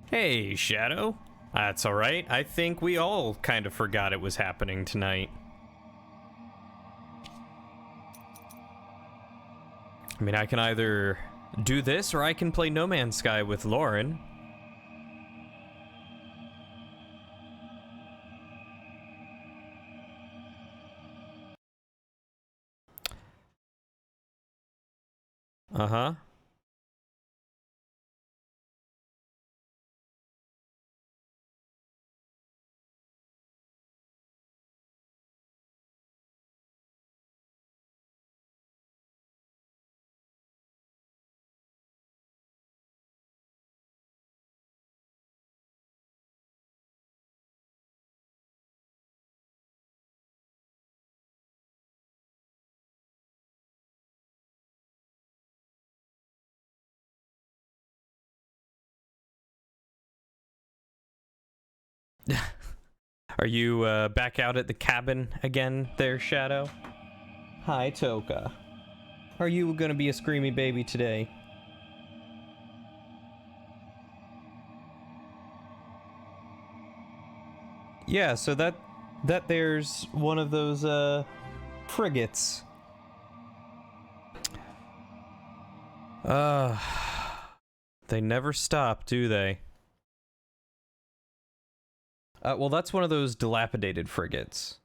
Hey, Shadow. That's alright. I think we all kind of forgot it was happening tonight. I mean, I can either do this or I can play No Man's Sky with Lauren. Uh-huh. Are you back out at the cabin again there, Shadow? Hi, Toka. Are you gonna be a screamy baby today? Yeah, so that there's one of those frigates. Uh they never stop, do they? Well, that's one of those dilapidated frigates.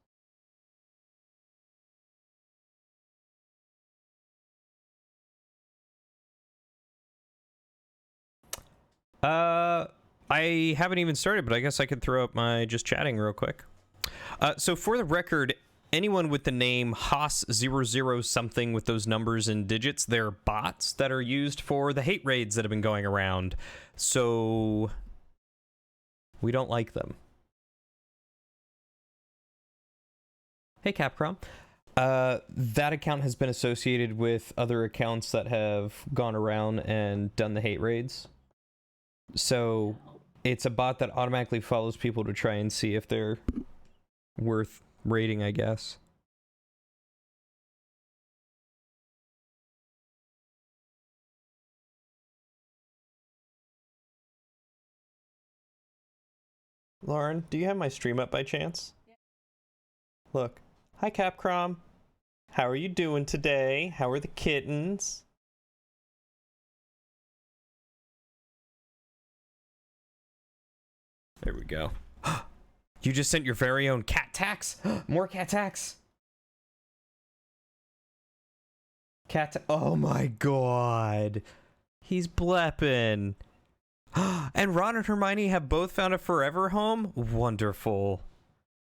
I haven't even started, but I guess I could throw up my just chatting real quick. So for the record, anyone with the name Haas00 something with those numbers and digits, they're bots that are used for the hate raids that have been going around. So we don't like them. Hey, Capcom. That account has been associated with other accounts that have gone around and done the hate raids. So it's a bot that automatically follows people to try and see if they're worth rating, I guess. Lauren, do you have my stream up by chance? Yeah. Look. Hi, Capcom. How are you doing today? How are the kittens? There we go. You just sent your very own cat tax? More cat tax? Oh my god. He's blepping. And Ron and Hermione have both found a forever home? Wonderful.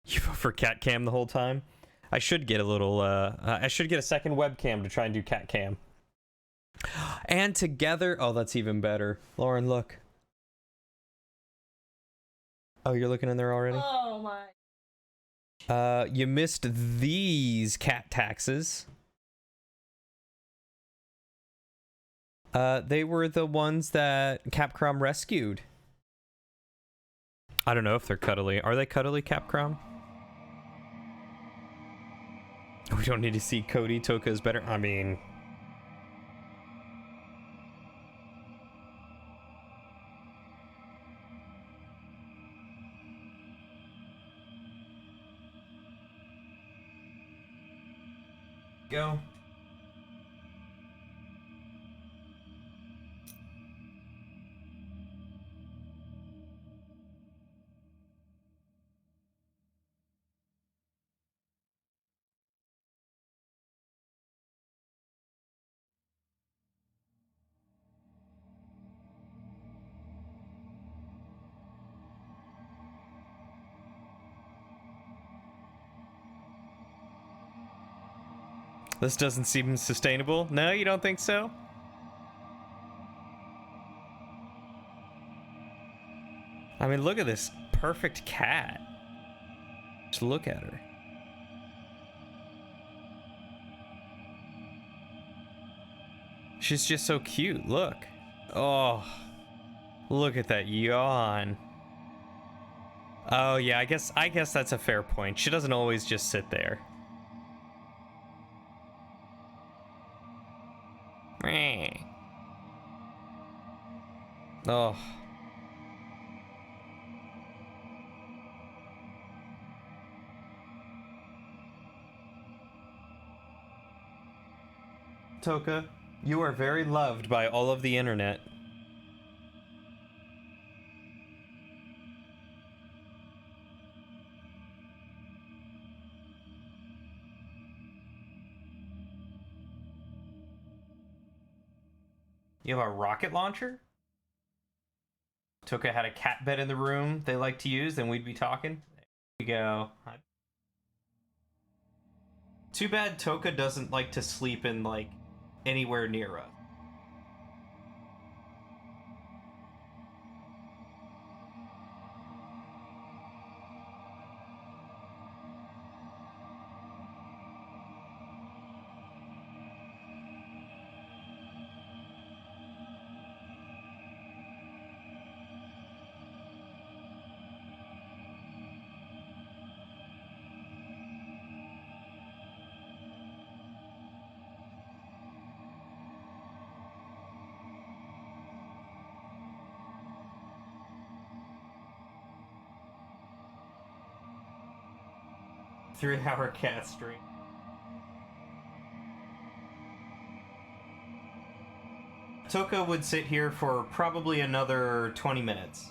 You vote for cat cam the whole time? I should get a little, I should get a second webcam to try and do cat cam. And together, oh, that's even better. Lauren, look. Oh, you're looking in there already? Oh my. You missed these cat taxes. They were the ones that Capcom rescued. I don't know if they're cuddly. Are they cuddly, Capcom? We don't need to see Cody. Toka is better. I mean... Go. This doesn't seem sustainable. No, you don't think so? I mean, look at this perfect cat. Just look at her. She's just so cute. Look. Oh, look at that yawn. Oh yeah, I guess that's a fair point. She doesn't always just sit there. Oh. Toka. You are very loved by all of the internet. You have a rocket launcher? Toka had a cat bed in the room they like to use, then we'd be talking. There we go. Too bad Toka doesn't like to sleep in, like, anywhere near us. Three-hour cat stream. Toka would sit here for probably another 20 minutes.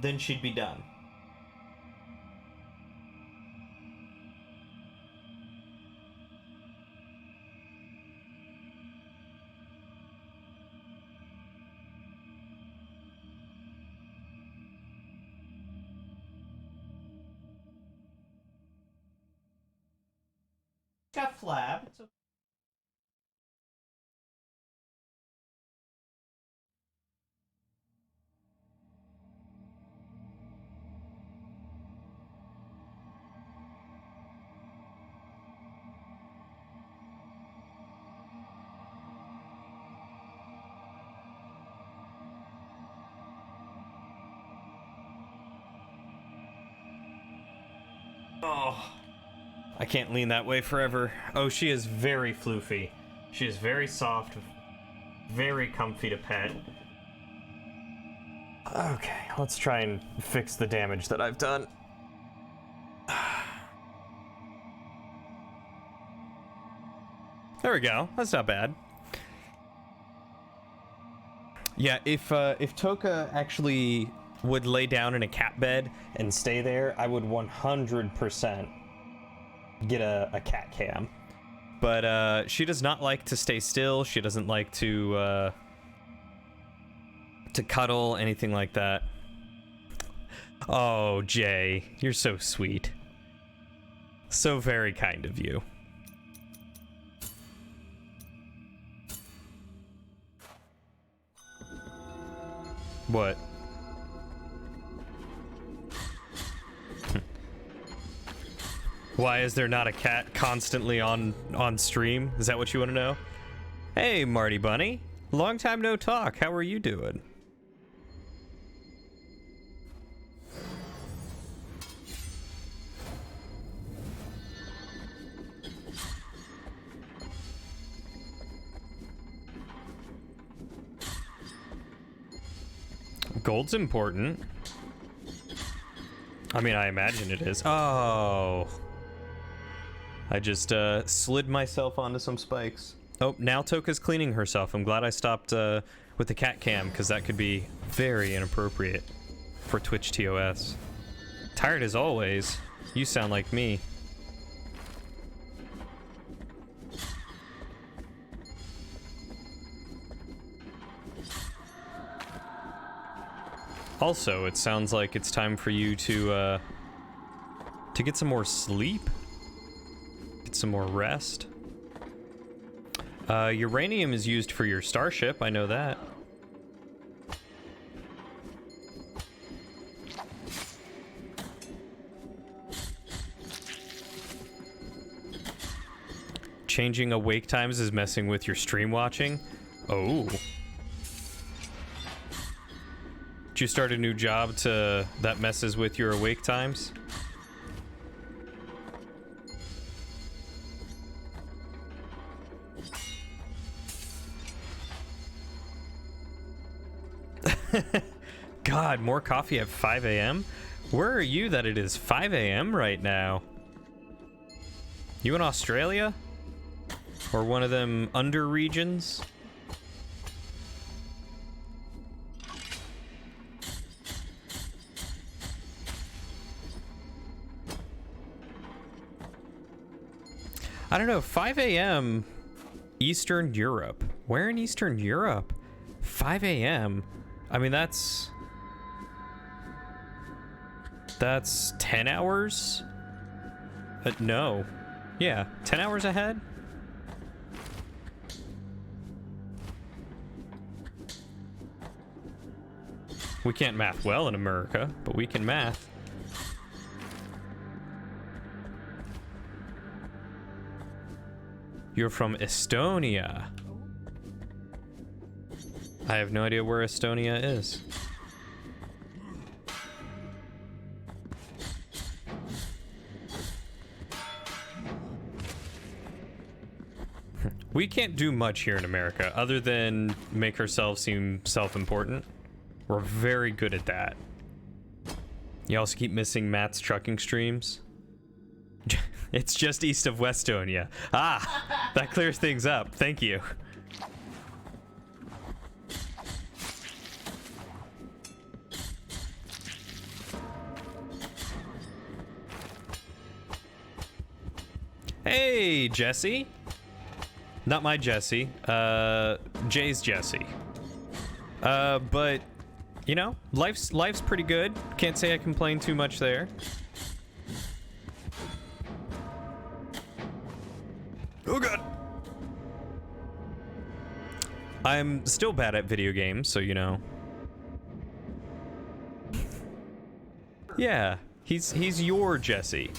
Then she'd be done. Got flab. It's okay. Oh. I can't lean that way forever. Oh, she is very floofy. She is very soft, very comfy to pet. Okay, let's try and fix the damage that I've done. There we go. That's not bad. Yeah, if Toka actually would lay down in a cat bed and stay there, I would 100% get a cat cam. But she does not like to stay still. She doesn't like to cuddle, anything like that. Oh, Jay, you're so sweet. So very kind of you. What? Why is there not a cat constantly on stream? Is that what you want to know? Hey, Marty Bunny. Long time no talk. How are you doing? Gold's important. I mean, I imagine it is. Oh. I just slid myself onto some spikes. Oh, now Toka's cleaning herself. I'm glad I stopped with the cat cam, because that could be very inappropriate for Twitch TOS. Tired as always. You sound like me. Also, it sounds like it's time for you to get some more sleep. Get some more rest. Uranium is used for your starship, I know that. Changing awake times is messing with your stream watching. Oh. Did you start a new job that messes with your awake times? God, more coffee at 5 a.m.? Where are you that it is 5 a.m. right now? You in Australia? Or one of them under regions. I don't know, 5 a.m. Eastern Europe. Where in Eastern Europe? 5 a.m. I mean, that's 10 hours? No. Yeah, 10 hours ahead? We can't math well in America, but we can math. You're from Estonia. I have no idea where Estonia is. We can't do much here in America other than make ourselves seem self-important. We're very good at that. You also keep missing Matt's trucking streams. It's just east of Westonia. Ah, that clears things up. Thank you. Hey, Jesse. Not my Jesse. Jay's Jesse. But you know, life's pretty good. Can't say I complain too much there. Oh god. I'm still bad at video games, so you know. Yeah, he's your Jesse.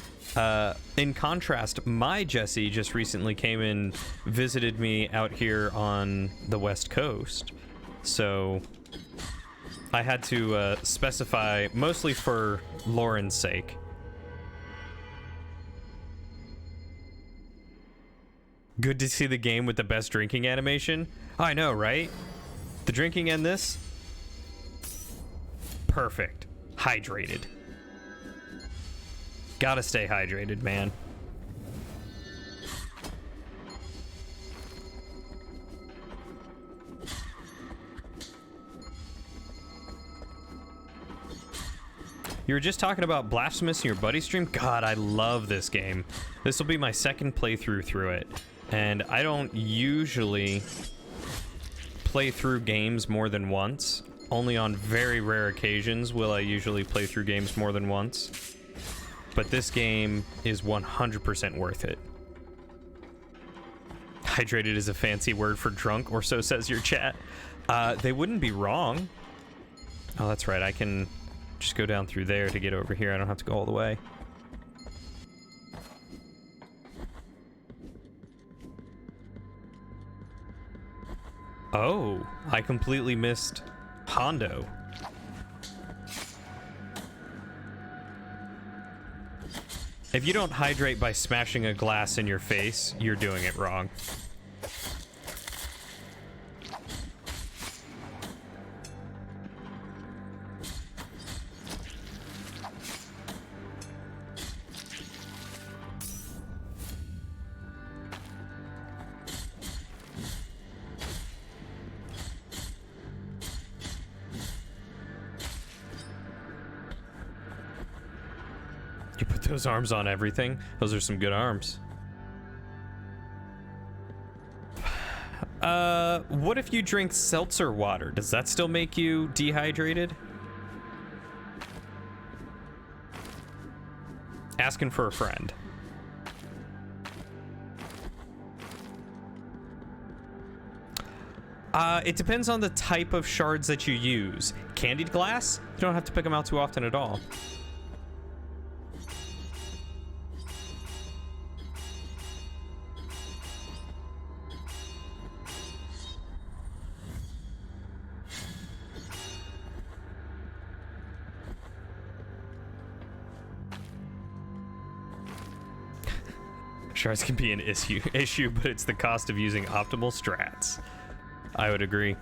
In contrast, my Jesse just recently came and visited me out here on the West Coast. So I had to specify, mostly for Lauren's sake. Good to see the game with the best drinking animation. Oh, I know, right? The drinking and this? Perfect. Hydrated. Gotta stay hydrated, man. You were just talking about Blasphemous in your buddy stream? God, I love this game. This will be my second playthrough through it. And I don't usually play through games more than once. Only on very rare occasions will I usually play through games more than once. But this game is 100% worth it. Hydrated is a fancy word for drunk, or so says your chat. They wouldn't be wrong. Oh, that's right. I can just go down through there to get over here. I don't have to go all the way. Oh, I completely missed Hondo. If you don't hydrate by smashing a glass in your face, you're doing it wrong. You put those arms on everything? Those are some good arms. What if you drink seltzer water? Does that still make you dehydrated? Asking for a friend. It depends on the type of shards that you use. Candied glass? You don't have to pick them out too often at all. Shards can be an issue, but it's the cost of using optimal strats. I would agree.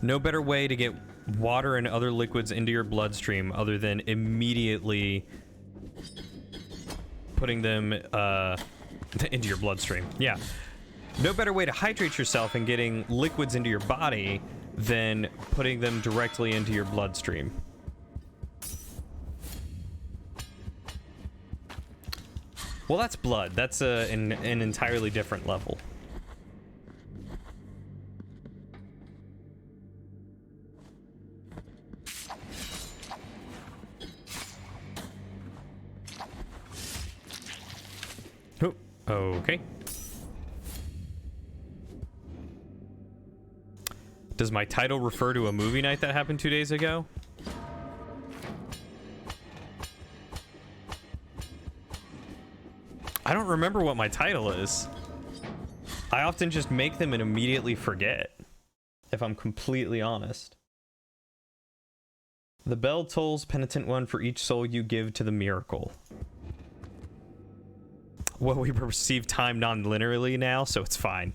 No better way to get water and other liquids into your bloodstream other than immediately putting them Into your bloodstream. Yeah. No better way to hydrate yourself and getting liquids into your body than putting them directly into your bloodstream. Well, that's blood. That's an entirely different level. Oh, okay. Does my title refer to a movie night that happened 2 days ago? I don't remember what my title is. I often just make them and immediately forget, if I'm completely honest. The bell tolls, Penitent One, for each soul you give to the miracle. Well, we perceive time non-linearly now, so it's fine.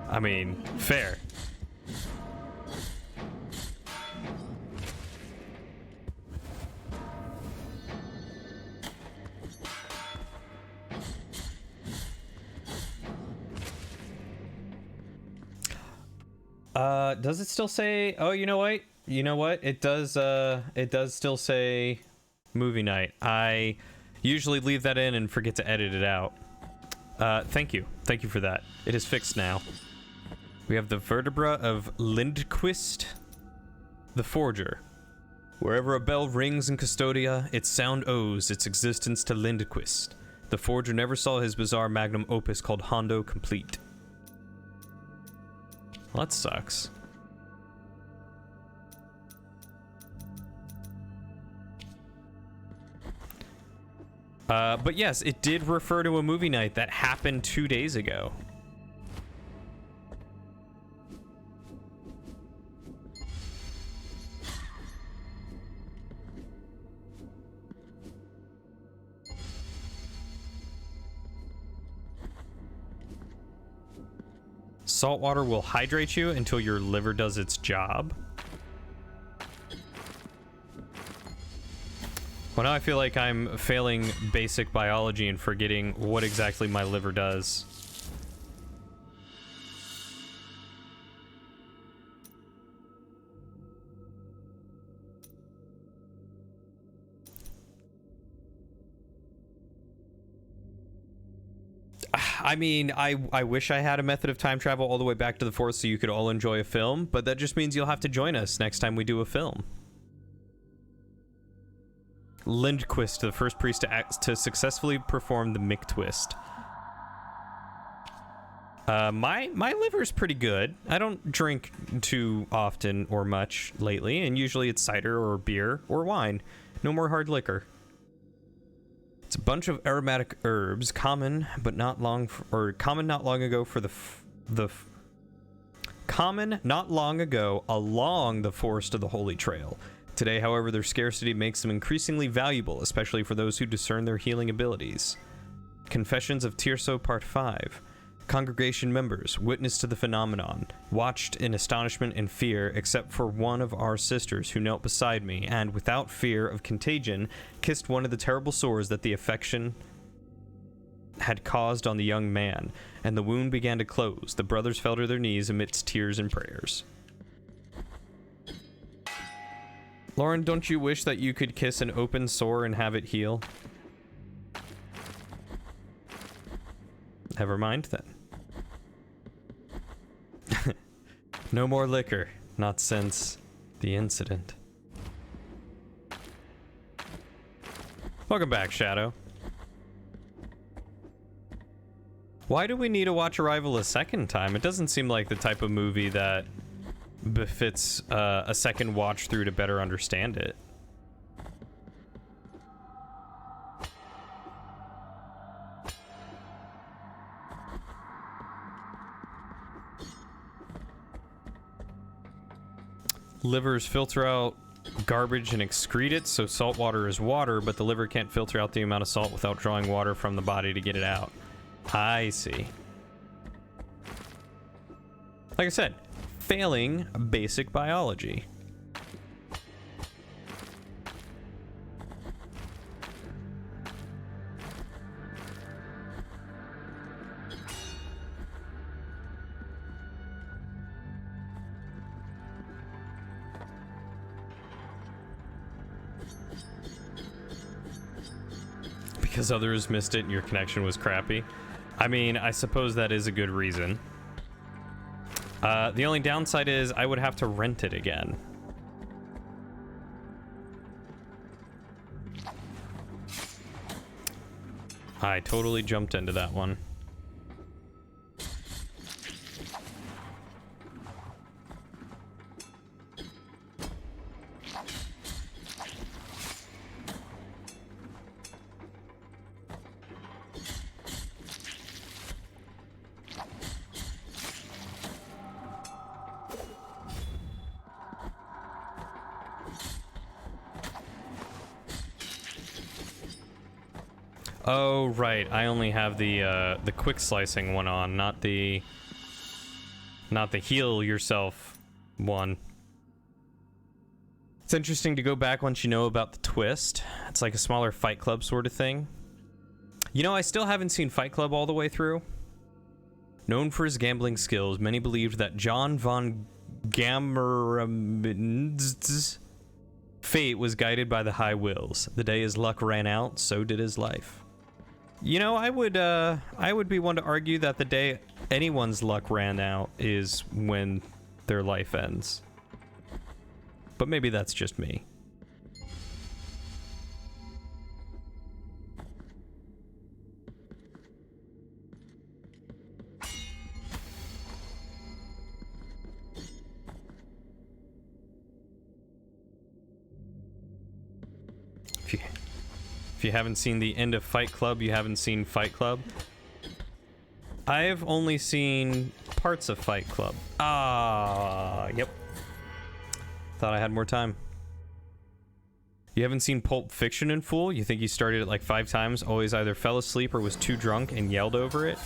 I mean, fair. Does it still say, oh, you know what? You know what? It does still say movie night. I usually leave that in and forget to edit it out. Thank you. Thank you for that. It is fixed now. We have the vertebra of Lindquist, the Forger. Wherever a bell rings in Custodia, its sound owes its existence to Lindquist. The Forger never saw his bizarre magnum opus called Hondo complete. Well, that sucks. But yes, it did refer to a movie night that happened 2 days ago. Salt water will hydrate you until your liver does its job. Well, now I feel like I'm failing basic biology and forgetting what exactly my liver does. I mean, I wish I had a method of time travel all the way back to the forest so you could all enjoy a film, but that just means you'll have to join us next time we do a film. Lindquist, the first priest to successfully perform the Mick twist. My liver's pretty good. I don't drink too often or much lately, and usually it's cider or beer or wine. No more hard liquor. It's a bunch of aromatic herbs, common not long ago along the forest of the Holy Trail. Today, however, their scarcity makes them increasingly valuable, especially for those who discern their healing abilities. Confessions of Tirso Part 5. Congregation members, witness to the phenomenon, watched in astonishment and fear, except for one of our sisters who knelt beside me and, without fear of contagion, kissed one of the terrible sores that the affection had caused on the young man, and the wound began to close. The brothers fell to their knees amidst tears and prayers. Lauren, don't you wish that you could kiss an open sore and have it heal? Never mind then. No more liquor, not since the incident. Welcome back, Shadow. Why do we need to watch Arrival a second time? It doesn't seem like the type of movie that befits a second watch through to better understand it. Livers filter out garbage and excrete it, so salt water is water, but the liver can't filter out the amount of salt without drawing water from the body to get it out. I see. Like I said, failing basic biology. because others missed it and your connection was crappy. I mean, I suppose that is a good reason. The only downside is I would have to rent it again. I totally jumped into that one. Oh, right. I only have the quick slicing one on, not the heal yourself one. It's interesting to go back once you know about the twist. It's like a smaller Fight Club sort of thing. You know, I still haven't seen Fight Club all the way through. Known for his gambling skills, many believed that John von Gammermund's fate was guided by the high wills. The day his luck ran out, so did his life. You know, I would be one to argue that the day anyone's luck ran out is when their life ends. But maybe that's just me. If you haven't seen the end of Fight Club, you haven't seen Fight Club. I've only seen parts of Fight Club. Yep. Thought I had more time. You haven't seen Pulp Fiction in full? You think you started it like 5 times, always either fell asleep or was too drunk and yelled over it?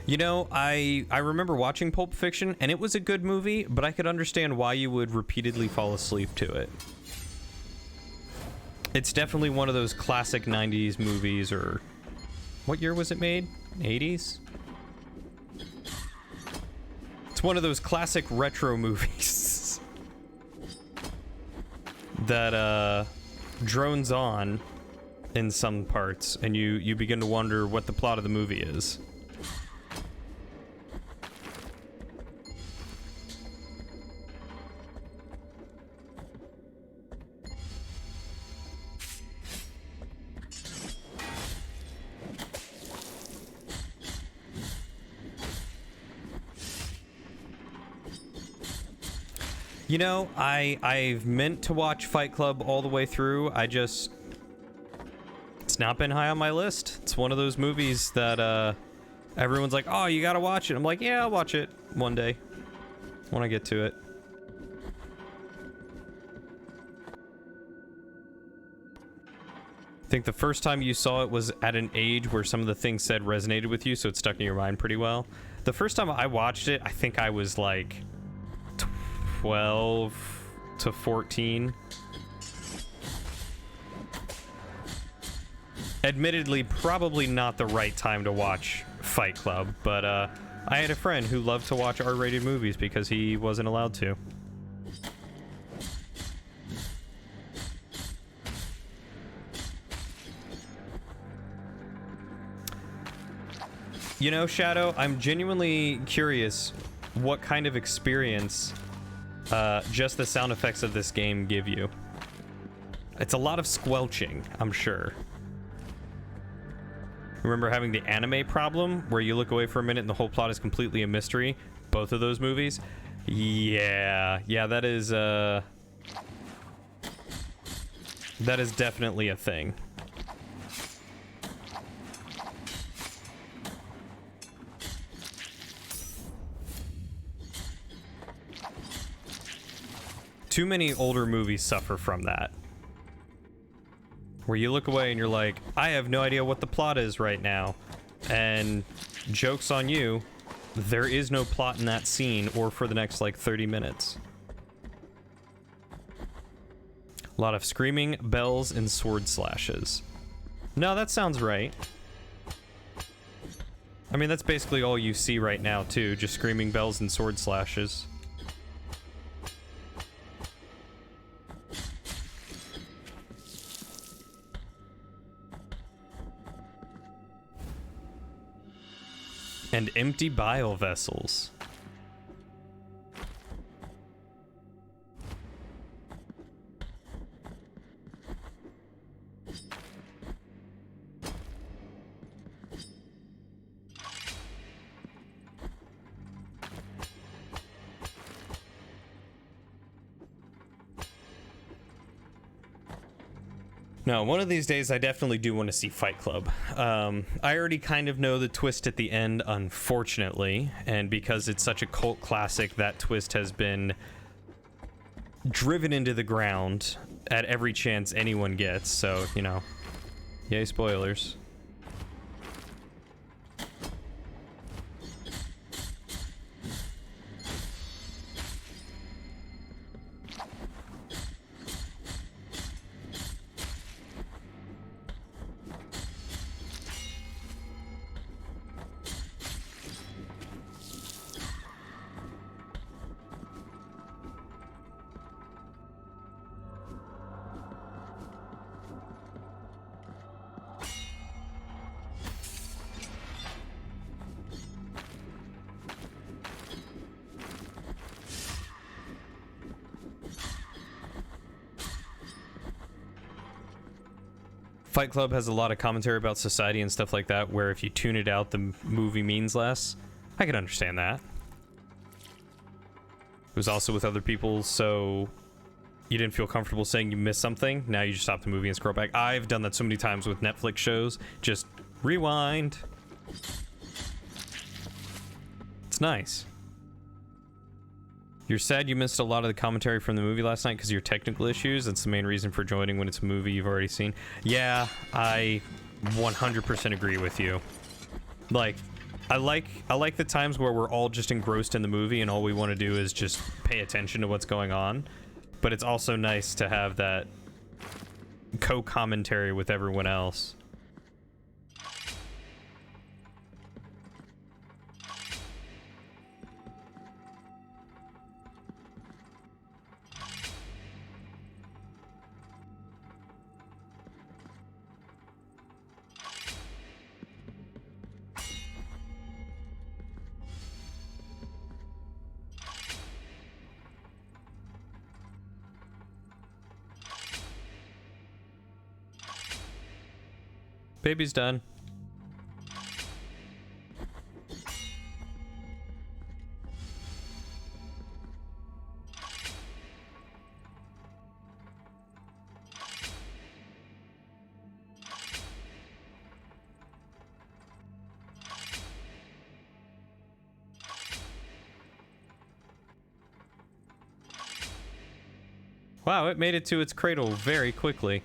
You know, I remember watching Pulp Fiction, and it was a good movie, but I could understand why you would repeatedly fall asleep to it. It's definitely one of those classic 90s movies, or... What year was it made? 80s? It's one of those classic retro movies that drones on in some parts, and you begin to wonder what the plot of the movie is. You know, I've meant to watch Fight Club all the way through. It's not been high on my list. It's one of those movies that everyone's like, oh, you gotta watch it. I'm like, yeah, I'll watch it one day when I get to it. I think the first time you saw it was at an age where some of the things said resonated with you, so it stuck in your mind pretty well. The first time I watched it, I think I was like 12 to 14. Admittedly, probably not the right time to watch Fight Club, but I had a friend who loved to watch R-rated movies because he wasn't allowed to. You know, Shadow, I'm genuinely curious what kind of experience just the sound effects of this game give you. It's a lot of squelching, I'm sure. Remember having the anime problem where you look away for a minute and the whole plot is completely a mystery? Both of those movies? Yeah, that is definitely a thing. Too many older movies suffer from that. Where you look away and you're like, I have no idea what the plot is right now. And joke's on you, there is no plot in that scene or for the next like 30 minutes. A lot of screaming, bells, and sword slashes. No, that sounds right. I mean, that's basically all you see right now, too. Just screaming bells and sword slashes. And empty bile vessels. No, one of these days I definitely do want to see Fight Club. I already kind of know the twist at the end, unfortunately, and because it's such a cult classic, that twist has been driven into the ground at every chance anyone gets, so, you know, yay spoilers. Fight Club has a lot of commentary about society and stuff like that, where if you tune it out, the movie means less. I can understand that. It was also with other people, so you didn't feel comfortable saying you missed something. Now you just stop the movie and scroll back. I've done that so many times with Netflix shows. Just rewind. It's nice. You're sad you missed a lot of the commentary from the movie last night because of your technical issues. That's the main reason for joining when it's a movie you've already seen. Yeah, I 100% agree with you. Like, I like the times where we're all just engrossed in the movie and all we want to do is just pay attention to what's going on. But it's also nice to have that co-commentary with everyone else. Baby's done. Wow, it made it to its cradle very quickly.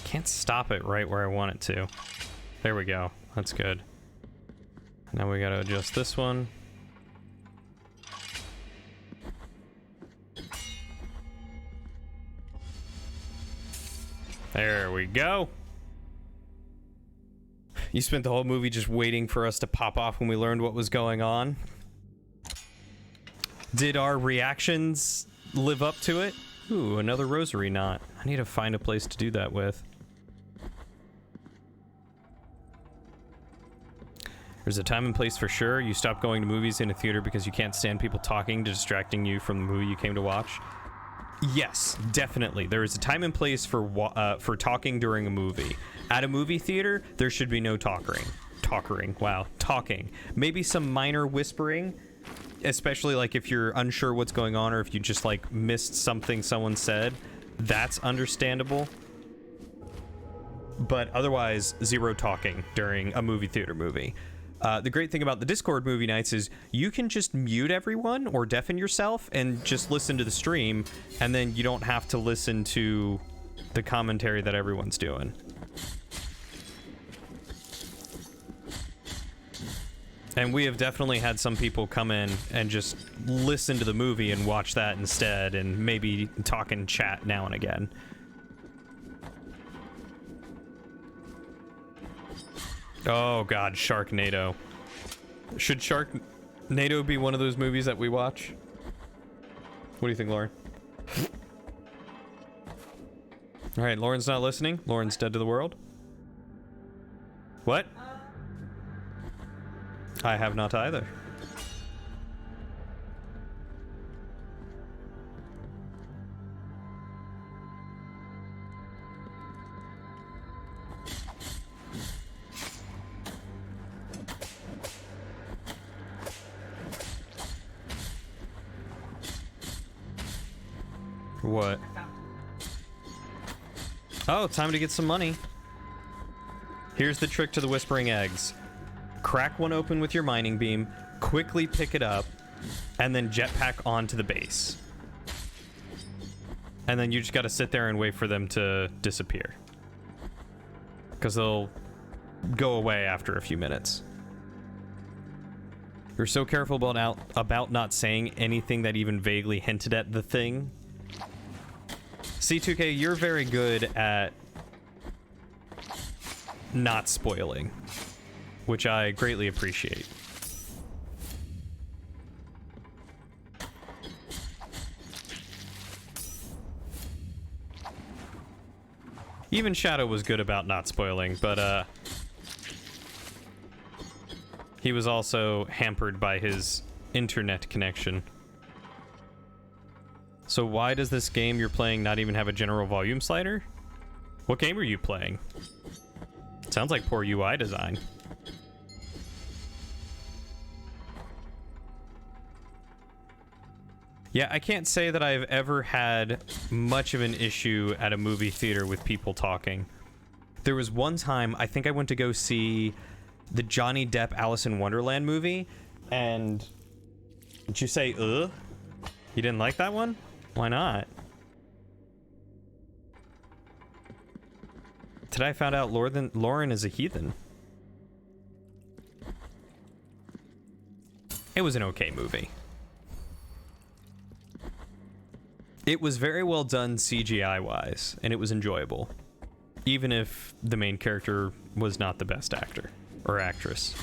Can't stop it right where I want it to. There we go. That's good. Now we gotta adjust this one. There we go. You spent the whole movie just waiting for us to pop off when we learned what was going on. Did our reactions live up to it? Ooh, another rosary knot. I need to find a place to do that with. There's a time and place for sure. You stop going to movies in a theater because you can't stand people talking, distracting you from the movie you came to watch. Yes, definitely. There is a time and place for talking during a movie. At a movie theater, there should be no talking. Talking. Maybe some minor whispering, especially like if you're unsure what's going on or if you just like missed something someone said. That's understandable. But otherwise, zero talking during a movie theater movie. The great thing about the Discord movie nights is you can just mute everyone or deafen yourself and just listen to the stream, and then you don't have to listen to the commentary that everyone's doing. And we have definitely had some people come in and just listen to the movie and watch that instead, and maybe talk in chat now and again. Oh god, Sharknado. Should Sharknado be one of those movies that we watch? What do you think, Lauren? Alright, Lauren's not listening. Lauren's dead to the world. What? I have not either. What? Oh, time to get some money. Here's the trick to the Whispering Eggs. Crack one open with your mining beam, quickly pick it up, and then jetpack onto the base. And then you just gotta sit there and wait for them to disappear. Because they'll go away after a few minutes. You're so careful about not saying anything that even vaguely hinted at the thing. C2K, you're very good at not spoiling, which I greatly appreciate. Even Shadow was good about not spoiling, but he was also hampered by his internet connection. So why does this game you're playing not even have a general volume slider? What game are you playing? Sounds like poor UI design. Yeah, I can't say that I've ever had much of an issue at a movie theater with people talking. There was one time, I think I went to go see the Johnny Depp Alice in Wonderland movie, and did you say, ugh? You didn't like that one? Why not? Today I found out Lauren is a heathen. It was an okay movie. It was very well done CGI-wise, and it was enjoyable. Even if the main character was not the best actor or actress.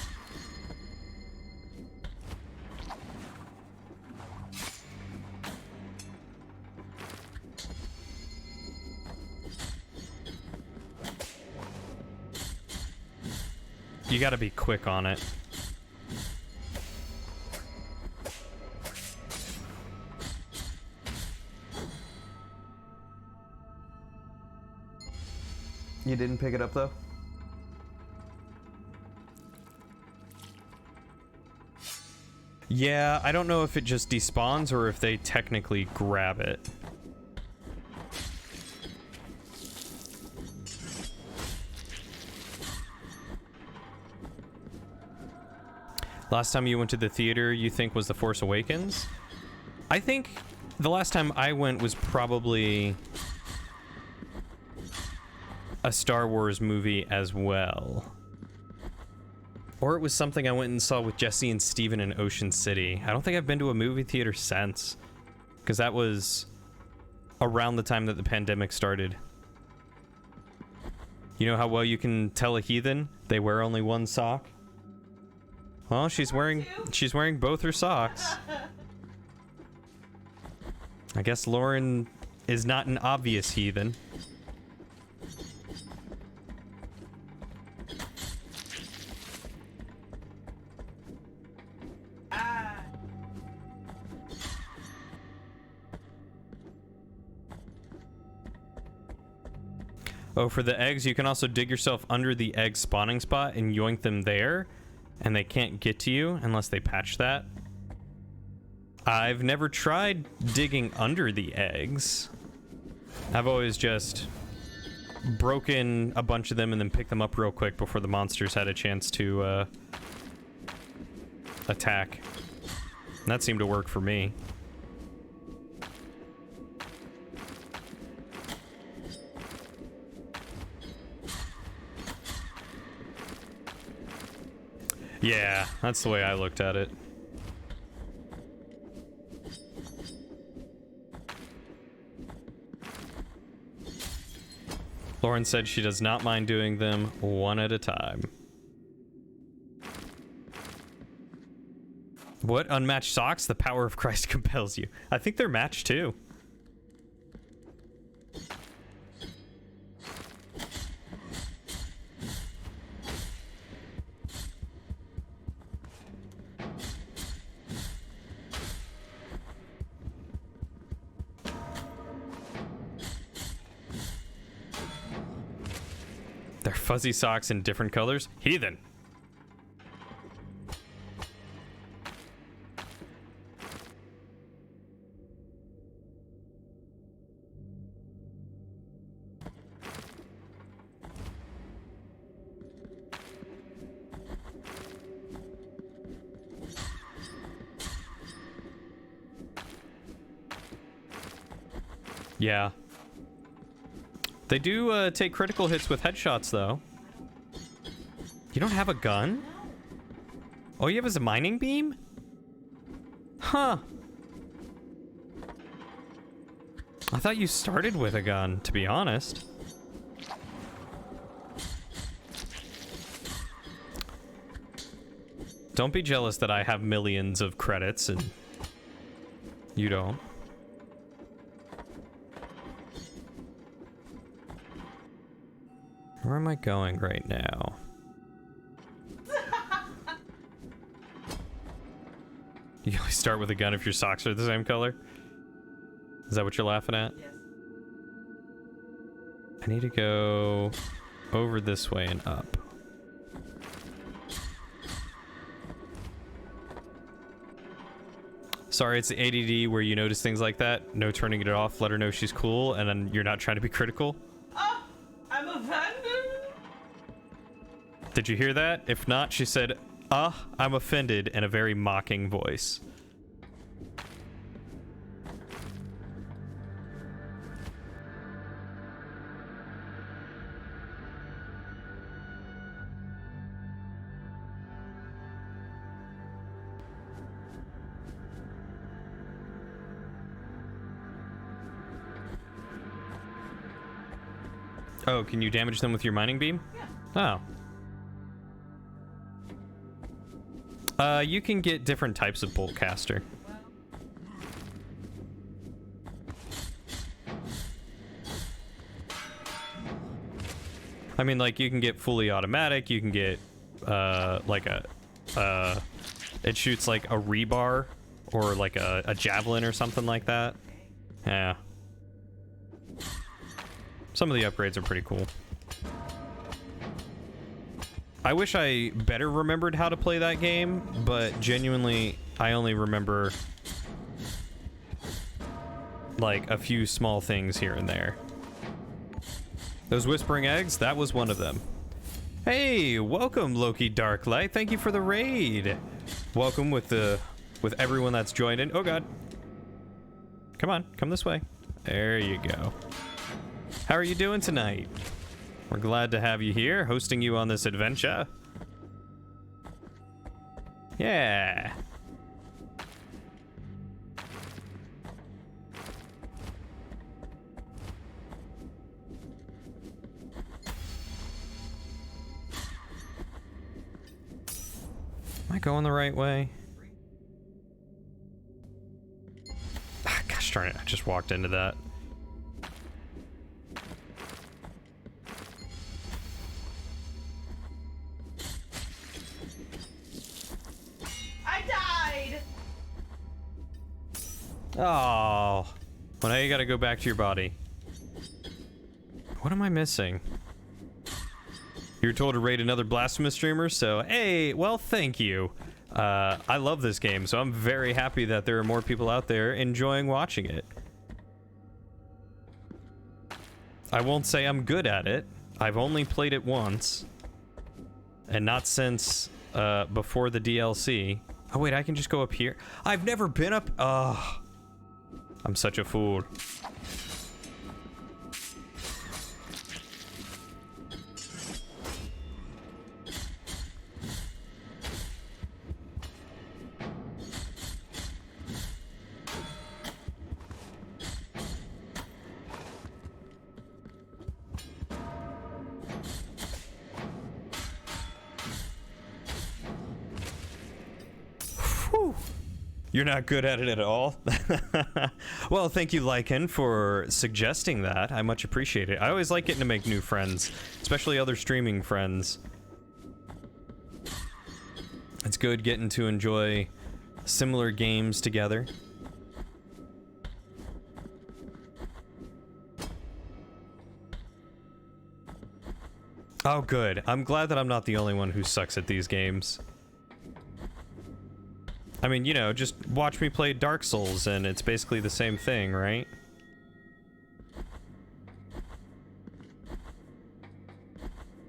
You gotta be quick on it. You didn't pick it up though? Yeah, I don't know if it just despawns or if they technically grab it. Last time you went to the theater, you think was The Force Awakens? I think the last time I went was probably a Star Wars movie as well. Or it was something I went and saw with Jesse and Steven in Ocean City. I don't think I've been to a movie theater since, because that was around the time that the pandemic started. You know how well you can tell a heathen? They wear only one sock. Well, she's wearing both her socks. I guess Lauren is not an obvious heathen. Oh, for the eggs, you can also dig yourself under the egg spawning spot and yoink them there, and they can't get to you unless they patch that. I've never tried digging under the eggs. I've always just broken a bunch of them and then picked them up real quick before the monsters had a chance to attack. And that seemed to work for me. Yeah, that's the way I looked at it. Lauren said she does not mind doing them one at a time. What? Unmatched socks? The power of Christ compels you. I think they're matched too. They're fuzzy socks in different colors. Heathen. Yeah. They do take critical hits with headshots, though. You don't have a gun? All you have is a mining beam? Huh. I thought you started with a gun, to be honest. Don't be jealous that I have millions of credits and you don't. Where am I going right now? You always start with a gun if your socks are the same color? Is that what you're laughing at? Yes. I need to go over this way and up. Sorry, it's the ADD where you notice things like that. No turning it off, let her know she's cool, and then you're not trying to be critical. Oh, I'm offended. Did you hear that? If not, she said, I'm offended in a very mocking voice. Oh, can you damage them with your mining beam? Yeah. Oh. You can get different types of bolt caster. I mean, like, you can get fully automatic, you can get, like it shoots like a rebar or like a javelin or something like that. Yeah. Some of the upgrades are pretty cool. I wish I better remembered how to play that game, but genuinely, I only remember like a few small things here and there. Those whispering eggs, that was one of them. Hey, welcome Loki Darklight. Thank you for the raid. Welcome with everyone that's joined in. Oh god. Come on, come this way. There you go. How are you doing tonight? We're glad to have you here, hosting you on this adventure. Yeah. Am I going the right way? Ah, gosh darn it, I just walked into that. Oh, well now you gotta go back to your body. What am I missing? You were told to raid another Blasphemous streamer, so hey, well thank you. I love this game, so I'm very happy that there are more people out there enjoying watching it. I won't say I'm good at it. I've only played it once. And not since before the DLC. Oh wait, I can just go up here. I've never been up. Ugh. I'm such a fool. You're not good at it at all? Well, thank you, Lycan, for suggesting that. I much appreciate it. I always like getting to make new friends, especially other streaming friends. It's good getting to enjoy similar games together. Oh, good. I'm glad that I'm not the only one who sucks at these games. I mean, you know, just watch me play Dark Souls and it's basically the same thing, right?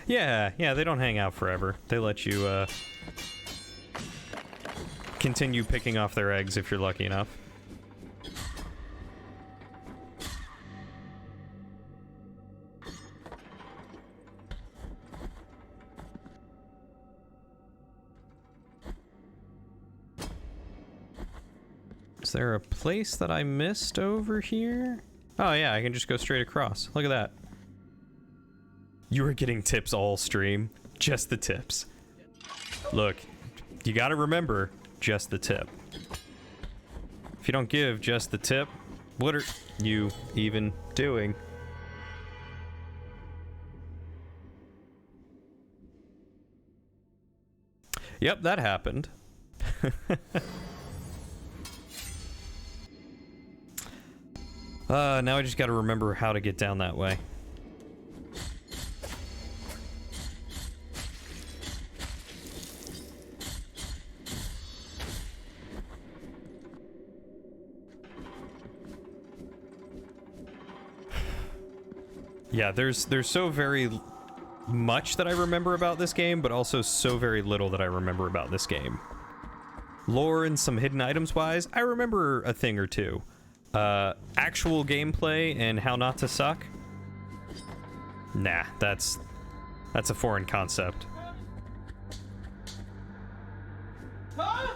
Yeah, they don't hang out forever. They let you, continue picking off their eggs if you're lucky enough. Is there a place that I missed over here? Oh yeah, I can just go straight across. Look at that. You were getting tips all stream. Just the tips. Look, you gotta remember, just the tip. If you don't give just the tip, what are you even doing? Yep, that happened. Now I just gotta remember how to get down that way. Yeah, there's so very much that I remember about this game, but also so very little that I remember about this game. Lore and some hidden items wise, I remember a thing or two. Actual gameplay and how not to suck? Nah, that's a foreign concept. Huh?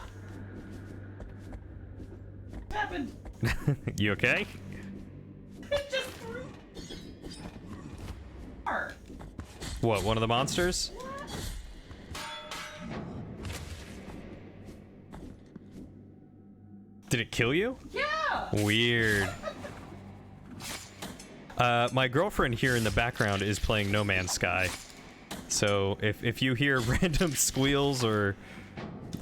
What happened? You okay? It just threw. What, one of the monsters? Did it kill you? Yeah. Weird. My girlfriend here in the background is playing No Man's Sky. So if you hear random squeals or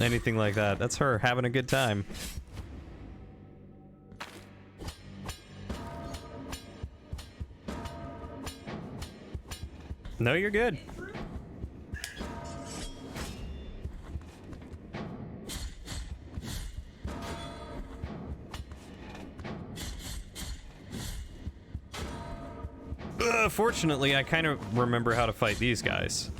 anything like that, that's her having a good time. No, you're good. Fortunately, I kind of remember how to fight these guys.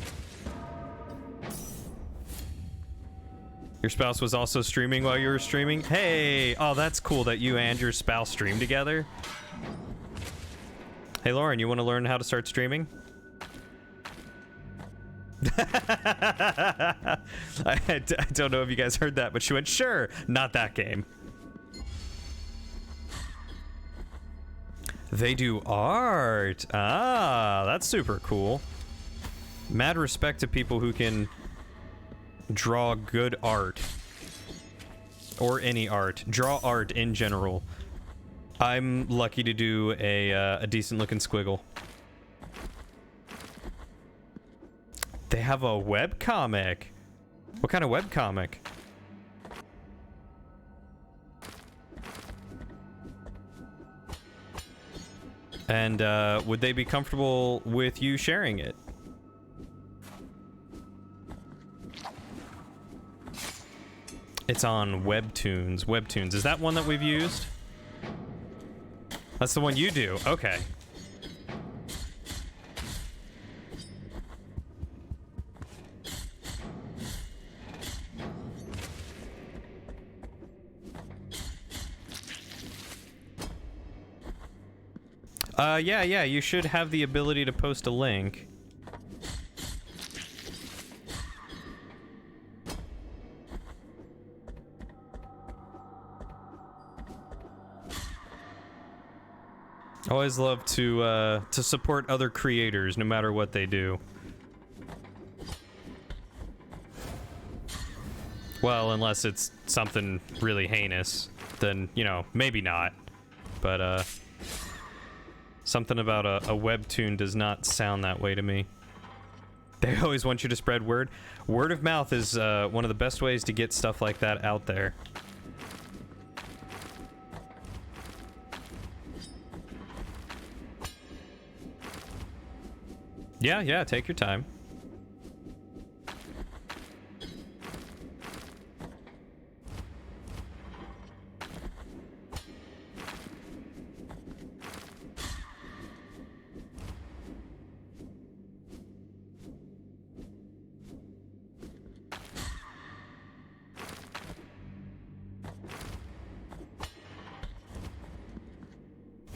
Your spouse was also streaming while you were streaming? Hey! Oh, that's cool that you and your spouse stream together. Hey, Lauren, you want to learn how to start streaming? I don't know if you guys heard that, but she went, sure, not that game. They do art. Ah, that's super cool. Mad respect to people who can draw good art. Or any art. Draw art in general. I'm lucky to do a decent looking squiggle. They have a webcomic. What kind of webcomic? And would they be comfortable with you sharing it? It's on Webtoons. Webtoons. Is that one that we've used? That's the one you do. Okay. Yeah, you should have the ability to post a link. Always love to support other creators, no matter what they do. Well, unless it's something really heinous, then, you know, maybe not. But, something about a webtoon does not sound that way to me. They always want you to spread word. Word of mouth is one of the best ways to get stuff like that out there. Yeah, take your time.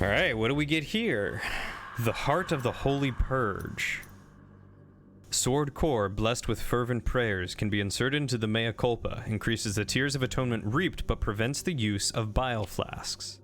All right, what do we get here? The Heart of the Holy Purge. Sword core, blessed with fervent prayers, can be inserted into the mea culpa, increases the tears of atonement reaped, but prevents the use of bile flasks.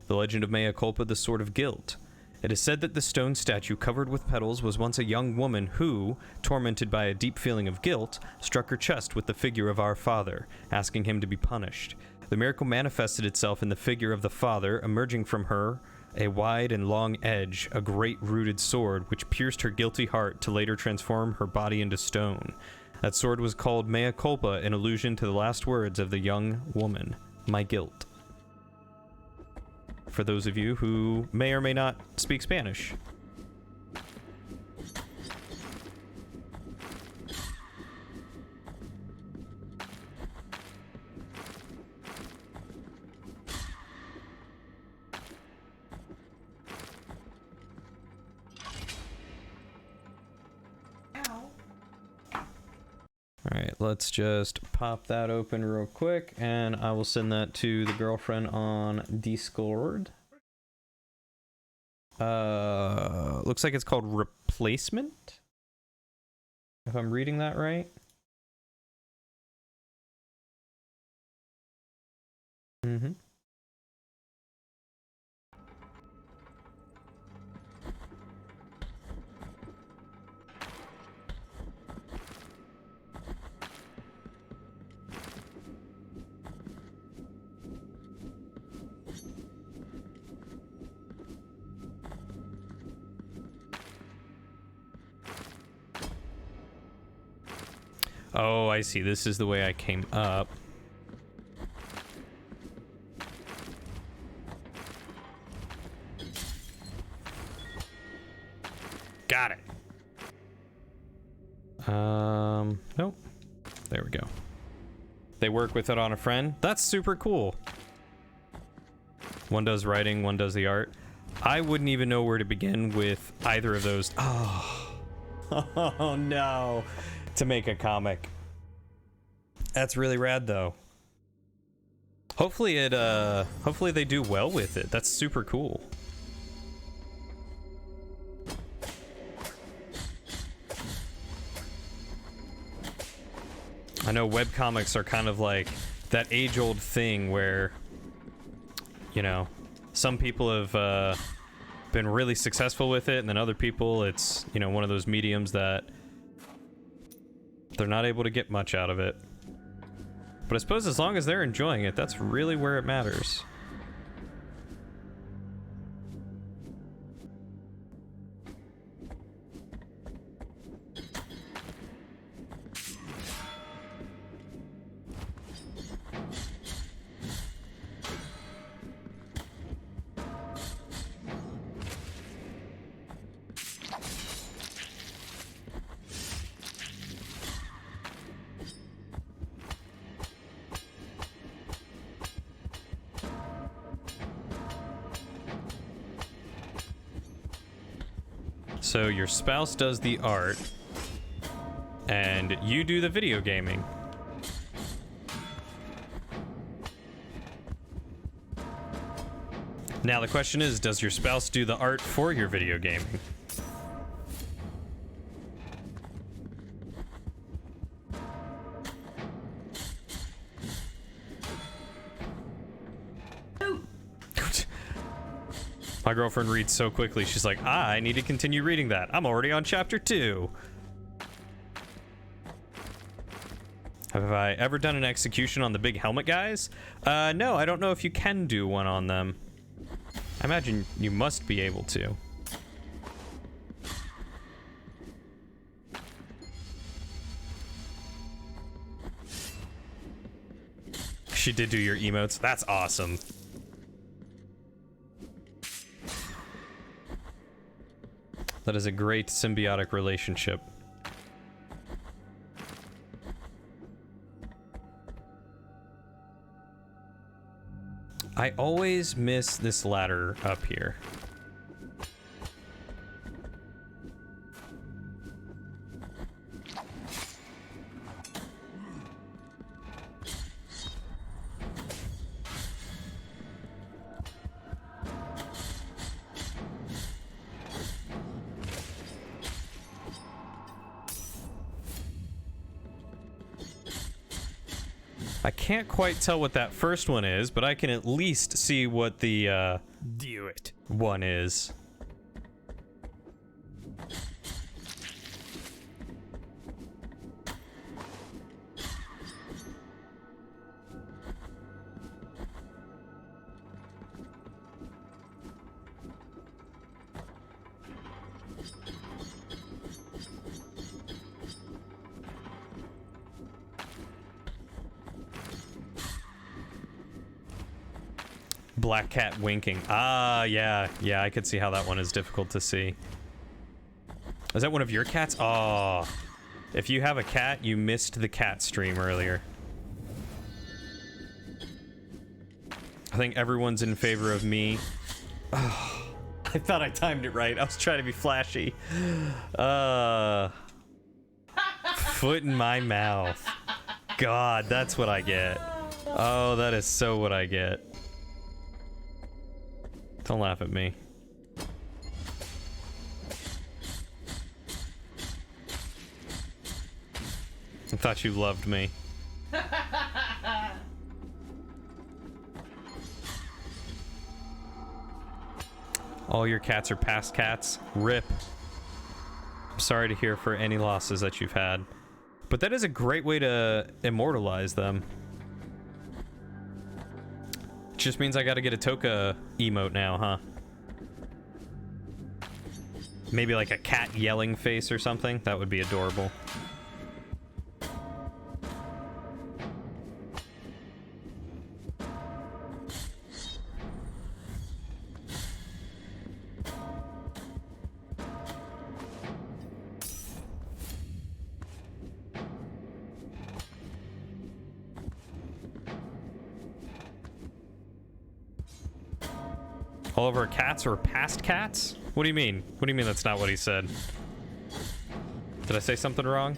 The legend of mea culpa, the sword of guilt. It is said that the stone statue covered with petals was once a young woman who, tormented by a deep feeling of guilt, struck her chest with the figure of Our Father, asking him to be punished. The miracle manifested itself in the figure of the Father, emerging from her a wide and long edge, a great rooted sword, which pierced her guilty heart to later transform her body into stone. That sword was called mea culpa in allusion to the last words of the young woman, my guilt. For those of you who may or may not speak Spanish. Alright, let's just pop that open real quick, and I will send that to the girlfriend on Discord. Looks like it's called Replacement, if I'm reading that right. Mm-hmm. Oh, I see. This is the way I came up. Got it. Nope. There we go. They work with it on a friend. That's super cool. One does writing, one does the art. I wouldn't even know where to begin with either of those. Oh. Oh no. To make a comic. That's really rad though. Hopefully hopefully they do well with it. That's super cool. I know webcomics are kind of like that age-old thing where, you know, some people have been really successful with it, and then other people, it's, you know, one of those mediums that they're not able to get much out of it. But I suppose as long as they're enjoying it, that's really where it matters. So your spouse does the art, and you do the video gaming. Now the question is, does your spouse do the art for your video gaming? My girlfriend reads so quickly, she's like, I need to continue reading that. I'm already on chapter 2. Have I ever done an execution on the big helmet guys? No, I don't know if you can do one on them. I imagine you must be able to. She did do your emotes. That's awesome. That is a great symbiotic relationship. I always miss this ladder up here. I can't quite tell what that first one is, but I can at least see what the do it one is. Black cat winking. Ah, yeah. Yeah, I could see how that one is difficult to see. Is that one of your cats? Oh. If you have a cat, you missed the cat stream earlier. I think everyone's in favor of me. Oh, I thought I timed it right. I was trying to be flashy. Foot in my mouth. God, that's what I get. Oh, that is so what I get. Don't laugh at me. I thought you loved me. All your cats are past cats. RIP. I'm sorry to hear for any losses that you've had. But that is a great way to immortalize them. Just means I gotta get a Toka emote now, huh? Maybe like a cat yelling face or something? That would be adorable. All of our cats are past cats? What do you mean? What do you mean that's not what he said? Did I say something wrong?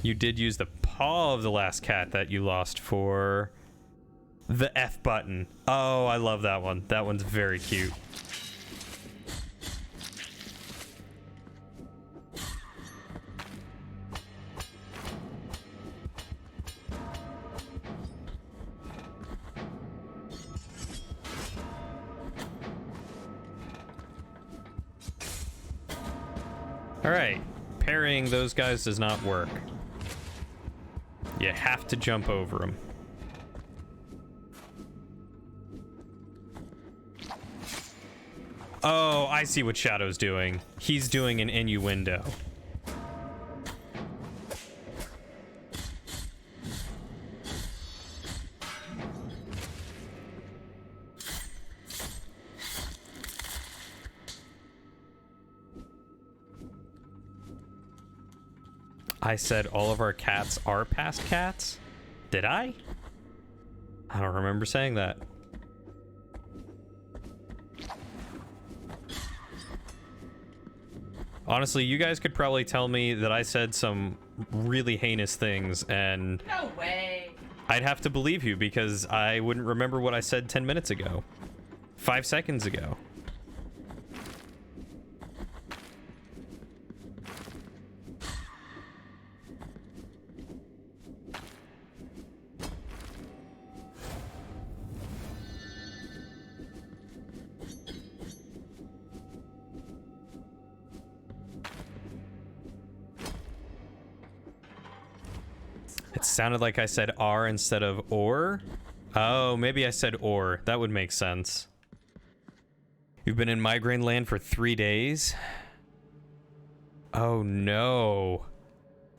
You did use the paw of the last cat that you lost for the F button. Oh, I love that one. That one's very cute. Alright, parrying those guys does not work. You have to jump over them. Oh, I see what Shadow's doing. He's doing an innuendo. I said all of our cats are past cats? Did I? I don't remember saying that. Honestly, you guys could probably tell me that I said some really heinous things and... No way. I'd have to believe you because I wouldn't remember what I said 10 minutes ago. 5 seconds ago. It sounded like I said R instead of or. Oh, maybe I said or. That would make sense. You've been in migraine land for 3 days? Oh no.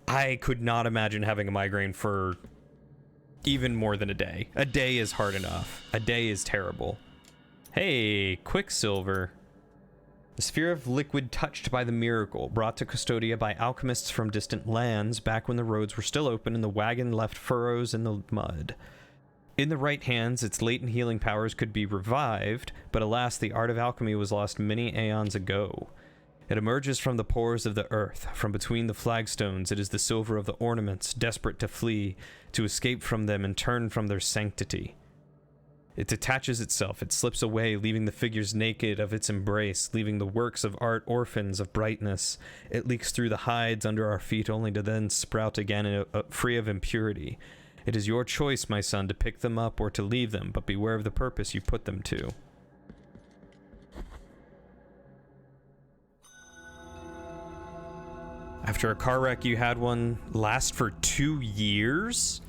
I could not imagine having a migraine for even more than a day. A day is hard enough. A day is terrible. Hey, Quicksilver. The sphere of liquid touched by the miracle, brought to Custodia by alchemists from distant lands back when the roads were still open and the wagon left furrows in the mud. In the right hands, its latent healing powers could be revived, but alas, the art of alchemy was lost many aeons ago. It emerges from the pores of the earth, from between the flagstones. It is the silver of the ornaments, desperate to flee, to escape from them and turn from their sanctity. It detaches itself, it slips away, leaving the figures naked of its embrace, leaving the works of art orphans of brightness. It leaks through the hides under our feet only to then sprout again free of impurity. It is your choice, my son, to pick them up or to leave them, but beware of the purpose you put them to. After a car wreck, you had one last for 2 years?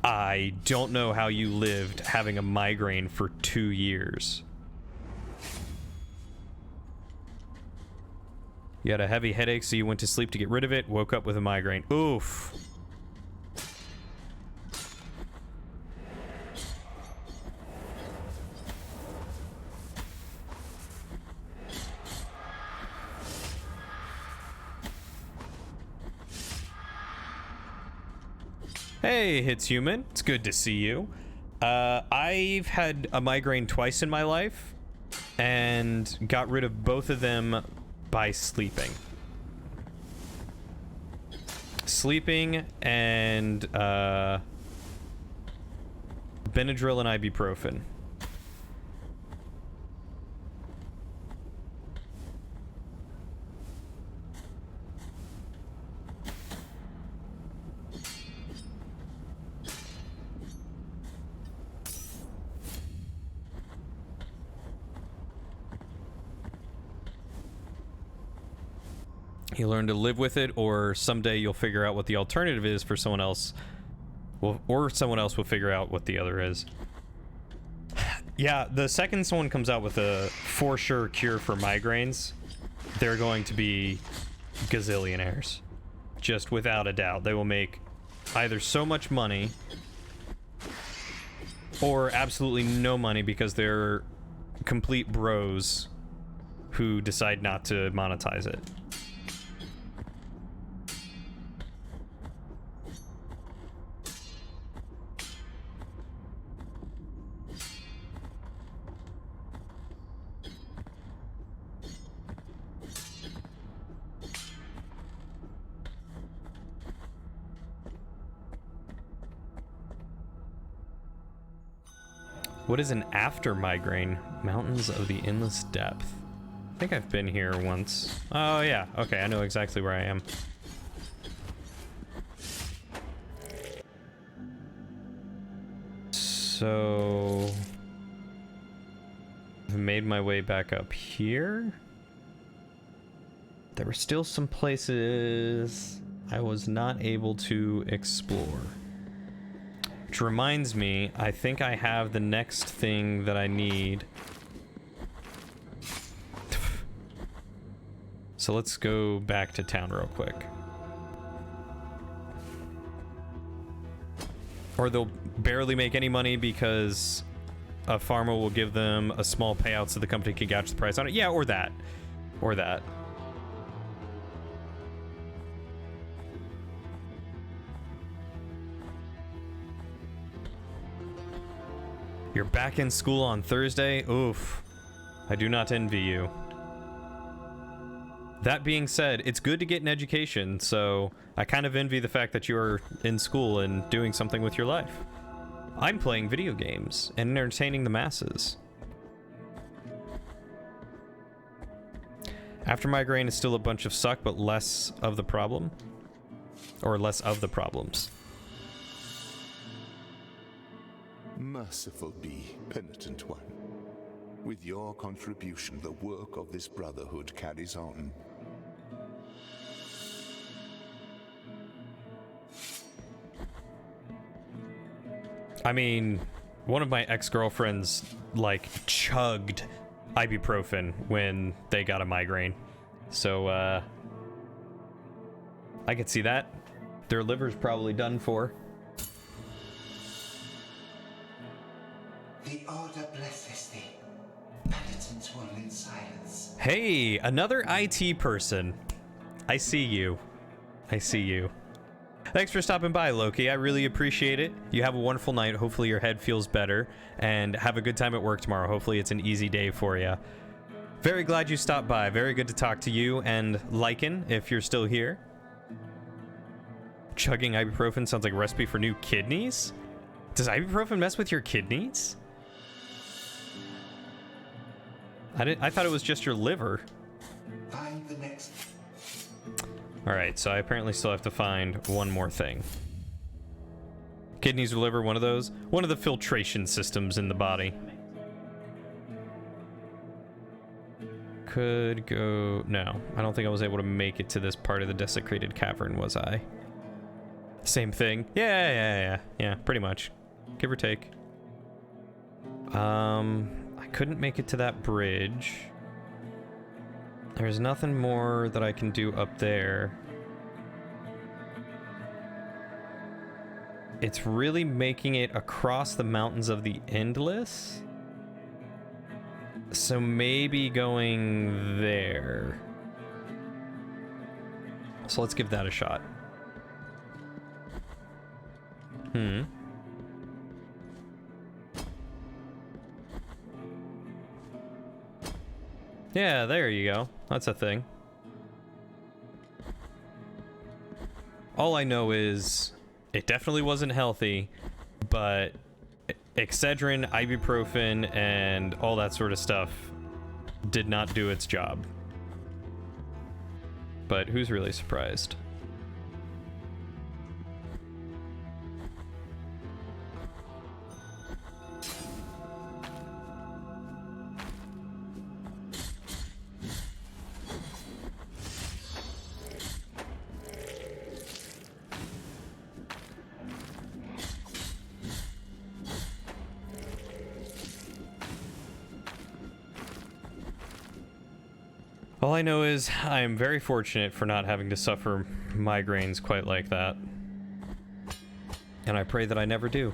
I don't know how you lived having a migraine for 2 years. You had a heavy headache, so you went to sleep to get rid of it, woke up with a migraine. Oof. Hey, Hits Human. It's good to see you. I've had a migraine twice in my life and got rid of both of them by sleeping. Sleeping and Benadryl and ibuprofen. You learn to live with it, or someday you'll figure out what the alternative is for someone else. Well, or someone else will figure out what the other is. Yeah, the second someone comes out with a for sure cure for migraines, they're going to be gazillionaires. Just without a doubt. They will make either so much money or absolutely no money because they're complete bros who decide not to monetize it. What is an after migraine? Mountains of the Endless Depth. I think I've been here once. Oh yeah, okay, I know exactly where I am. So... I've made my way back up here. There were still some places I was not able to explore. Which reminds me, I think I have the next thing that I need. So let's go back to town real quick. Or they'll barely make any money because a farmer will give them a small payout so the company can gouge the price on it. Yeah, or that. Or that. You're back in school on Thursday? Oof. I do not envy you. That being said, it's good to get an education, so I kind of envy the fact that you're in school and doing something with your life. I'm playing video games and entertaining the masses. After migraine is still a bunch of suck, but less of the problem. Or less of the problems. Merciful be, Penitent One. With your contribution, the work of this brotherhood carries on. I mean, one of my ex-girlfriends, like, chugged ibuprofen when they got a migraine. So, I could see that. Their liver's probably done for. The Order blesses thee, Penitent One in silence. Hey, another IT person. I see you. I see you. Thanks for stopping by, Loki. I really appreciate it. You have a wonderful night. Hopefully your head feels better. And have a good time at work tomorrow. Hopefully it's an easy day for you. Very glad you stopped by. Very good to talk to you and Lycan, if you're still here. Chugging ibuprofen sounds like a recipe for new kidneys? Does ibuprofen mess with your kidneys? I thought it was just your liver. Find the next. Alright, so I apparently still have to find one more thing. Kidneys or liver, one of those. One of the filtration systems in the body. Could go... No, I don't think I was able to make it to this part of the desecrated cavern, was I? Same thing. Yeah, pretty much. Give or take. I couldn't make it to that bridge. There's nothing more that I can do up there. It's really making it across the mountains of the Endless. So maybe going there. So let's give that a shot. Yeah, there you go. That's a thing. All I know is it definitely wasn't healthy, but Excedrin, ibuprofen, and all that sort of stuff did not do its job. But who's really surprised? All I know is I am very fortunate for not having to suffer migraines quite like that. And I pray that I never do.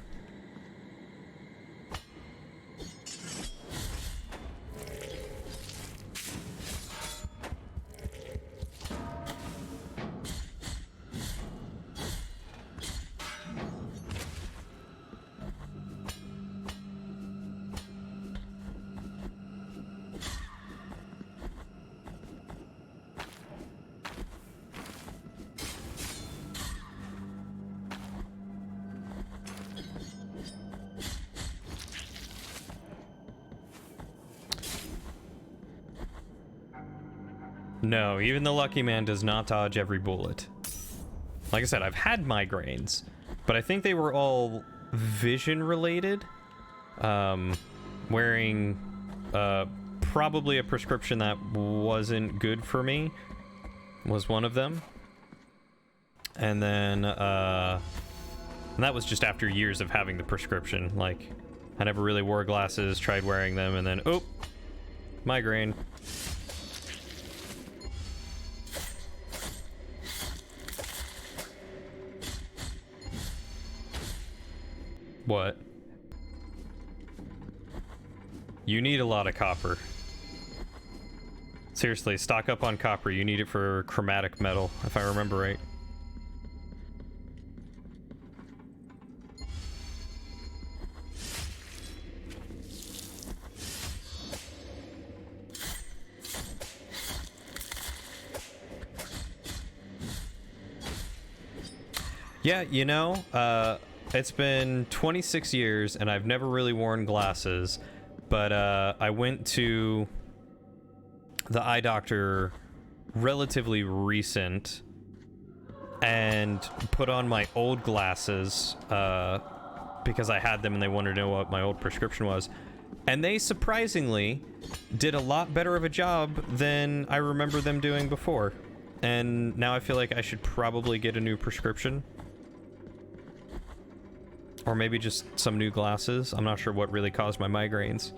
No, even the lucky man does not dodge every bullet. Like I said, I've had migraines, but I think they were all vision related. Wearing probably a prescription that wasn't good for me was one of them. And then and that was just after years of having the prescription. Like, I never really wore glasses, tried wearing them, and then, oh, migraine. What? You need a lot of copper. Seriously, stock up on copper. You need it for chromatic metal, if I remember right. Yeah, you know, it's been 26 years and I've never really worn glasses, but I went to the eye doctor relatively recent and put on my old glasses because I had them and they wanted to know what my old prescription was. And they surprisingly did a lot better of a job than I remember them doing before. And now I feel like I should probably get a new prescription. Or maybe just some new glasses. I'm not sure what really caused my migraines.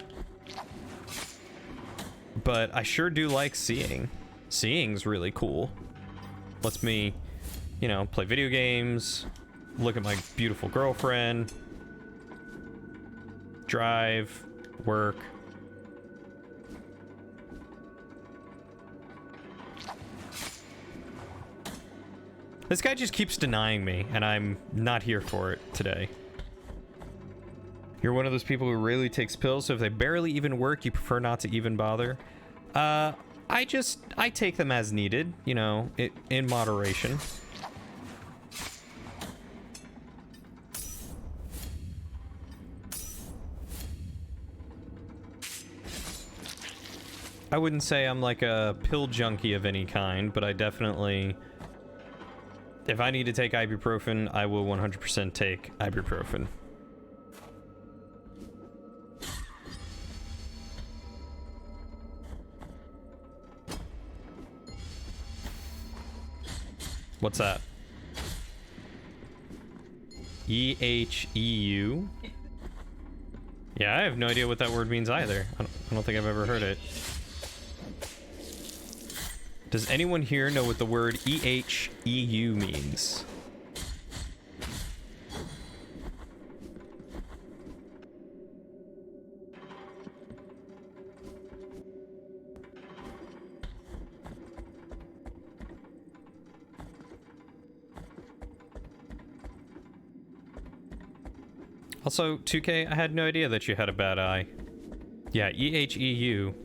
But I sure do like seeing. Seeing's really cool. Lets me, you know, play video games, look at my beautiful girlfriend, drive, work. This guy just keeps denying me, and I'm not here for it today. You're one of those people who rarely takes pills, so if they barely even work, you prefer not to even bother. I take them as needed, you know, in moderation. I wouldn't say I'm like a pill junkie of any kind, but I definitely... If I need to take ibuprofen, I will 100% take ibuprofen. What's that? EHEU? Yeah, I have no idea what that word means either. I don't think I've ever heard it. Does anyone here know what the word EHEU means? Also, 2K, I had no idea that you had a bad eye. Yeah, EHEU.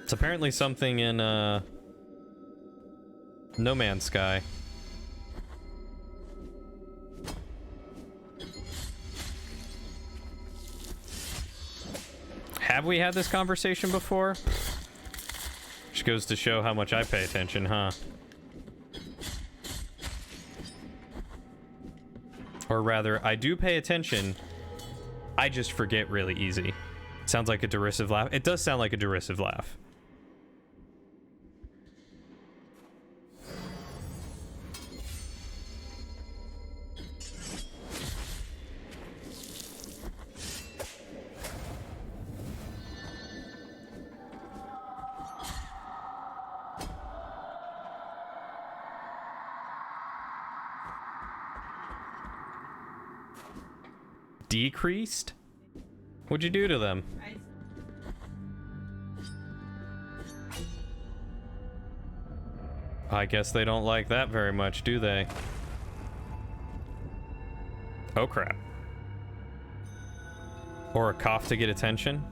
It's apparently something in, No Man's Sky. Have we had this conversation before? Which goes to show how much I pay attention, huh? Or rather, I do pay attention, I just forget really easy. Sounds like a derisive laugh. It does sound like a derisive laugh. Decreased? What'd you do to them? I guess they don't like that very much, do they? Oh crap. Or a cough to get attention?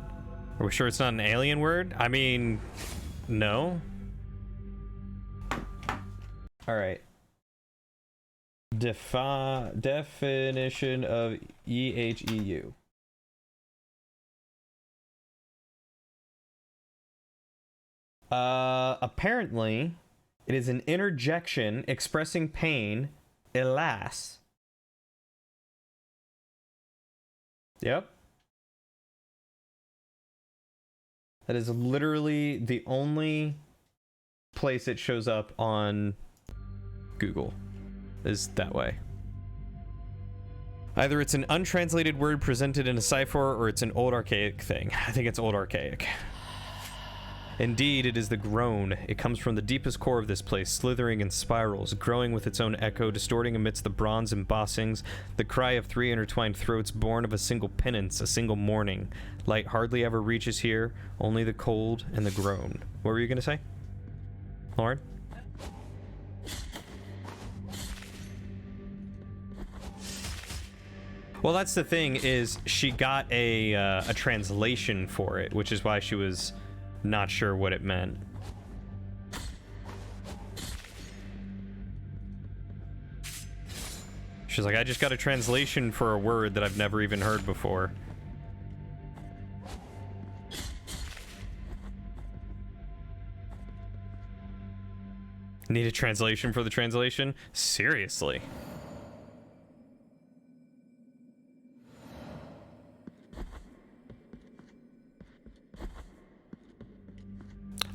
Are we sure it's not an alien word? I mean, no. Alright. Definition of EHEU. Apparently, it is an interjection expressing pain, hélas. Yep. That is literally the only place it shows up on Google. Is that way. Either it's an untranslated word presented in a cipher, or it's an old archaic thing. I think it's old archaic. Indeed, it is the groan. It comes from the deepest core of this place, slithering in spirals, growing with its own echo, distorting amidst the bronze embossings, the cry of three intertwined throats born of a single penance, a single mourning. Light hardly ever reaches here, only the cold and the groan. What were you gonna say, Lauren? Well, that's the thing, is she got a translation for it, which is why she was not sure what it meant. She's like, I just got a translation for a word that I've never even heard before. Need a translation for the translation? Seriously.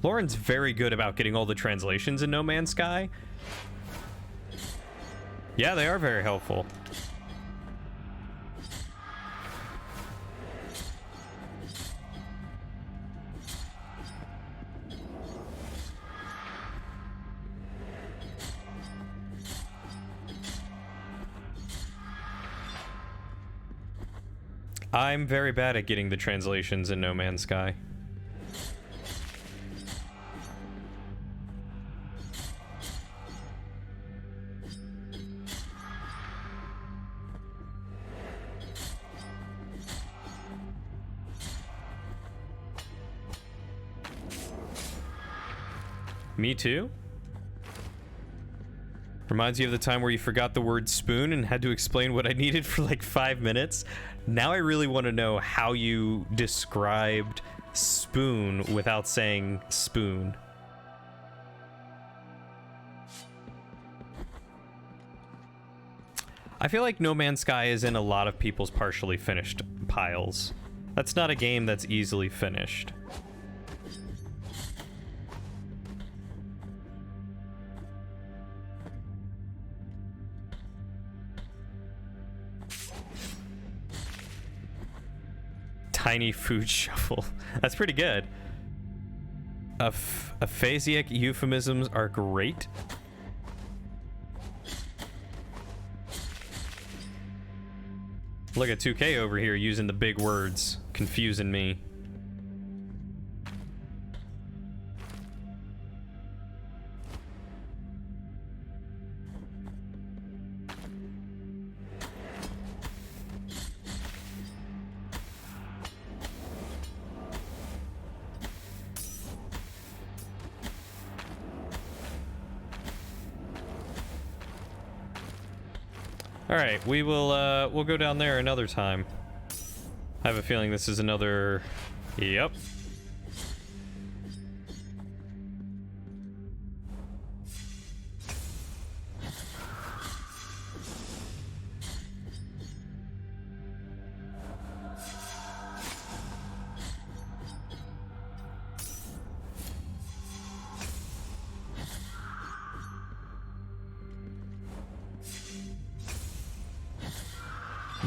Lauren's very good about getting all the translations in No Man's Sky. Yeah, they are very helpful. I'm very bad at getting the translations in No Man's Sky. Me too? Reminds you of the time where you forgot the word spoon and had to explain what I needed for like 5 minutes. Now I really want to know how you described spoon without saying spoon. I feel like No Man's Sky is in a lot of people's partially finished piles. That's not a game that's easily finished. Tiny food shuffle. That's pretty good. Aphasiac euphemisms are great. Look at 2K over here using the big words, confusing me. All right, we'll go down there another time. I have a feeling this is another... Yep.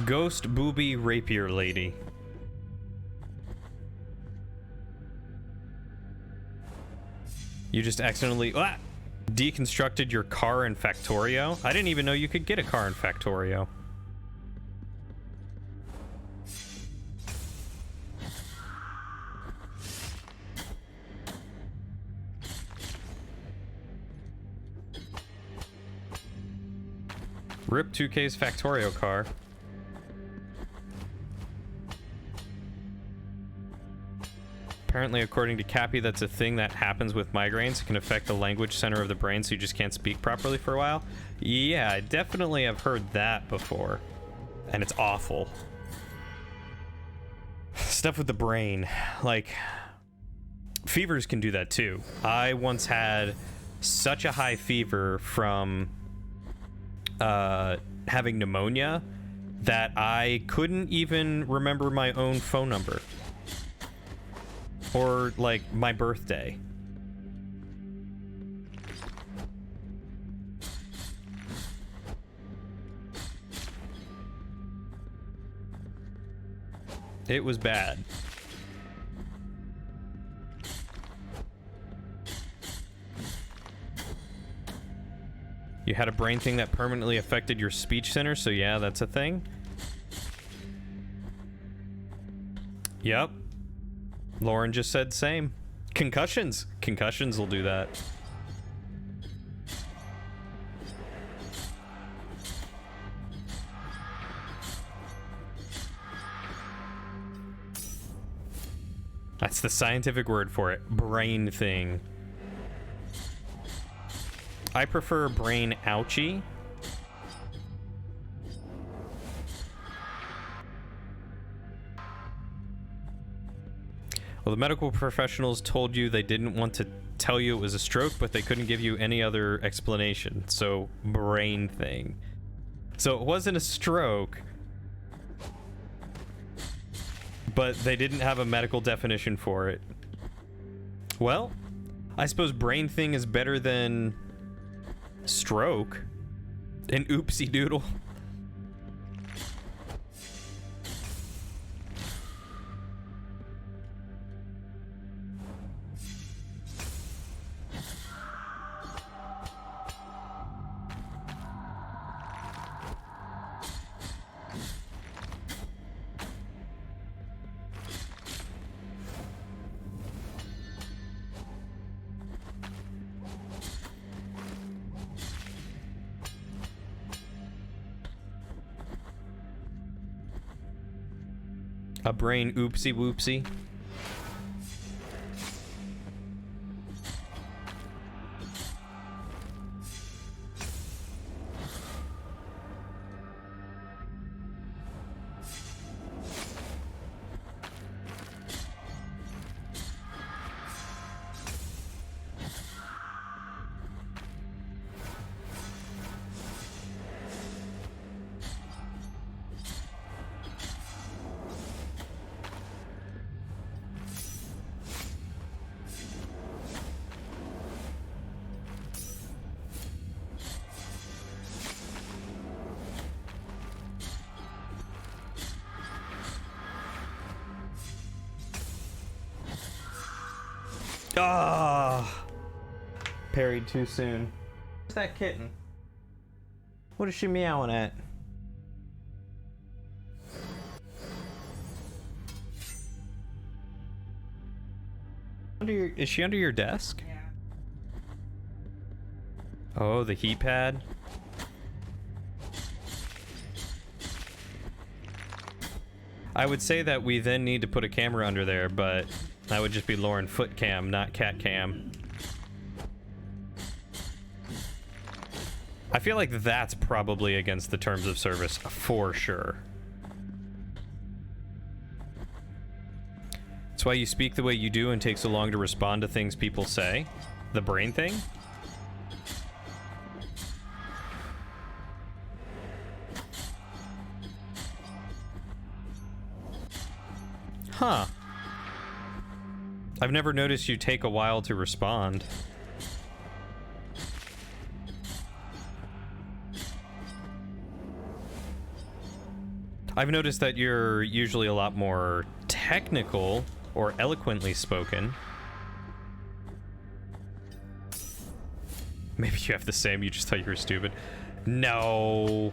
Ghost booby rapier lady. You just accidentally deconstructed your car in Factorio? I didn't even know you could get a car in Factorio. Rip 2K's Factorio car. Apparently, according to Cappy, that's a thing that happens with migraines. It can affect the language center of the brain, so you just can't speak properly for a while. Yeah, I definitely have heard that before. And it's awful. Stuff with the brain. Like, fevers can do that too. I once had such a high fever from having pneumonia that I couldn't even remember my own phone number. Or, like, my birthday. It was bad. You had a brain thing that permanently affected your speech center, so yeah, that's a thing. Yep. Lauren just said same. Concussions. Concussions will do that. That's the scientific word for it. Brain thing. I prefer brain ouchie. Well, the medical professionals told you they didn't want to tell you it was a stroke, but they couldn't give you any other explanation. So, brain thing. So it wasn't a stroke, but they didn't have a medical definition for it. Well, I suppose brain thing is better than stroke. An oopsie doodle. A brain oopsie whoopsie. Ah! Parried too soon. Where's that kitten? What is she meowing at? Is she under your desk? Yeah. Oh, the heat pad. I would say that we then need to put a camera under there, but that would just be Lauren foot cam, not cat cam. I feel like that's probably against the terms of service for sure. That's why you speak the way you do and take so long to respond to things people say. The brain thing? Huh. I've never noticed you take a while to respond. I've noticed that you're usually a lot more technical or eloquently spoken. Maybe you have the same, you just thought you were stupid. No.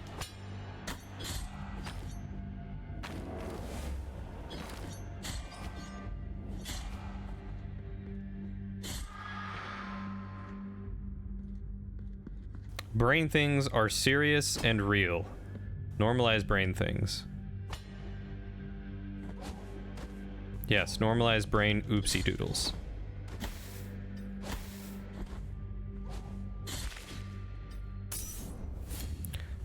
Brain things are serious and real. Normalize brain things. Yes, normalize brain oopsie doodles.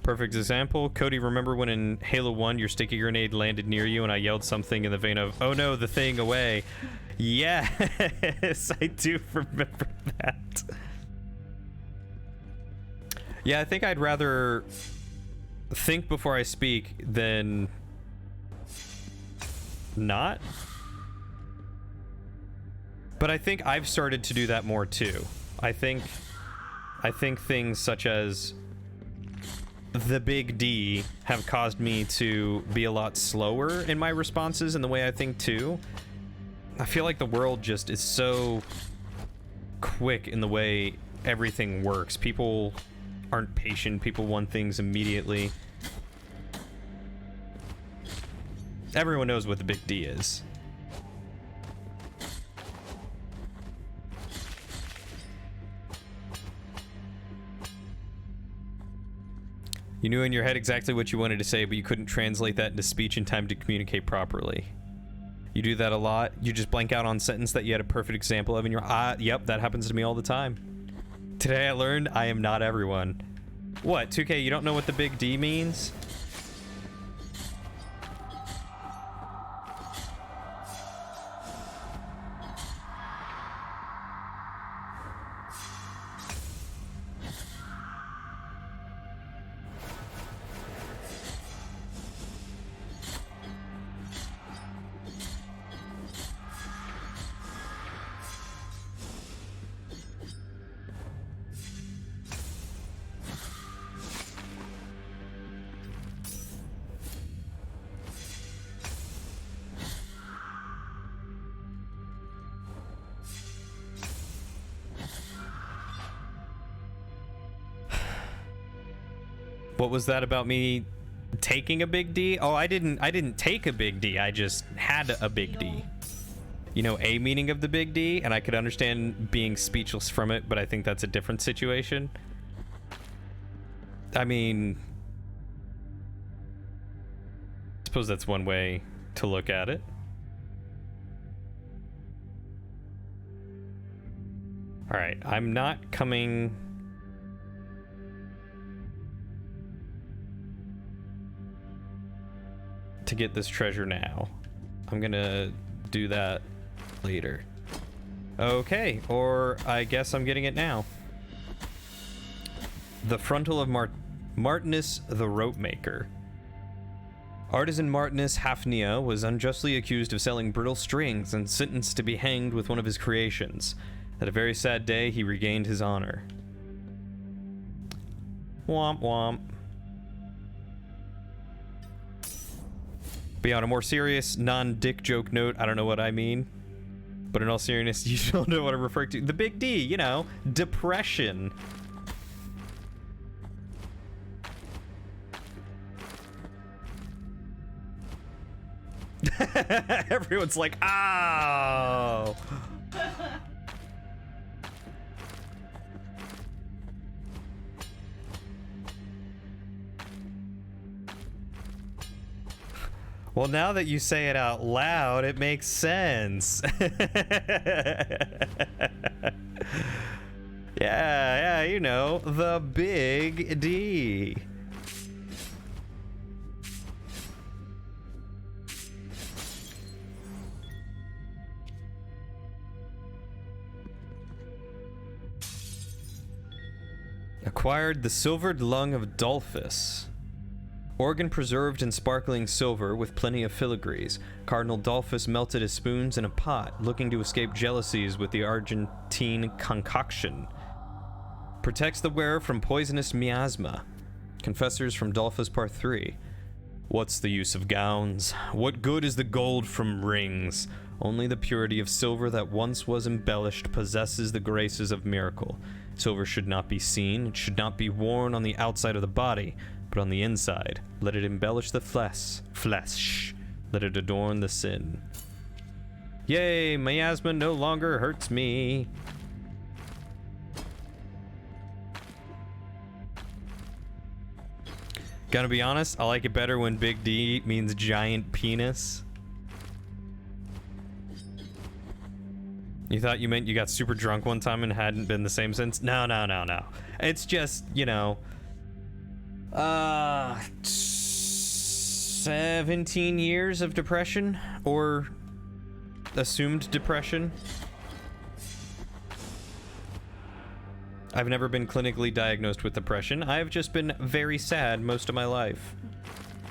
Perfect example. Cody, remember when in Halo 1 your sticky grenade landed near you and I yelled something in the vein of, "Oh no, the thing away." Yes, I do remember that. Yeah, I think I'd rather think before I speak than not. But I think I've started to do that more too. I think things such as the big D have caused me to be a lot slower in my responses and the way I think too. I feel like the world just is so quick in the way everything works. People aren't patient. People want things immediately. Everyone knows what the big D is. You knew in your head exactly what you wanted to say, but you couldn't translate that into speech in time to communicate properly. You do that a lot. You just blank out on a sentence that you had a perfect example of in your yep, that happens to me all the time. Today I learned I am not everyone. What, 2K, you don't know what the big D means? What was that about me taking a big D? Oh, I didn't take a big D. I just had a big D. You know, a meaning of the big D, and I could understand being speechless from it, but I think that's a different situation. I mean, I suppose that's one way to look at it. All right, I'm not coming... to get this treasure now. I'm gonna do that later. Okay, or I guess I'm getting it now. The frontal of Martinus the Rope Maker. Artisan Martinus Hafnia was unjustly accused of selling brittle strings and sentenced to be hanged with one of his creations. At a very sad day, he regained his honor. Womp womp. But yeah, on a more serious, non-dick joke note, I don't know what I mean. But in all seriousness, you don't know what I'm referring to. The big D, you know, depression. Everyone's like, oh. Well, now that you say it out loud, it makes sense. Yeah, you know, the big D. Acquired the silvered lung of Dolphus. Organ preserved in sparkling silver with plenty of filigrees. Cardinal Dolphus melted his spoons in a pot, looking to escape jealousies with the Argentine concoction. Protects the wearer from poisonous miasma. Confessors from Dolphus Part 3. What's the use of gowns? What good is the gold from rings? Only the purity of silver that once was embellished possesses the graces of miracle. Silver should not be seen, it should not be worn on the outside of the body, but on the inside. Let it embellish the flesh. Let it adorn the sin. Yay, miasma no longer hurts me. Gonna be honest, I like it better when Big D means giant penis. You thought you meant you got super drunk one time and hadn't been the same since? No. It's just, you know, 17 years of depression, or assumed depression. I've never been clinically diagnosed with depression. I've just been very sad most of my life.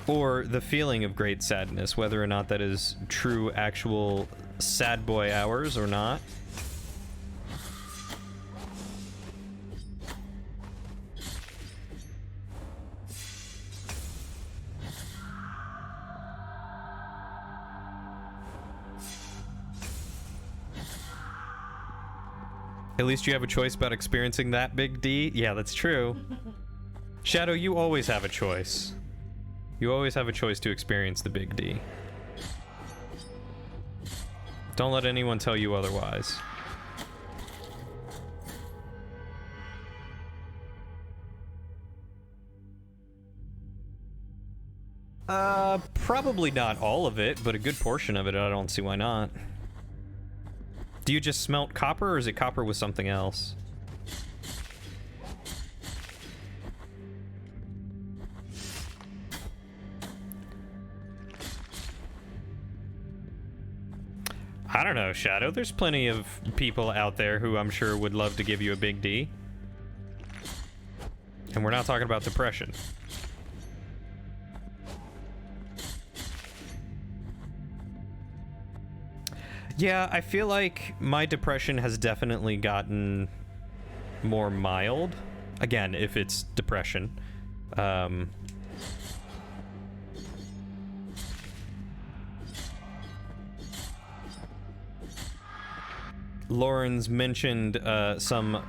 Or the feeling of great sadness, whether or not that is true, actual sad boy hours or not. At least you have a choice about experiencing that, Big D. Yeah, that's true. Shadow, you always have a choice. You always have a choice to experience the Big D. Don't let anyone tell you otherwise. Probably not all of it, but a good portion of it. I don't see why not. Do you just smelt copper, or is it copper with something else? I don't know, Shadow. There's plenty of people out there who I'm sure would love to give you a Big D. And we're not talking about depression. Yeah, I feel like my depression has definitely gotten more mild. Again, if it's depression. Lauren's mentioned some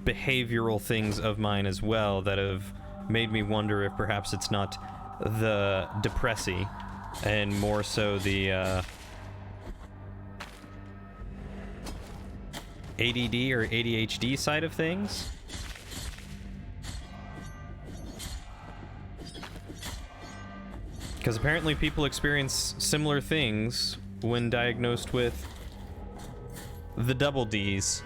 behavioral things of mine as well that have made me wonder if perhaps it's not the depressy and more so the ADD or ADHD side of things. Because apparently people experience similar things when diagnosed with the double Ds.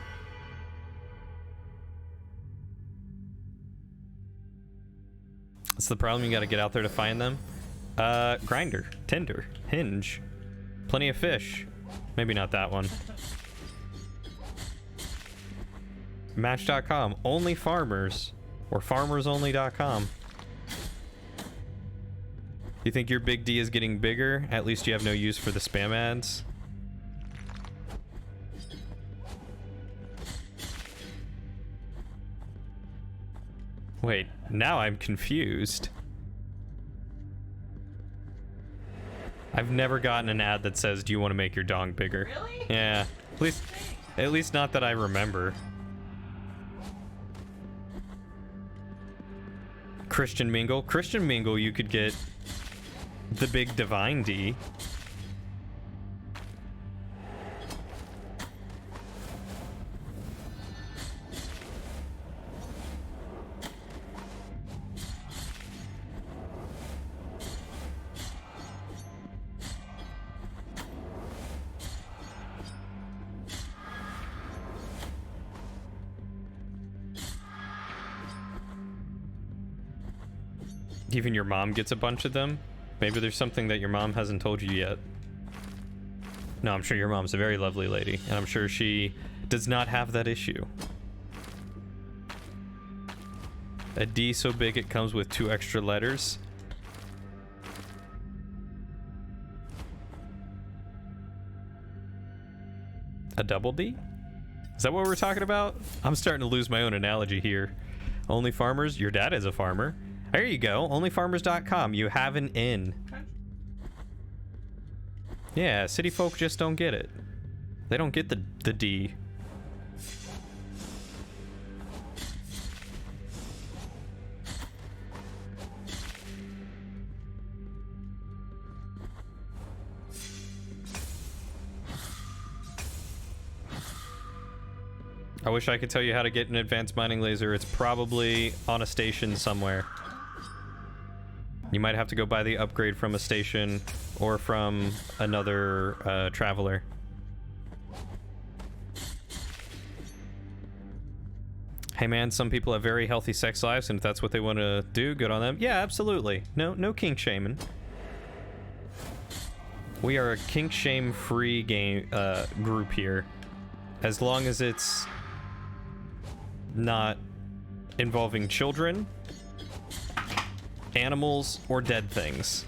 That's the problem, you gotta get out there to find them. Grinder, Tinder, Hinge, Plenty of Fish. Maybe not that one. Match.com, Only Farmers, or FarmersOnly.com. You think your big D is getting bigger? At least you have no use for the spam ads. Wait, now I'm confused. I've never gotten an ad that says, do you want to make your dong bigger? Really? Yeah, at least not that I remember. Christian Mingle, you could get the big divine D. Even your mom gets a bunch of them. Maybe there's something that your mom hasn't told you yet. No, I'm sure your mom's a very lovely lady, and I'm sure she does not have that issue. A D so big it comes with 2 extra letters. A double D? Is that what we're talking about? I'm starting to lose my own analogy here. Only Farmers? Your dad is a farmer. There you go, onlyfarmers.com. You have an in. Yeah, city folk just don't get it. They don't get the D. I wish I could tell you how to get an advanced mining laser. It's probably on a station somewhere. You might have to go buy the upgrade from a station or from another traveler. Hey man, some people have very healthy sex lives, and if that's what they want to do, good on them. Yeah, absolutely. No kink shaming. We are a kink shame free game group here, as long as it's not involving children, animals, or dead things.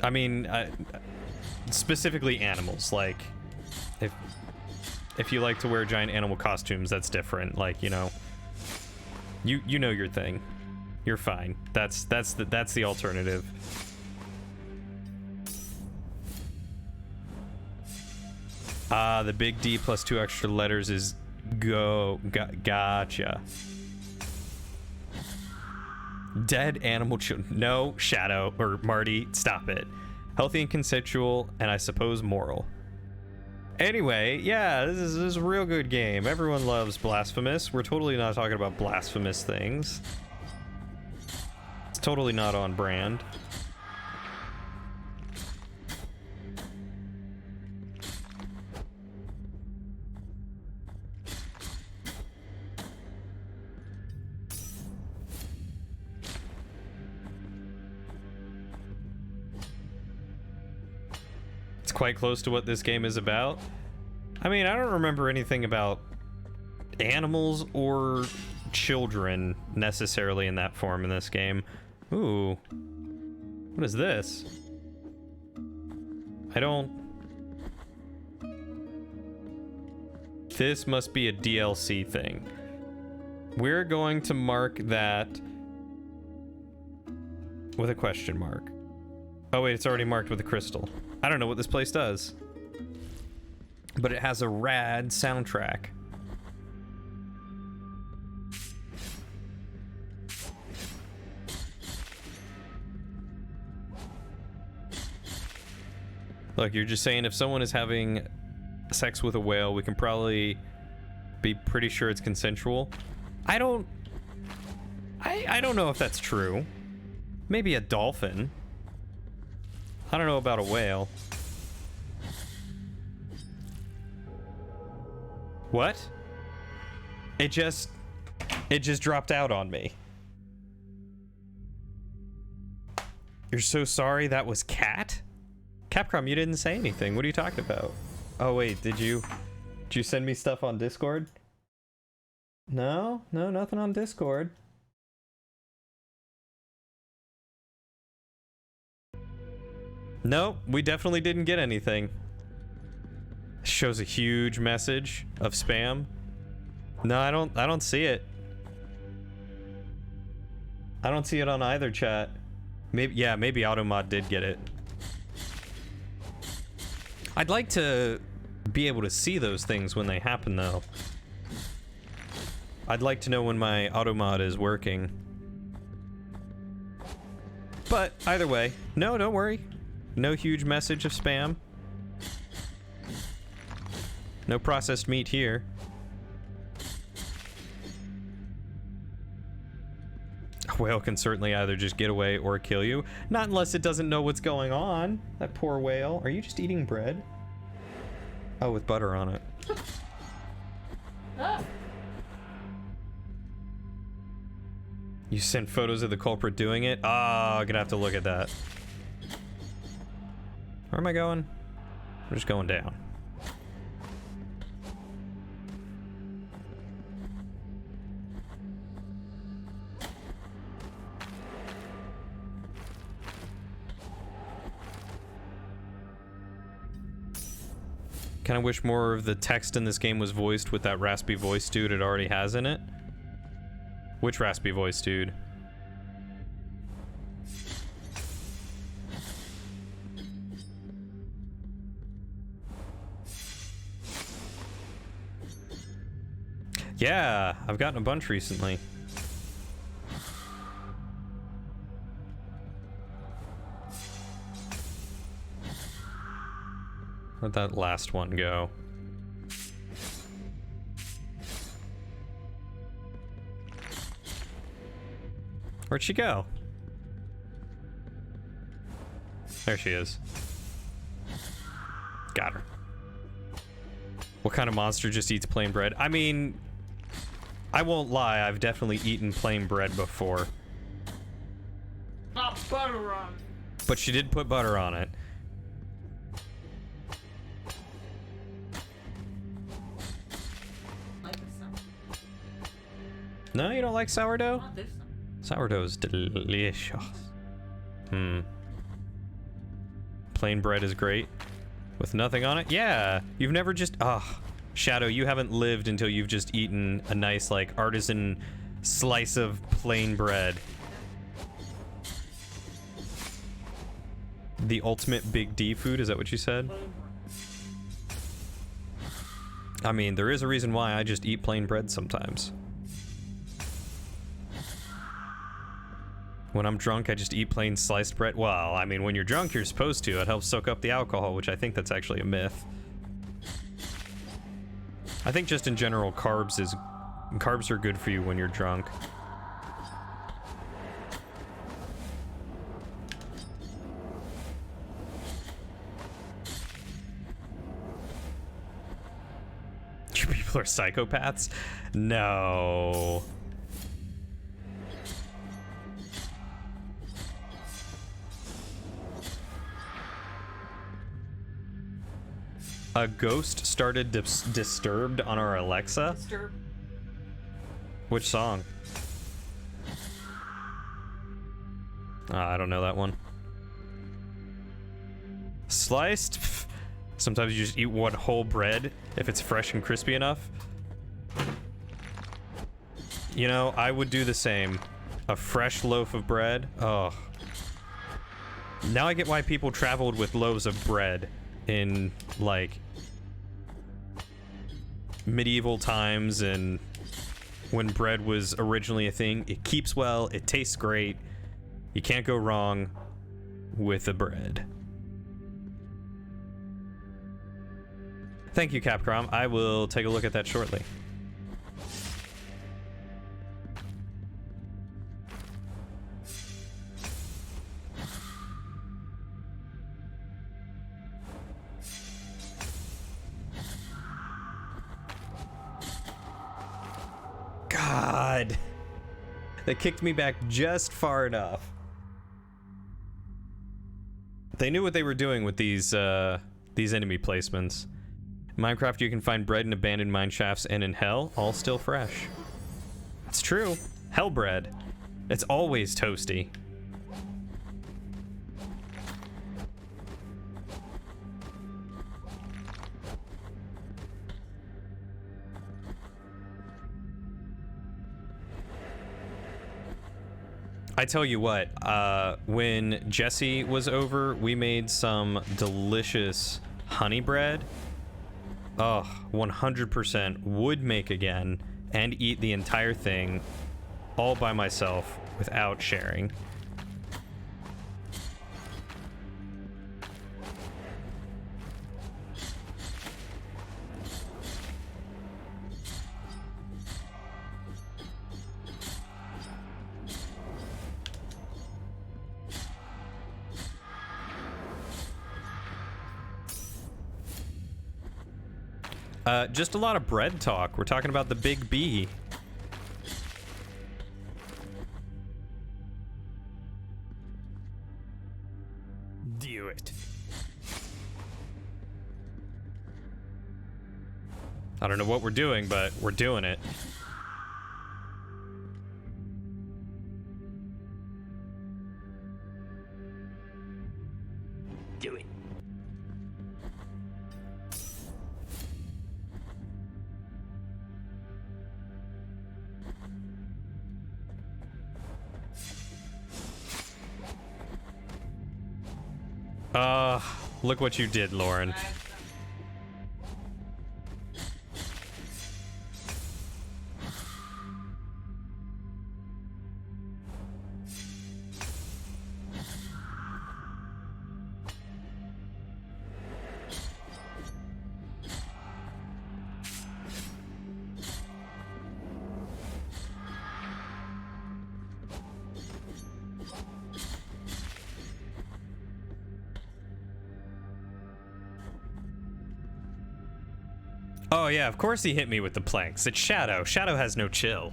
I mean, specifically animals. Like, if you like to wear giant animal costumes, that's different. Like, you know your thing. You're fine. That's the alternative. The big D plus 2 extra letters is gotcha. Dead animal children. No, Shadow or Marty, stop it. Healthy and consensual, and I suppose moral. Anyway, yeah, this is a real good game. Everyone loves Blasphemous. We're totally not talking about blasphemous things. It's totally not on brand. Quite close to what this game is about. I mean, I don't remember anything about animals or children necessarily in that form in this game. Ooh. What is this? I don't... This must be a DLC thing. We're going to mark that with a question mark. Oh wait, it's already marked with a crystal. I don't know what this place does, but it has a rad soundtrack. Look, you're just saying if someone is having sex with a whale, we can probably be pretty sure it's consensual. I don't I don't know if that's true. Maybe a dolphin. I don't know about a whale. What? It just dropped out on me. You're so sorry that was cat? Capcom, you didn't say anything. What are you talking about? Oh wait, did you send me stuff on Discord? No, nothing on Discord. Nope, we definitely didn't get anything. Shows a huge message of spam. No, I don't see it. I don't see it on either chat. Maybe Automod did get it. I'd like to be able to see those things when they happen though. I'd like to know when my Automod is working. But either way, no, don't worry. No huge message of spam. No processed meat here. A whale can certainly either just get away or kill you. Not unless it doesn't know what's going on. That poor whale. Are you just eating bread? Oh, with butter on it. Ah. You sent photos of the culprit doing it? Ah, I'm gonna have to look at that. Where am I going? I'm just going down. Kinda wish more of the text in this game was voiced with that raspy voice dude it already has in it. Which raspy voice dude? Yeah, I've gotten a bunch recently. Where'd that last one go? Where'd she go? There she is. Got her. What kind of monster just eats plain bread? I mean, I won't lie, I've definitely eaten plain bread before. Not butter on. But she did put butter on it. Like this one. No, you don't like sourdough? Not this one. Sourdough is delicious. Plain bread is great. With nothing on it? Yeah. You've never just... Shadow, you haven't lived until you've just eaten a nice, like, artisan slice of plain bread. The ultimate Big D food, is that what you said? I mean, there is a reason why I just eat plain bread sometimes. When I'm drunk, I just eat plain sliced bread. Well, I mean, when you're drunk, you're supposed to. It helps soak up the alcohol, which I think that's actually a myth. I think just in general, carbs are good for you when you're drunk. You people are psychopaths? No. A ghost started Disturbed on our Alexa? Disturb. Which song? I don't know that one. Sliced? Pff. Sometimes you just eat one whole bread if it's fresh and crispy enough. You know, I would do the same. A fresh loaf of bread. Oh. Now I get why people traveled with loaves of bread in, like, medieval times and when bread was originally a thing. It keeps well, it tastes great. You can't go wrong with the bread. Thank you, Capcom. I will take a look at that shortly. god. They kicked me back just far enough. They knew what they were doing with these enemy placements. In Minecraft, you can find bread in abandoned mine shafts, and in Hell, all still fresh. It's true. Hell bread. It's always toasty. I tell you what, when Jesse was over, we made some delicious honey bread. Oh, 100% would make again and eat the entire thing all by myself without sharing. Just a lot of bread talk. We're talking about the big B. Do it. I don't know what we're doing, but we're doing it. Do it. Look what you did, Lauren. Oh yeah, of course he hit me with the planks. It's Shadow. Shadow has no chill.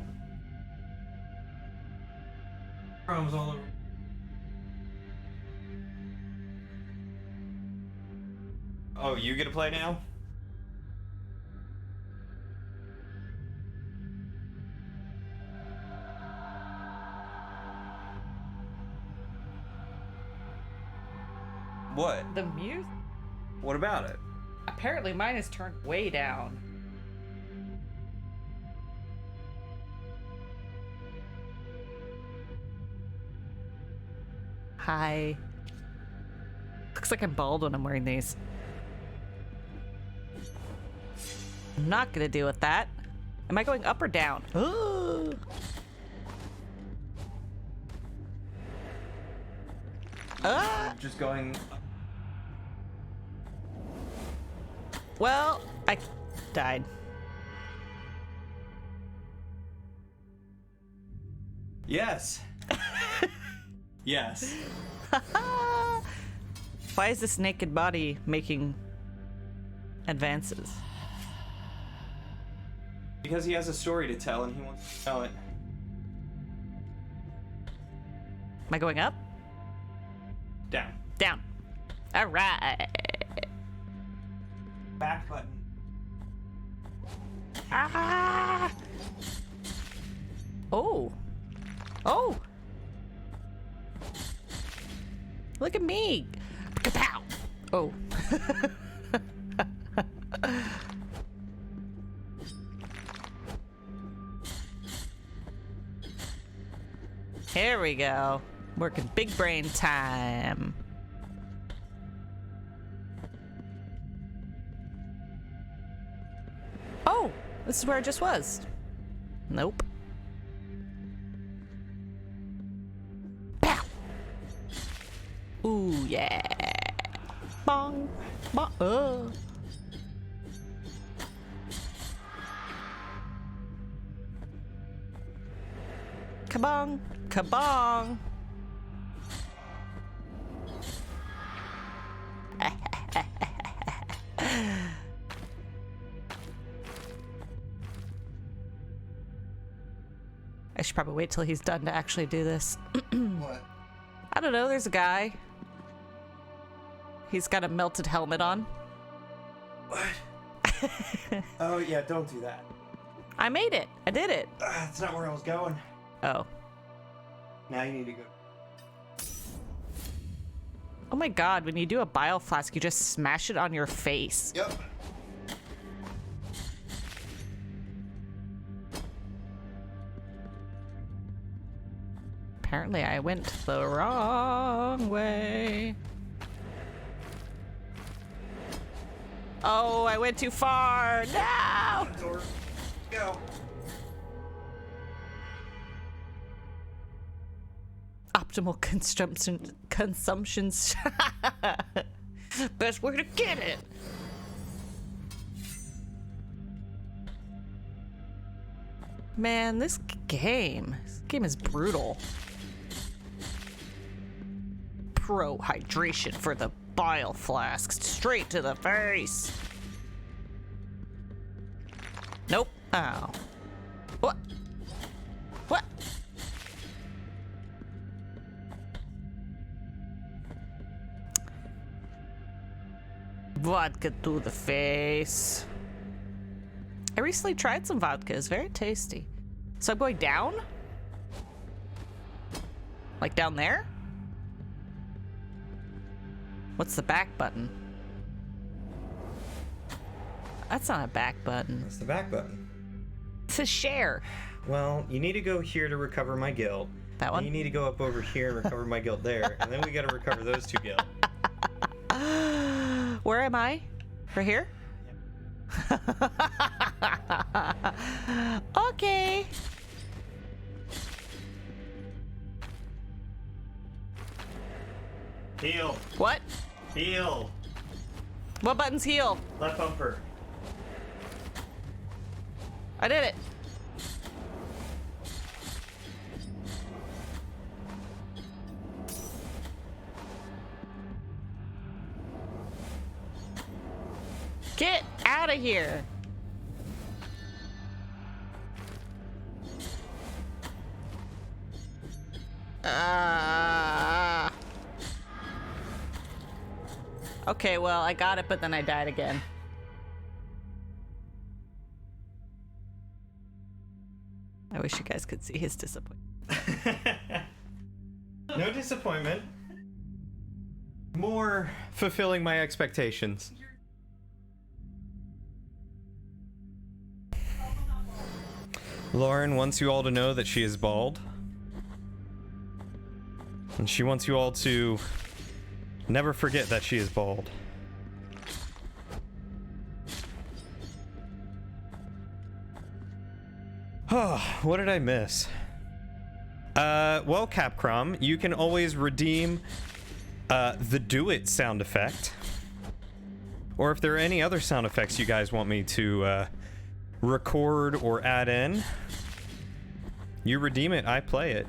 Problems all over. Oh, you get to play now? What? The music? What about it? Apparently mine is turned way down. Hi. Looks like I'm bald when I'm wearing these. I'm not gonna deal with that. Am I going up or down? Just going. Well, I died. Yes. Yes. Why is this naked body making advances? Because he has a story to tell and he wants to tell it. Am I going up? Down. Down. All right. Back button. Ah! Oh. Oh. Look at me. Kapow. Oh. Here we go. Working big brain time. Oh, this is where I just was. Nope. Pow! Ooh, yeah. Bong. Bong. Kabong. Kabong. should probably wait till he's done to actually do this. What? I don't know, there's a guy. He's got a melted helmet on. What? Oh, yeah, don't do that. I made it. I did it. That's not where I was going. Oh. Now you need to go. Oh my god, when you do a bile flask, you just smash it on your face. Yep. Apparently I went the wrong way. Oh, I went too far. No! Door. Go. Optimal consumptions. Best way to get it. Man, this game is brutal. Pro hydration for the bile flasks, straight to the face. Nope. Oh. What? What? Vodka to the face. I recently tried some vodka. It's very tasty. So I'm going down? Like down there? What's the back button? That's not a back button. That's the back button. It's a share. Well, you need to go here to recover my guilt. That one? And you need to go up over here and recover my guilt there. And then we gotta recover those two guilt. Where am I? Right here? Okay. Heal. What? Heal. What button's heal? Left bumper. I did it. Get out of here. Okay, well, I got it, but then I died again. I wish you guys could see his disappointment. No disappointment. More fulfilling my expectations. Lauren wants you all to know that she is bald. And she wants you all to never forget that she is bald. Oh, what did I miss? Well, Capcom, you can always redeem the do it sound effect. Or if there are any other sound effects you guys want me to record or add in, you redeem it, I play it.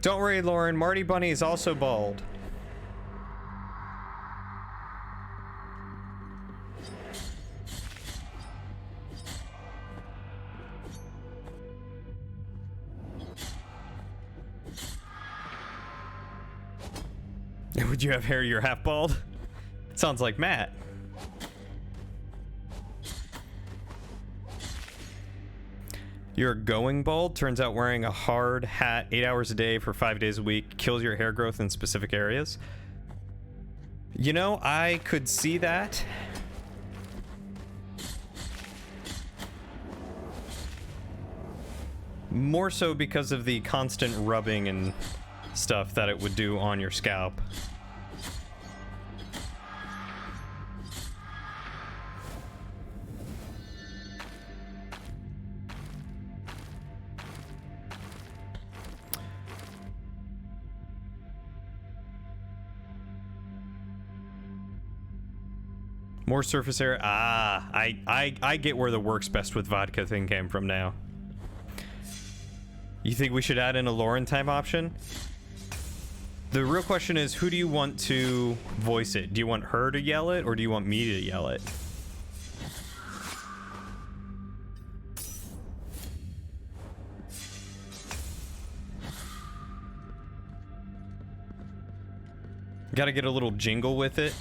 Don't worry, Lauren, Marty Bunny is also bald. Would you have hair you're half bald? Sounds like Matt. You're going bald. Turns out wearing a hard hat 8 hours a day for 5 days a week kills your hair growth in specific areas. You know, I could see that. More so because of the constant rubbing and stuff that it would do on your scalp. More surface area. Ah, I get where the works best with vodka thing came from now. You think we should add in a Lauren time option? The real question is, who do you want to voice it? Do you want her to yell it, or do you want me to yell it? Gotta get a little jingle with it.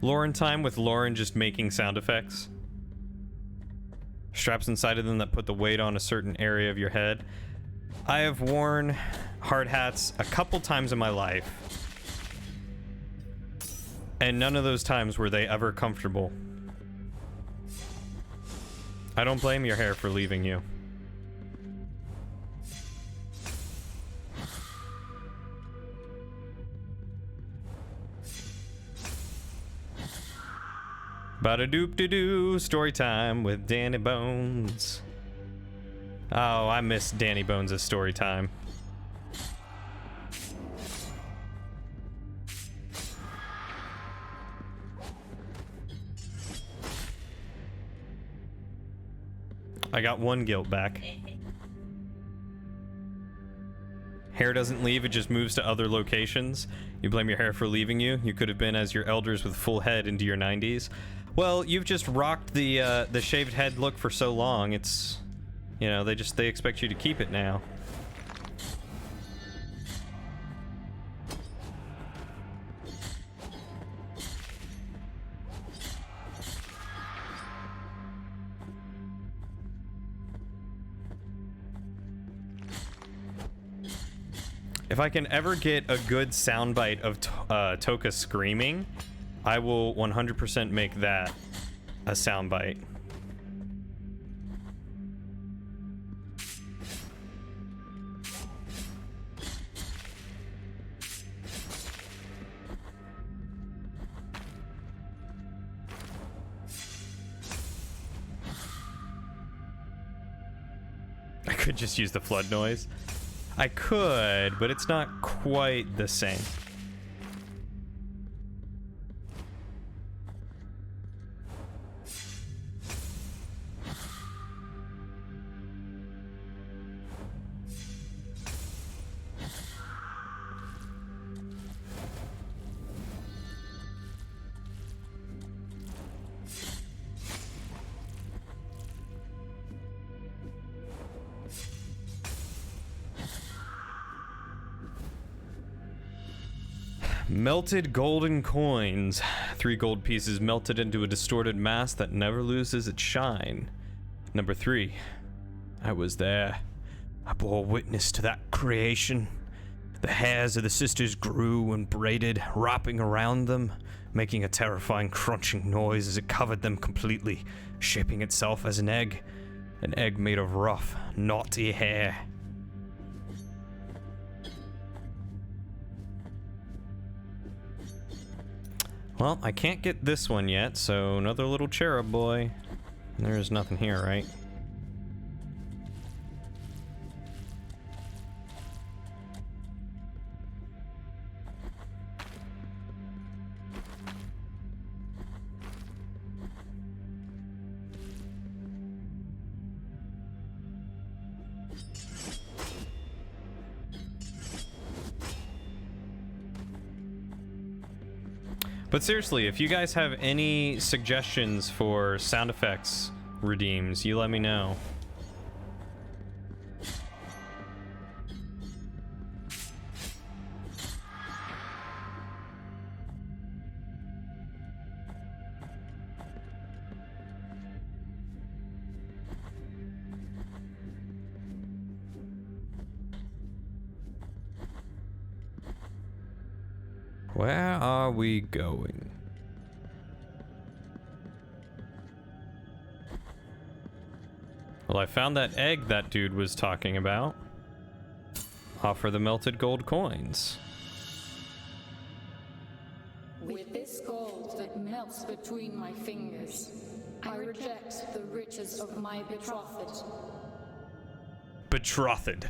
Lauren time with Lauren just making sound effects. Straps inside of them that put the weight on a certain area of your head. I have worn hard hats a couple times in my life. And none of those times were they ever comfortable. I don't blame your hair for leaving you. Bada-doop-de-doo, story time with Danny Bones. Oh, I miss Danny Bones' story time. I got one guilt back. Hair doesn't leave, it just moves to other locations. You blame your hair for leaving you. You could have been as your elders with full head into your 90s. Well, you've just rocked the shaved head look for so long. It's, you know, they expect you to keep it now. If I can ever get a good soundbite of Toka screaming, I will 100% make that a soundbite. I could just use the flood noise. I could, but it's not quite the same. Melted golden coins. 3 gold pieces melted into a distorted mass that never loses its shine. Number 3. I was there. I bore witness to that creation. The hairs of the sisters grew and braided, wrapping around them, making a terrifying crunching noise as it covered them completely, shaping itself as an egg made of rough, knotty hair. Well, I can't get this one yet, so another little cherub boy. There's nothing here, right? But seriously, if you guys have any suggestions for sound effects redeems, you let me know. Where are we going? Well, I found that egg that dude was talking about. Offer the melted gold coins. With this gold that melts between my fingers, I reject the riches of my betrothed. Betrothed.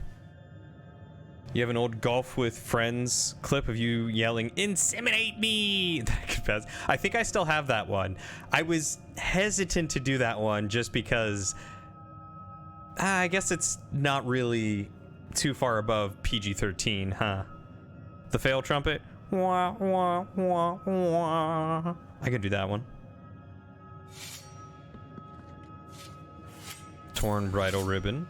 You have an old Golf with Friends clip of you yelling, "Inseminate me!" I think I still have that one. I was hesitant to do that one just because I guess it's not really too far above PG-13, huh? The fail trumpet. Wah, wah, wah, wah. I could do that one. Torn bridal ribbon.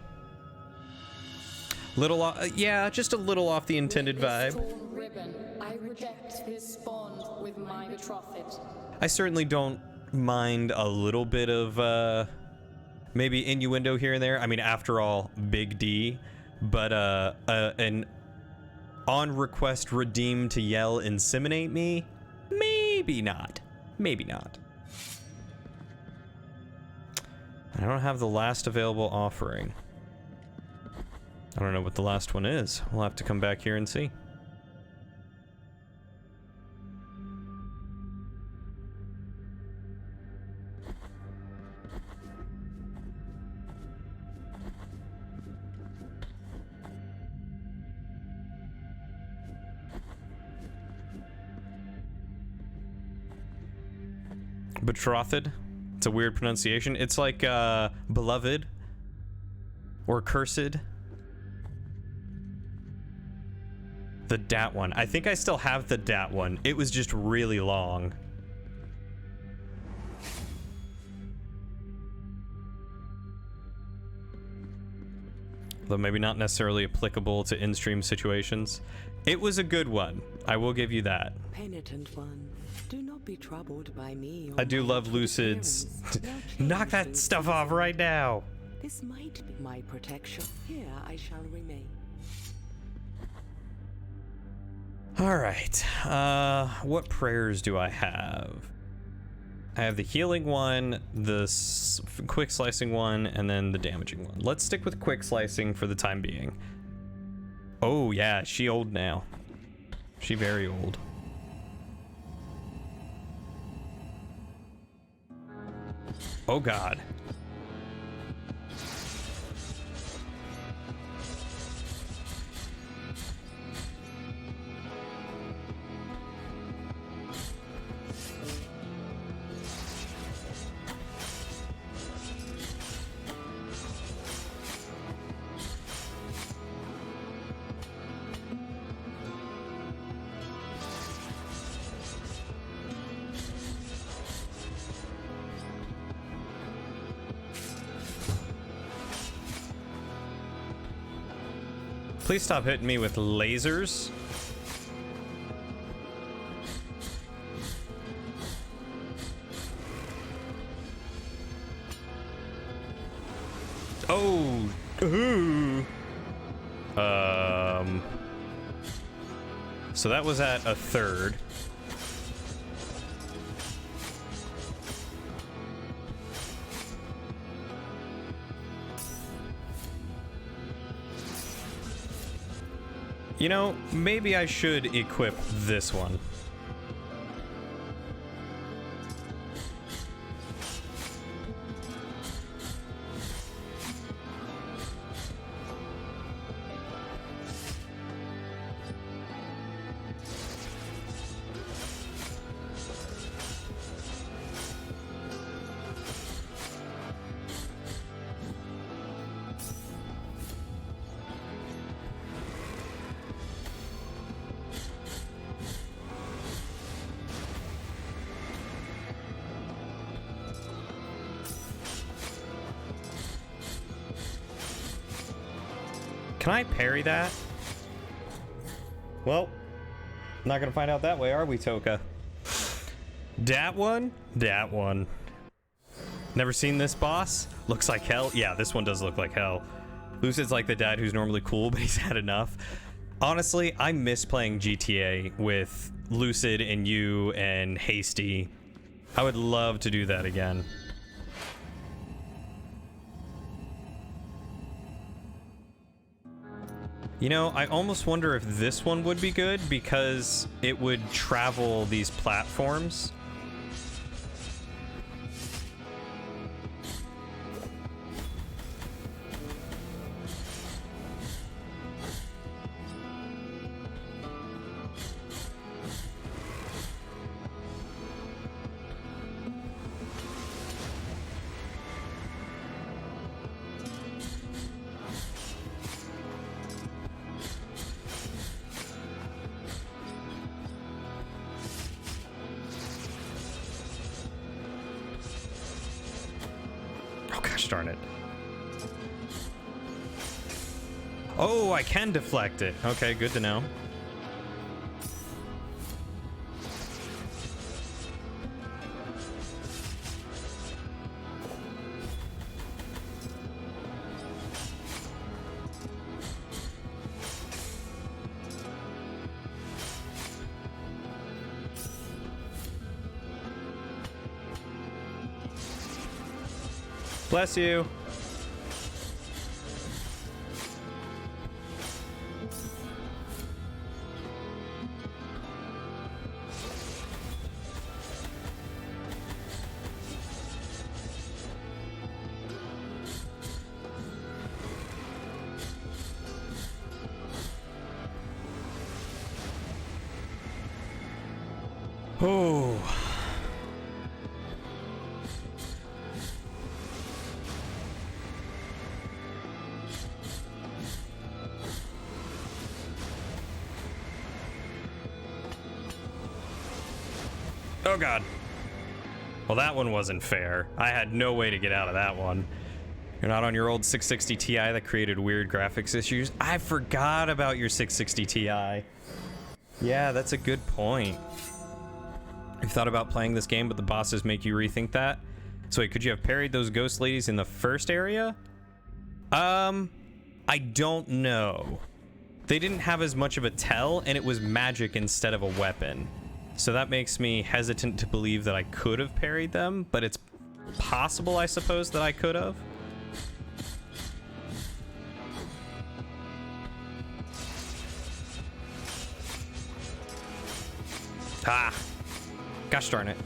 Little yeah, just a little off the intended With this vibe. torn ribbon, I reject this bond with my betrothed. I certainly don't mind a little bit of maybe innuendo here and there. I mean, after all, Big D, but an on request redeem to yell inseminate me? Maybe not. Maybe not. I don't have the last available offering. I don't know what the last one is. We'll have to come back here and see. Betrothed. It's a weird pronunciation. It's like beloved or cursed. The Dat one. I think I still have the Dat one. It was just really long. Though maybe not necessarily applicable to in-stream situations. It was a good one. I will give you that. Penitent One, do not be troubled by me. I do love Lucid's. Knock that stuff off right now. This might be my protection. Here I shall remain. All right. What prayers do I have? I have the healing one, the quick slicing one, and then the damaging one. Let's stick with quick slicing for the time being. Oh yeah, she old now. She very old. Oh God. Please stop hitting me with lasers. Oh. Ooh. So that was at a third. You know, maybe I should equip this one. Can I parry that? Well, not gonna find out that way, are we, Toka? Dat one? Dat one. Never seen this boss? Looks like hell? Yeah, this one does look like hell. Lucid's like the dad who's normally cool, but he's had enough. Honestly, I miss playing GTA with Lucid and you and Hasty. I would love to do that again. You know, I almost wonder if this one would be good because it would travel these platforms. Oh gosh darn it. Oh, I can deflect it. Okay, good to know. Bless you. Oh. Oh god. Well, that one wasn't fair. I had no way to get out of that one. You're not on your old 660 Ti that created weird graphics issues? I forgot about your 660 Ti. Yeah, that's a good point. You've thought about playing this game, but the bosses make you rethink that? So wait, could you have parried those ghost ladies in the first area? I don't know. They didn't have as much of a tell, and it was magic instead of a weapon. So that makes me hesitant to believe that I could have parried them, but it's possible, I suppose, that I could have. Ah! Gosh darn it.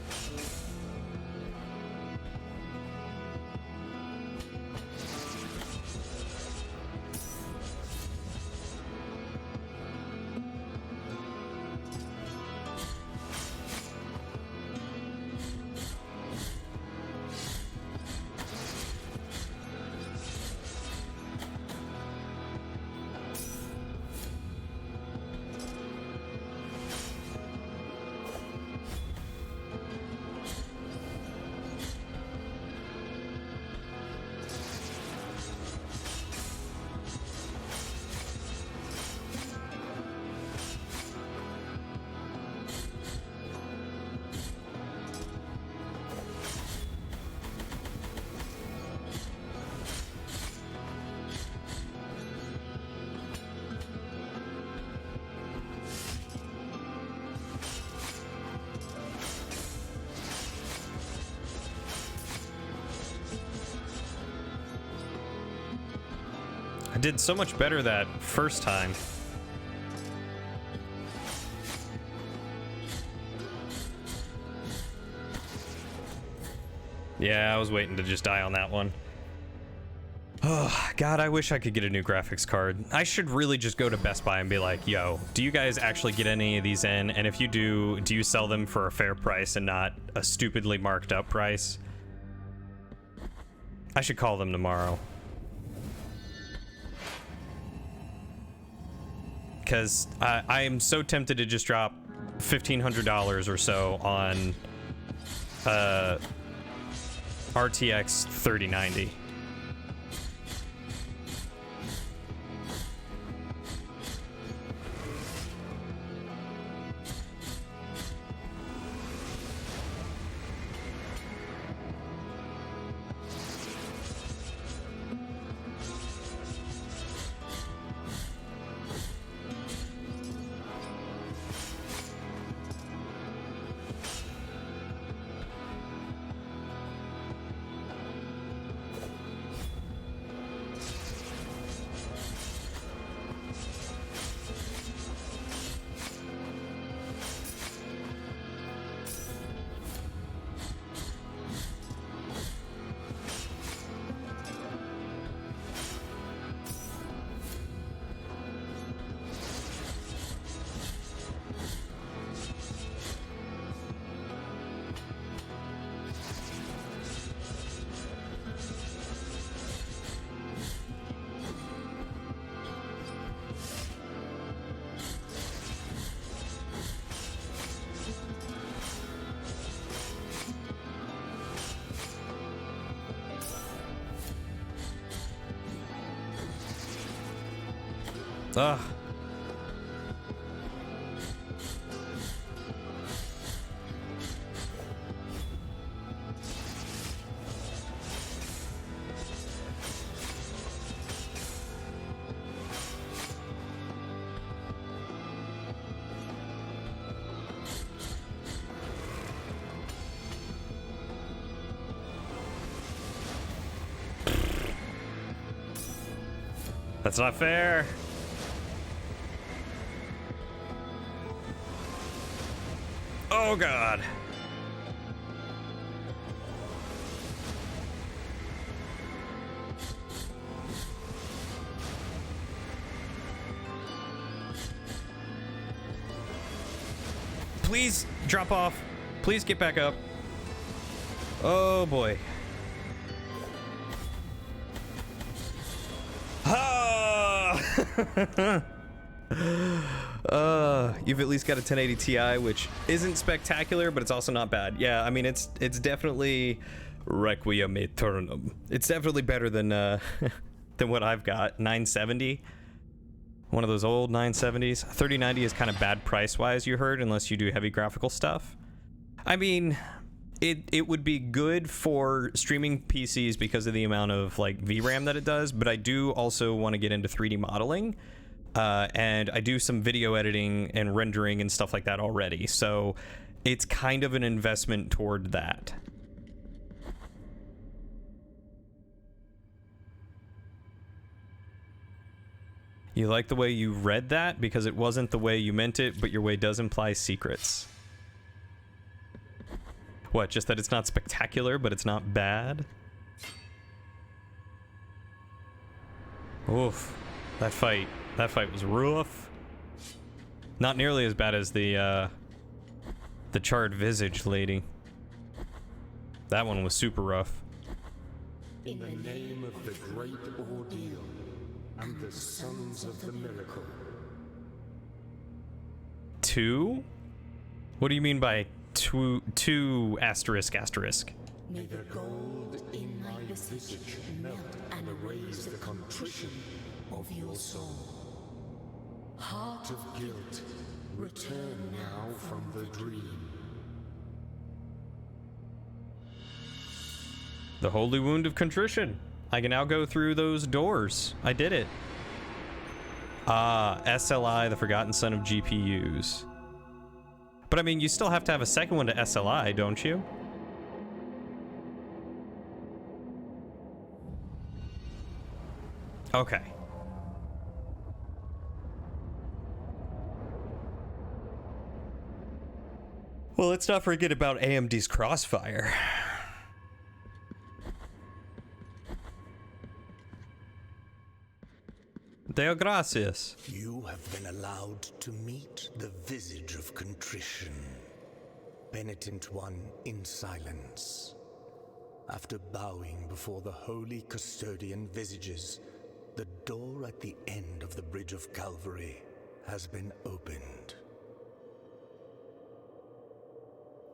I did so much better that first time. Yeah, I was waiting to just die on that one. Oh, God, I wish I could get a new graphics card. I should really just go to Best Buy and be like, yo, do you guys actually get any of these in? And if you do you sell them for a fair price and not a stupidly marked up price? I should call them tomorrow. Because I am so tempted to just drop $1,500 or so on RTX 3090. Ugh. That's not fair. Oh God. Please drop off. Please get back up. Oh boy. You've at least got a 1080 Ti, which isn't spectacular, but it's also not bad. Yeah, I mean, it's definitely Requiem Aeternum. It's definitely better than than what I've got. 970, one of those old 970s. 3090 is kind of bad price-wise, you heard, unless you do heavy graphical stuff. I mean, it would be good for streaming PCs because of the amount of like VRAM that it does, but I do also want to get into 3D modeling. And I do some video editing and rendering and stuff like that already, so it's kind of an investment toward that. You like the way you read that? Because it wasn't the way you meant it, but your way does imply secrets. What, just that it's not spectacular, but it's not bad? Oof, that fight was rough. Not nearly as bad as the charred visage lady. That one was super rough. In the name of the great ordeal and the sons of the miracle. 2? What do you mean by two asterisk asterisk? May the gold in my visage melt and erase the contrition of your soul. Heart of guilt, return now from the dream. The holy wound of contrition. I can now go through those doors. I did it. Ah, SLI, the forgotten son of GPUs. But I mean, you still have to have a second one to SLI, don't you? Okay. Well, let's not forget about AMD's Crossfire. Deo gracias. You have been allowed to meet the visage of contrition. Penitent One in silence. After bowing before the holy custodian visages, the door at the end of the Bridge of Calvary has been opened.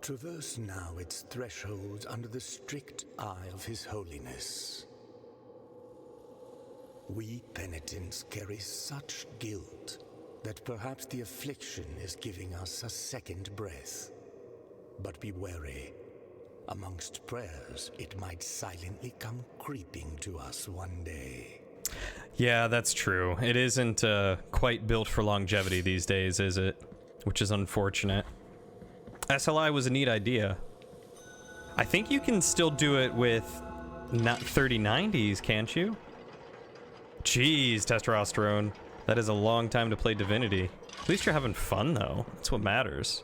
Traverse now its thresholds under the strict eye of His Holiness. We penitents carry such guilt that perhaps the affliction is giving us a second breath. But be wary. Amongst prayers, it might silently come creeping to us one day. Yeah, that's true. It isn't quite built for longevity these days, is it? Which is unfortunate. SLI was a neat idea. I think you can still do it with not 3090s, can't you? Jeez, testosterone. That is a long time to play Divinity. At least you're having fun, though. That's what matters.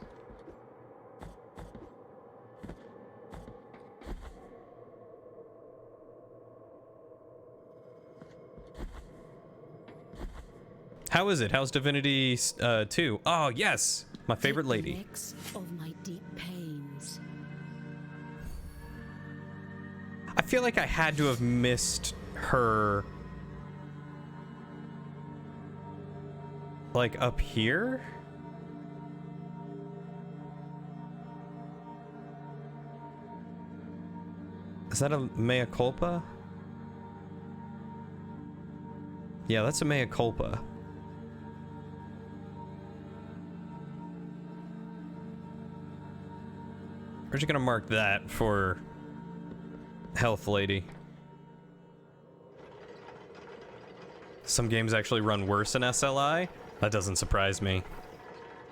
How is it? How's Divinity 2? Oh, yes! My favorite lady. Mix of my deep pains. I feel like I had to have missed her... like, up here? Is that a mea culpa? Yeah, that's a mea culpa. We're just gonna mark that for health lady. Some games actually run worse than SLI. That doesn't surprise me.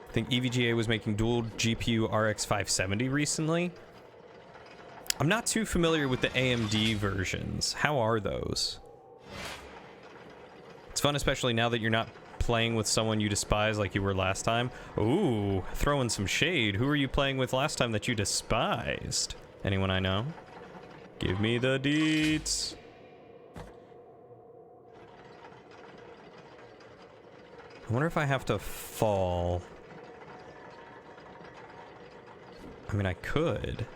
I think EVGA was making dual GPU RX 570 recently. I'm not too familiar with the AMD versions. How are those? It's fun, especially now that you're not playing with someone you despise like you were last time. Ooh, throwing some shade. Who were you playing with last time that you despised? Anyone I know? Give me the deets. I wonder if I have to fall. I mean, I could.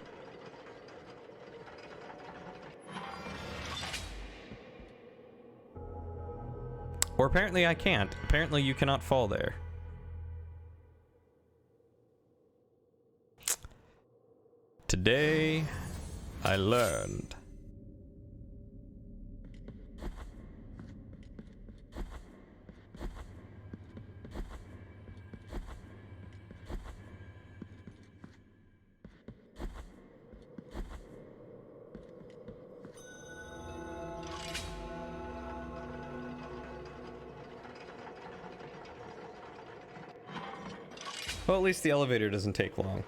Or apparently I can't. Apparently you cannot fall there. Today, I learned. Well, at least the elevator doesn't take long.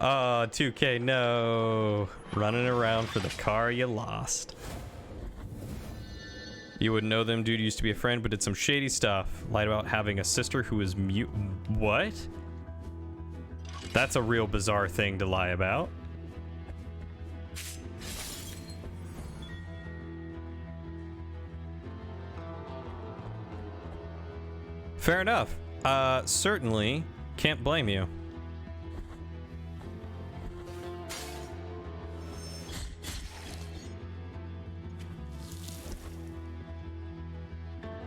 Oh, 2K, no. Running around for the car you lost. You wouldn't know them, dude used to be a friend, but did some shady stuff. Lied about having a sister who was mute. What? That's a real bizarre thing to lie about. Fair enough. Certainly can't blame you.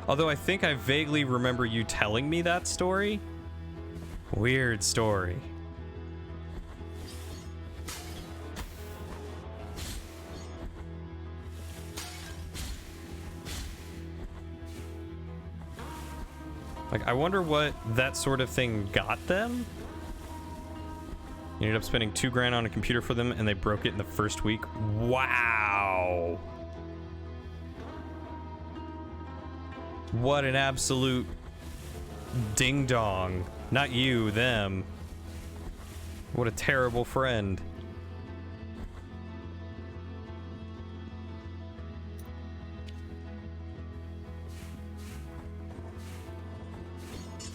Although I think I vaguely remember you telling me that story. Weird story. Like, I wonder what that sort of thing got them. You ended up spending $2,000 on a computer for them and they broke it in the first week. Wow. What an absolute ding dong. Not you, them. What a terrible friend.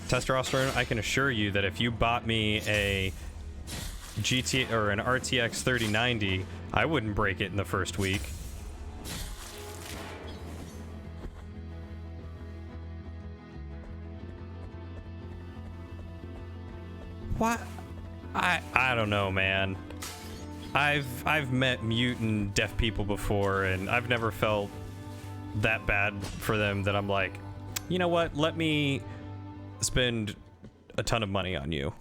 Testosterone, I can assure you that if you bought me a GT or an RTX 3090, I wouldn't break it in the first week. What? I don't know, man. I've met mute and deaf people before, and I've never felt that bad for them that I'm like, you know what? Let me spend a ton of money on you.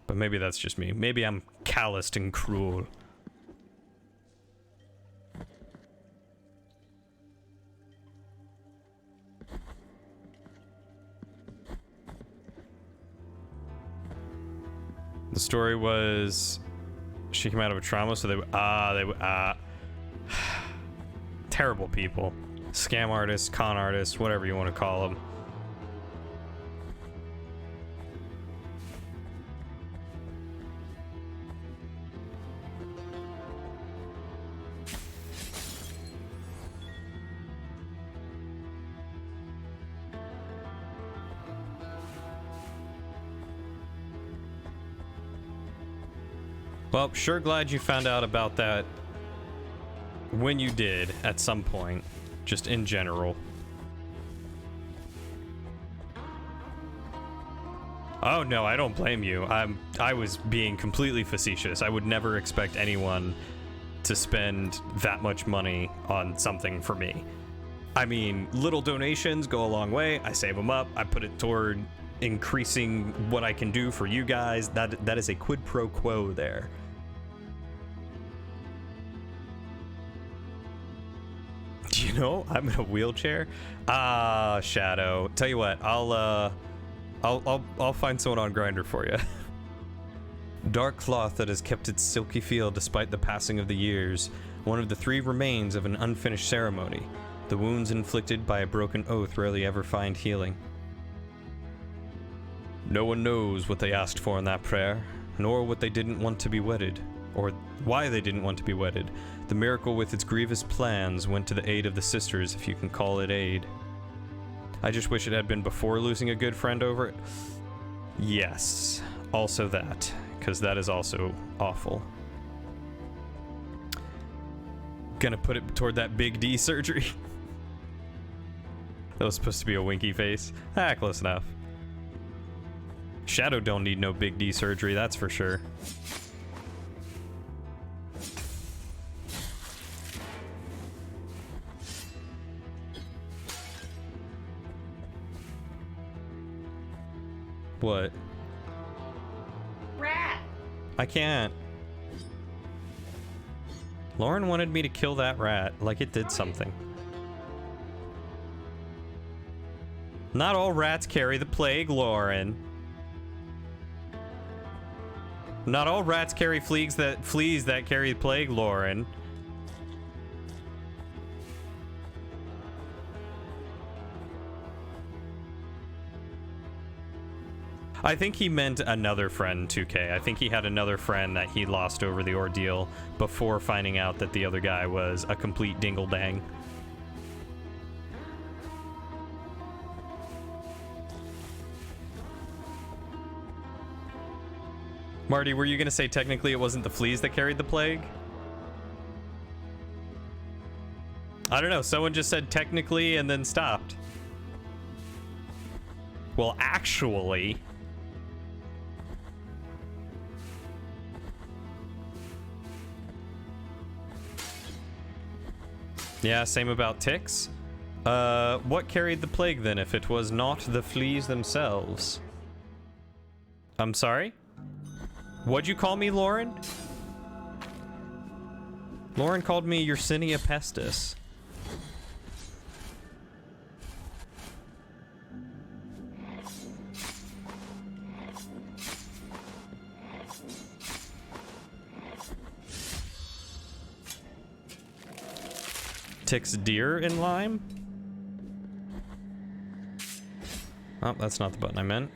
But maybe that's just me. Maybe I'm calloused and cruel. The story was she came out of a trauma, so terrible people. Scam artists, con artists, whatever you want to call them. Well, sure glad you found out about that when you did at some point, just in general. Oh no, I don't blame you. I was being completely facetious. I would never expect anyone to spend that much money on something for me. I mean, little donations go a long way. I save them up. I put it toward increasing what I can do for you guys. That is a quid pro quo there. You know, I'm in a wheelchair. Ah, Shadow. Tell you what, I'll find someone on Grindr for you. Dark cloth that has kept its silky feel despite the passing of the years. One of the 3 remains of an unfinished ceremony. The wounds inflicted by a broken oath rarely ever find healing. No one knows what they asked for in that prayer, nor what they didn't want to be wedded, or why they didn't want to be wedded. The miracle with its grievous plans went to the aid of the sisters, if you can call it aid. I just wish it had been before losing a good friend over it. Yes, also that, because that is also awful. Gonna put it toward that big D surgery. That was supposed to be a winky face. Ah, close enough. Shadow don't need no big D surgery, that's for sure. What? Rat! I can't. Lauren wanted me to kill that rat, like it did something. Not all rats carry the plague, Lauren. Not all rats carry fleas that carry the plague, Lauren. I think he meant another friend, 2K. I think he had another friend that he lost over the ordeal before finding out that the other guy was a complete dingle-dang. Marty, were you gonna say technically it wasn't the fleas that carried the plague? I don't know, someone just said technically and then stopped. Well, actually... Yeah, same about ticks. What carried the plague then if it was not the fleas themselves? I'm sorry? What'd you call me, Lauren? Lauren called me Yersinia pestis. Ticks deer in lime? Oh, that's not the button I meant.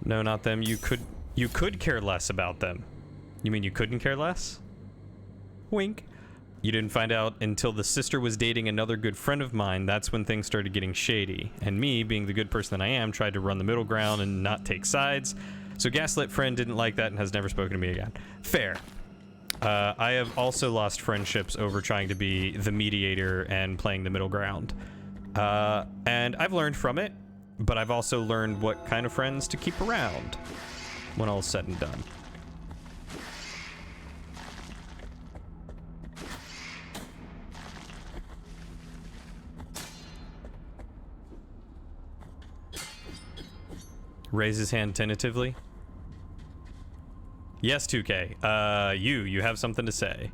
No, not them. You could care less about them. You mean you couldn't care less? Wink. You didn't find out until the sister was dating another good friend of mine. That's when things started getting shady. And me, being the good person that I am, tried to run the middle ground and not take sides. So Gaslit friend didn't like that and has never spoken to me again. Fair. I have also lost friendships over trying to be the mediator and playing the middle ground. And I've learned from it, but I've also learned what kind of friends to keep around when all is said and done. Raise his hand tentatively. Yes, 2K. You have something to say.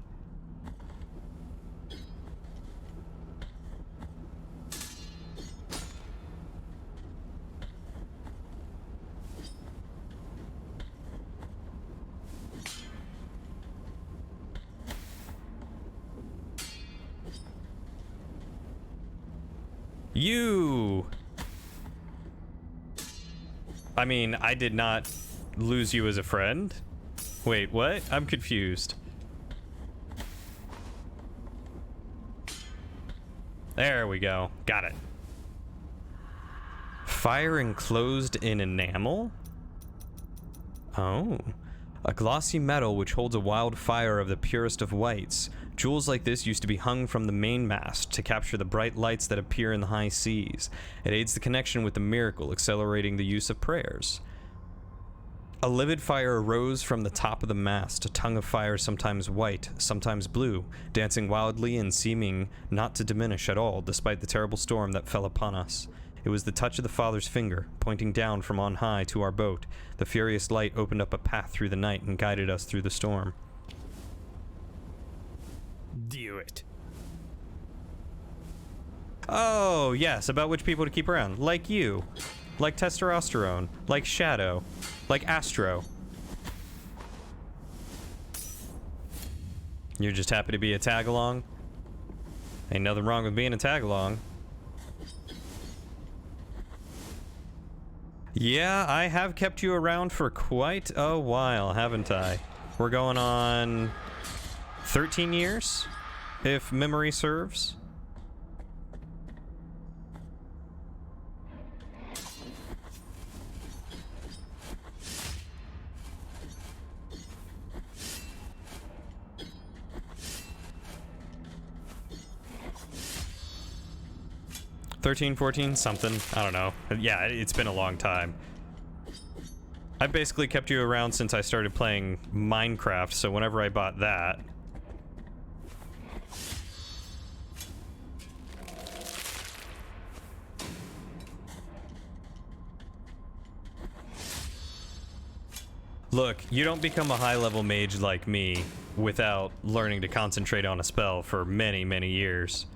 You! I mean, I did not lose you as a friend. Wait, what? I'm confused. There we go. Got it. Fire enclosed in enamel? Oh. A glossy metal which holds a wild fire of the purest of whites. Jewels like this used to be hung from the mainmast to capture the bright lights that appear in the high seas. It aids the connection with the miracle, accelerating the use of prayers. A livid fire arose from the top of the mast, a tongue of fire sometimes white, sometimes blue, dancing wildly and seeming not to diminish at all, despite the terrible storm that fell upon us. It was the touch of the Father's finger, pointing down from on high to our boat. The furious light opened up a path through the night and guided us through the storm. Do it. Oh, yes, about which people to keep around. Like you. Like testosterone. Like Shadow. Like Astro. You're just happy to be a tag-along? Ain't nothing wrong with being a tag-along. Yeah, I have kept you around for quite a while, haven't I? We're going on 13 years, if memory serves. $13, $14, something. I don't know. Yeah, it's been a long time. I've basically kept you around since I started playing Minecraft, so whenever I bought that... Look, you don't become a high-level mage like me without learning to concentrate on a spell for many, many years.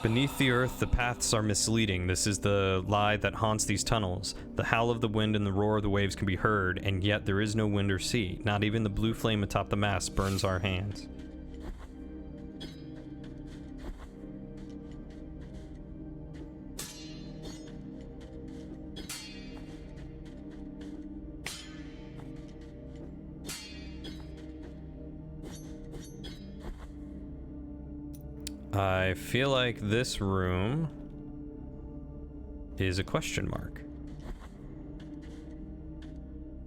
Beneath the earth, the paths are misleading. This is the lie that haunts these tunnels. The howl of the wind and the roar of the waves can be heard, and yet there is no wind or sea. Not even the blue flame atop the mast burns our hands. I feel like this room is a question mark.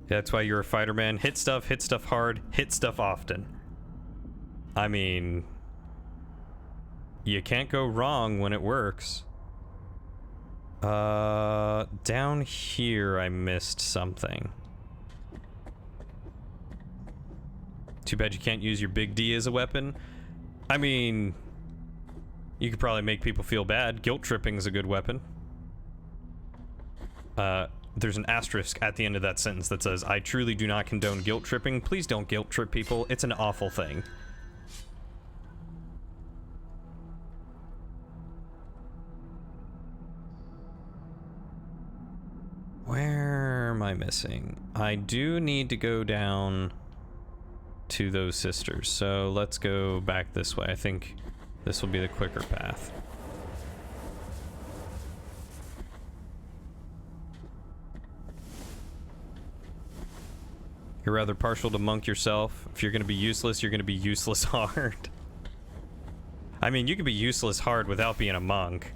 That's why you're a fighter, man. Hit stuff hard, hit stuff often. I mean, you can't go wrong when it works. Down here I missed something. Too bad you can't use your big D as a weapon. I mean... you could probably make people feel bad. Guilt tripping is a good weapon. There's an asterisk at the end of that sentence that says, I truly do not condone guilt tripping. Please don't guilt trip people. It's an awful thing. Where am I missing? I do need to go down to those sisters. So let's go back this way. I think this will be the quicker path. You're rather partial to monk yourself. If you're going to be useless, you're going to be useless hard. I mean, you can be useless hard without being a monk.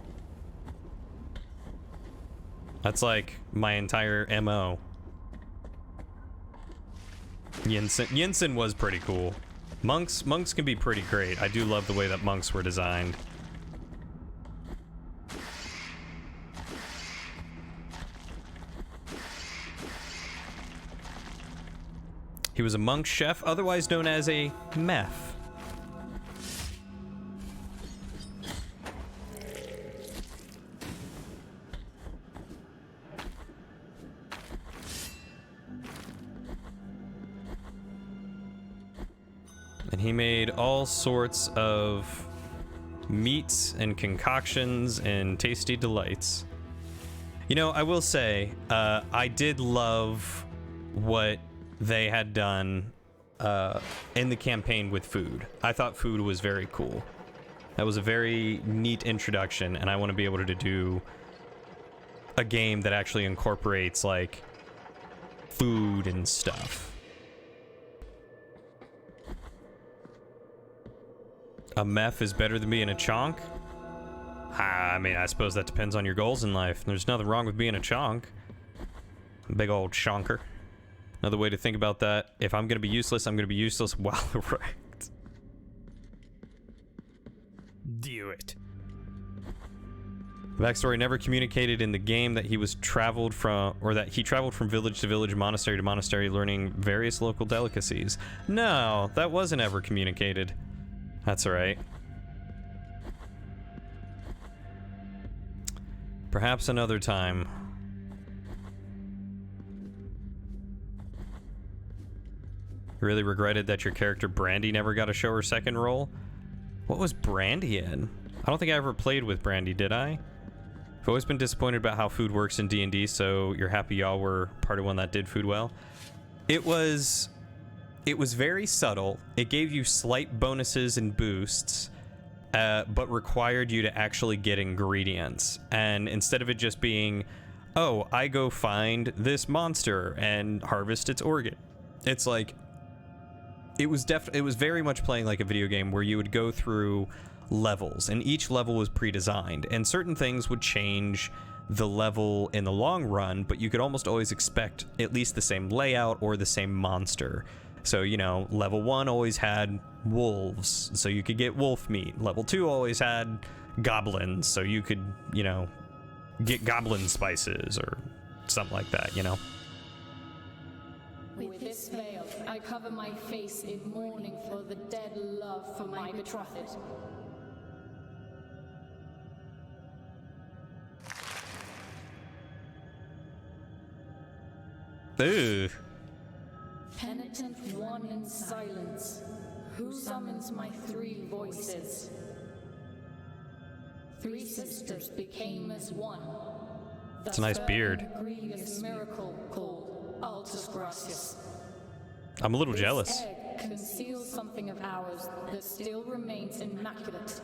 That's like my entire MO. Yinsen was pretty cool. Monks can be pretty great. I do love the way that monks were designed. He was a monk chef, otherwise known as a meth. And he made all sorts of meats and concoctions and tasty delights. You know, I will say, I did love what they had done in the campaign with food. I thought food was very cool. That was a very neat introduction, and I want to be able to do a game that actually incorporates, like, food and stuff. A meth is better than being a chonk? I mean, I suppose that depends on your goals in life. There's nothing wrong with being a chonk. Big old chonker. Another way to think about that, if I'm gonna be useless, I'm gonna be useless while erect. Do it. The backstory never communicated in the game that he was traveled from, or that he traveled from village to village, monastery to monastery, learning various local delicacies. No, that wasn't ever communicated. That's alright. Perhaps another time. Really regretted that your character Brandy never got to show her second role? What was Brandy in? I don't think I ever played with Brandy, did I? I've always been disappointed about how food works in D&D, so you're happy y'all were part of one that did food well. It was very subtle. It gave you slight bonuses and boosts, but required you to actually get ingredients. And instead of it just being, oh, I go find this monster and harvest its organ, it's like, it was very much playing like a video game where you would go through levels, and each level was pre-designed, and certain things would change the level in the long run, but you could almost always expect at least the same layout or the same monster. So, you know, level 1 always had wolves, so you could get wolf meat. Level 2 always had goblins, so you could, you know, get goblin spices or something like that, you know? With this veil, I cover my face in mourning for the dead love for my betrothed. Ooh. Penitent One in silence, who summons my 3 voices? 3 sisters became as one. It's a nice beard. A grievous miracle called Altus Gracias. I'm a little This jealous. egg conceals something of ours that still remains immaculate.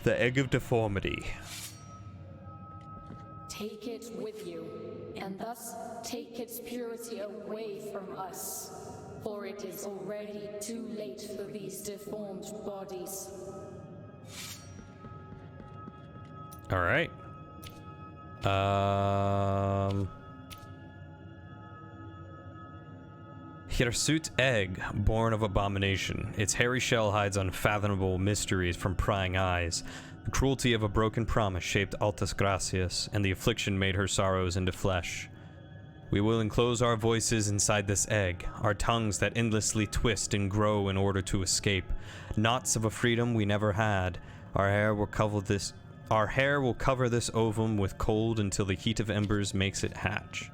The egg of deformity. Take it with you, and thus take its purity away from us, for it is already too late for these deformed bodies. All right. Hirsute egg, born of abomination. Its hairy shell hides unfathomable mysteries from prying eyes. The cruelty of a broken promise shaped Altas Gracias, and the affliction made her sorrows into flesh. We will enclose our voices inside this egg, our tongues that endlessly twist and grow in order to escape. Knots of a freedom we never had. Our hair will cover this ovum with cold until the heat of embers makes it hatch.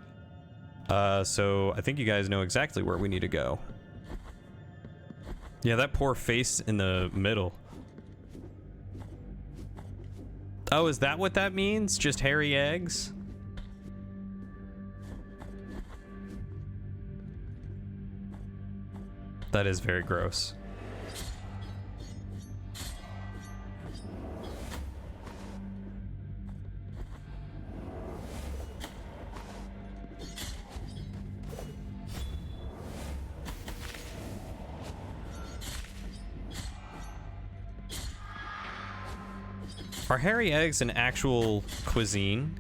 So I think you guys know exactly where we need to go. Yeah, that poor face in the middle. Oh, is that what that means? Just hairy eggs? That is very gross. Are hairy eggs an actual cuisine?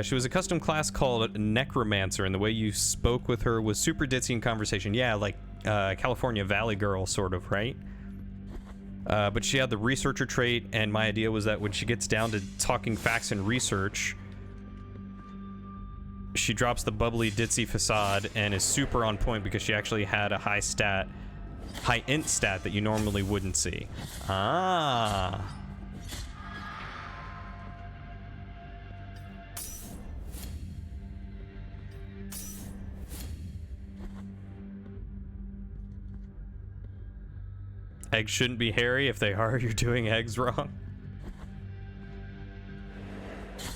She was a custom class called Necromancer, and the way you spoke with her was super ditzy in conversation. Yeah, like California Valley Girl, sort of, right? But she had the researcher trait, and my idea was that when she gets down to talking facts and research, she drops the bubbly ditzy facade and is super on point because she actually had a high int stat that you normally wouldn't see. Ah. Eggs shouldn't be hairy. If they are, you're doing eggs wrong.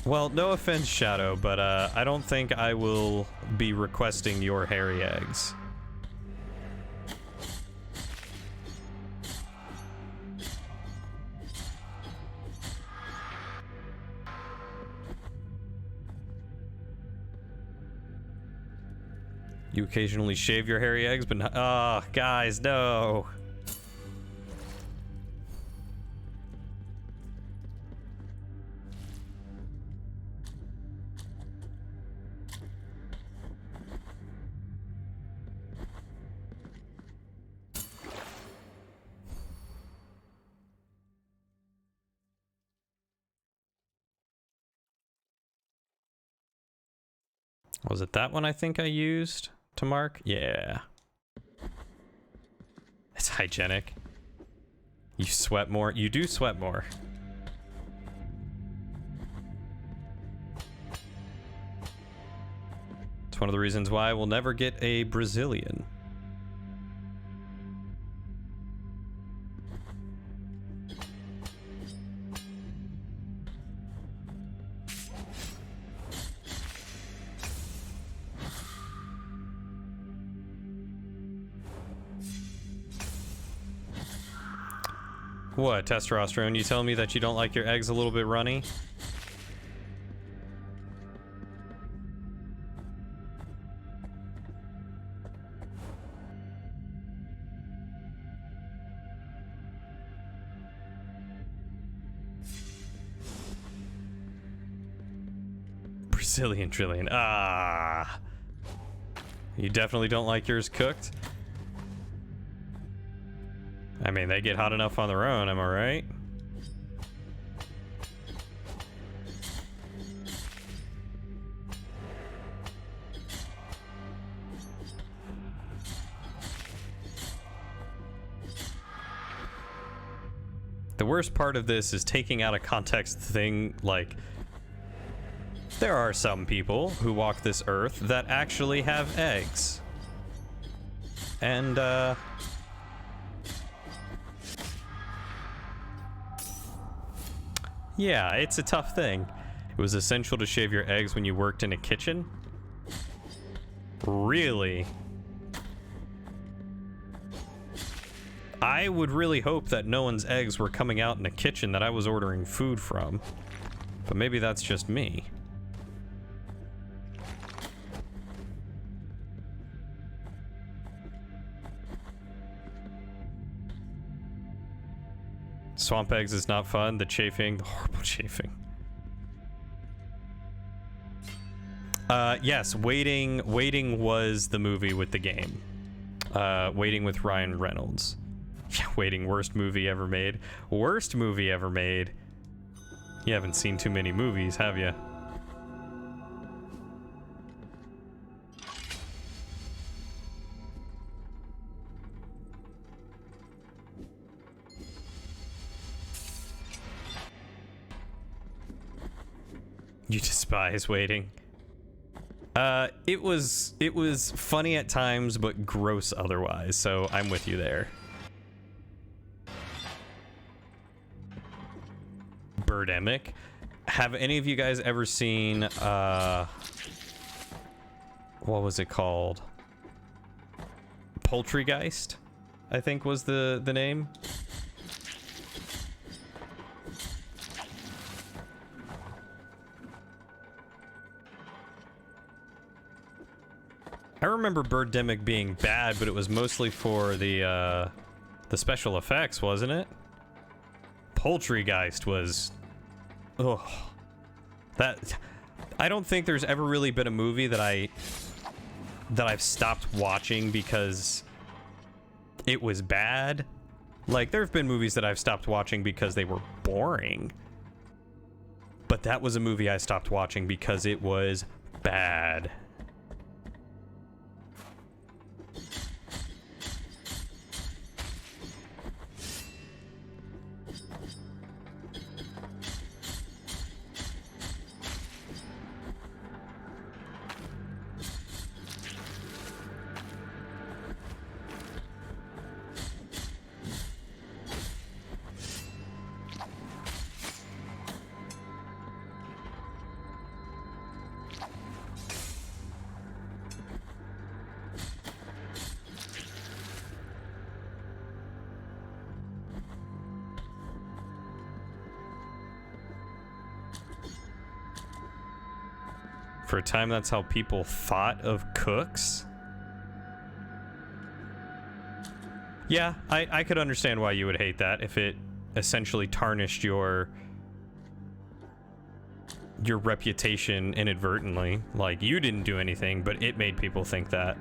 Well, no offense, Shadow, but I don't think I will be requesting your hairy eggs. You occasionally shave your hairy eggs, but not— oh, guys, no. Was it that one I think I used to mark? Yeah. It's hygienic. You sweat more. You do sweat more. It's one of the reasons why I will never get a Brazilian. What, testosterone? You telling me that you don't like your eggs a little bit runny? Brazilian trillion. Ah. You definitely don't like yours cooked? I mean, they get hot enough on their own, am I right? The worst part of this is taking out of context the thing, like, there are some people who walk this earth that actually have eggs. And, yeah, it's a tough thing. It was essential to shave your eggs when you worked in a kitchen? Really? I would really hope that no one's eggs were coming out in a kitchen that I was ordering food from. But maybe that's just me. Swamp eggs is not fun. The chafing, the horrible chafing. Yes, Waiting was the movie with the game. Waiting with Ryan Reynolds. Yeah, Waiting, worst movie ever made. Worst movie ever made. You haven't seen too many movies, have you? You despise Waiting. It was funny at times, but gross otherwise, so I'm with you there. Birdemic. Have any of you guys ever seen, what was it called? Poultrygeist, I think was the name. I remember Birdemic being bad, but it was mostly for the special effects, wasn't it? Poultrygeist was... Ugh. That... I don't think there's ever really been a movie that I've stopped watching because it was bad. Like, there have been movies that I've stopped watching because they were boring. But that was a movie I stopped watching because it was bad. For a time, that's how people thought of cooks. Yeah, I could understand why you would hate that if it essentially tarnished your reputation inadvertently. Like, you didn't do anything, but it made people think that.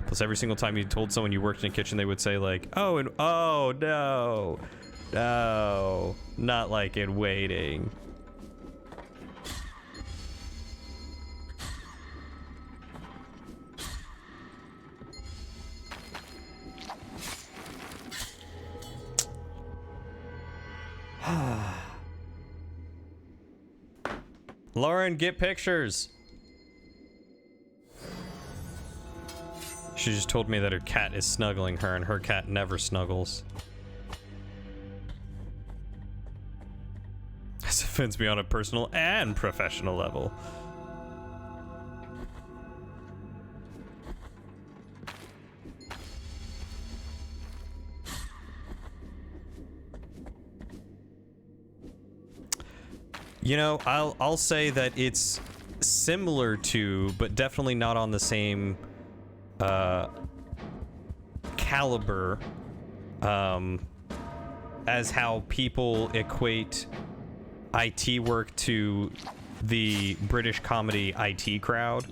Plus, every single time you told someone you worked in a kitchen, they would say like, oh, and oh, no, no, not like in Waiting. Lauren, get pictures. She just told me that her cat is snuggling her, and her cat never snuggles. This offends me on a personal and professional level. You know, I'll say that it's similar to, but definitely not on the same caliber as how people equate IT work to the British comedy IT crowd.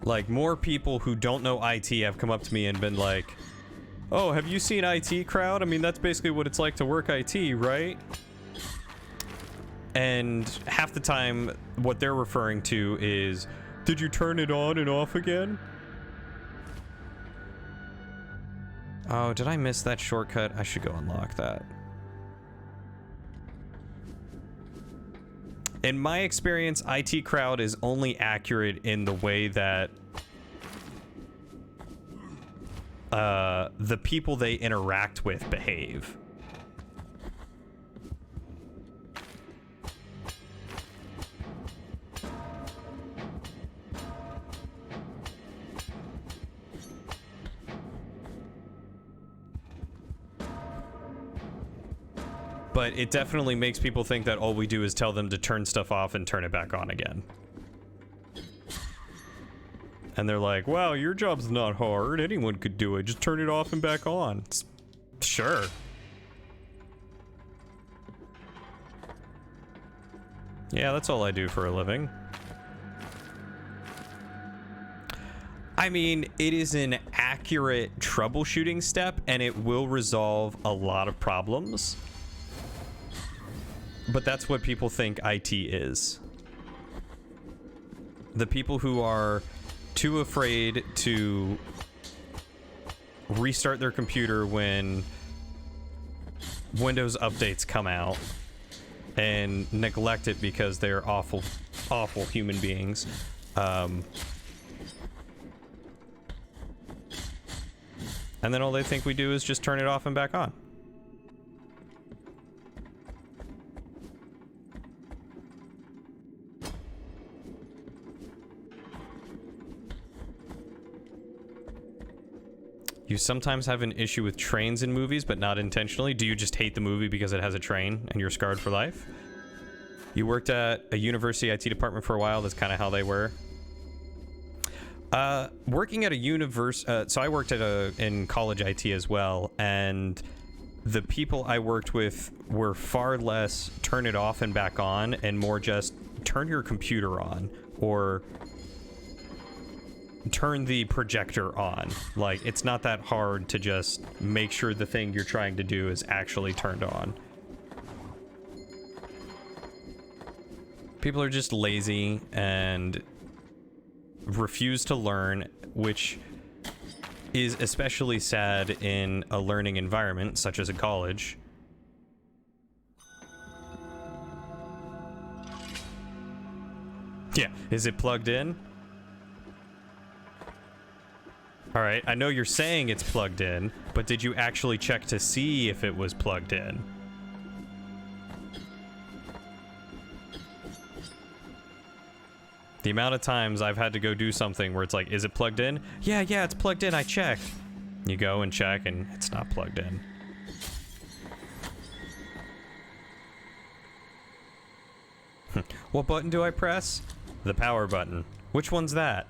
Like, more people who don't know IT have come up to me and been like, oh, have you seen IT crowd? I mean, that's basically what it's like to work IT, right? And half the time, what they're referring to is, did you turn it on and off again? Oh, did I miss that shortcut? I should go unlock that. In my experience, IT crowd is only accurate in the way that the people they interact with behave. But it definitely makes people think that all we do is tell them to turn stuff off and turn it back on again. And they're like, wow, your job's not hard. Anyone could do it. Just turn it off and back on. Sure. Yeah, that's all I do for a living. I mean, it is an accurate troubleshooting step, and it will resolve a lot of problems. But that's what people think IT is. The people who are too afraid to restart their computer when Windows updates come out and neglect it because they're awful, awful human beings. And then all they think we do is just turn it off and back on. You sometimes have an issue with trains in movies, but not intentionally. Do you just hate the movie because it has a train and you're scarred for life? You worked at a university IT department for a while. That's kind of how they were. Working at a so I worked at in college IT as well, and the people I worked with were far less turn it off and back on and more just turn your computer on or turn the projector on. Like, it's not that hard to just make sure the thing you're trying to do is actually turned on. People are just lazy and refuse to learn, which is especially sad in a learning environment such as a college. Yeah, is it plugged in? All right, I know you're saying it's plugged in, but did you actually check to see if it was plugged in? The amount of times I've had to go do something where it's like, is it plugged in? Yeah, it's plugged in, I checked. You go and check and it's not plugged in. What button do I press? The power button. Which one's that?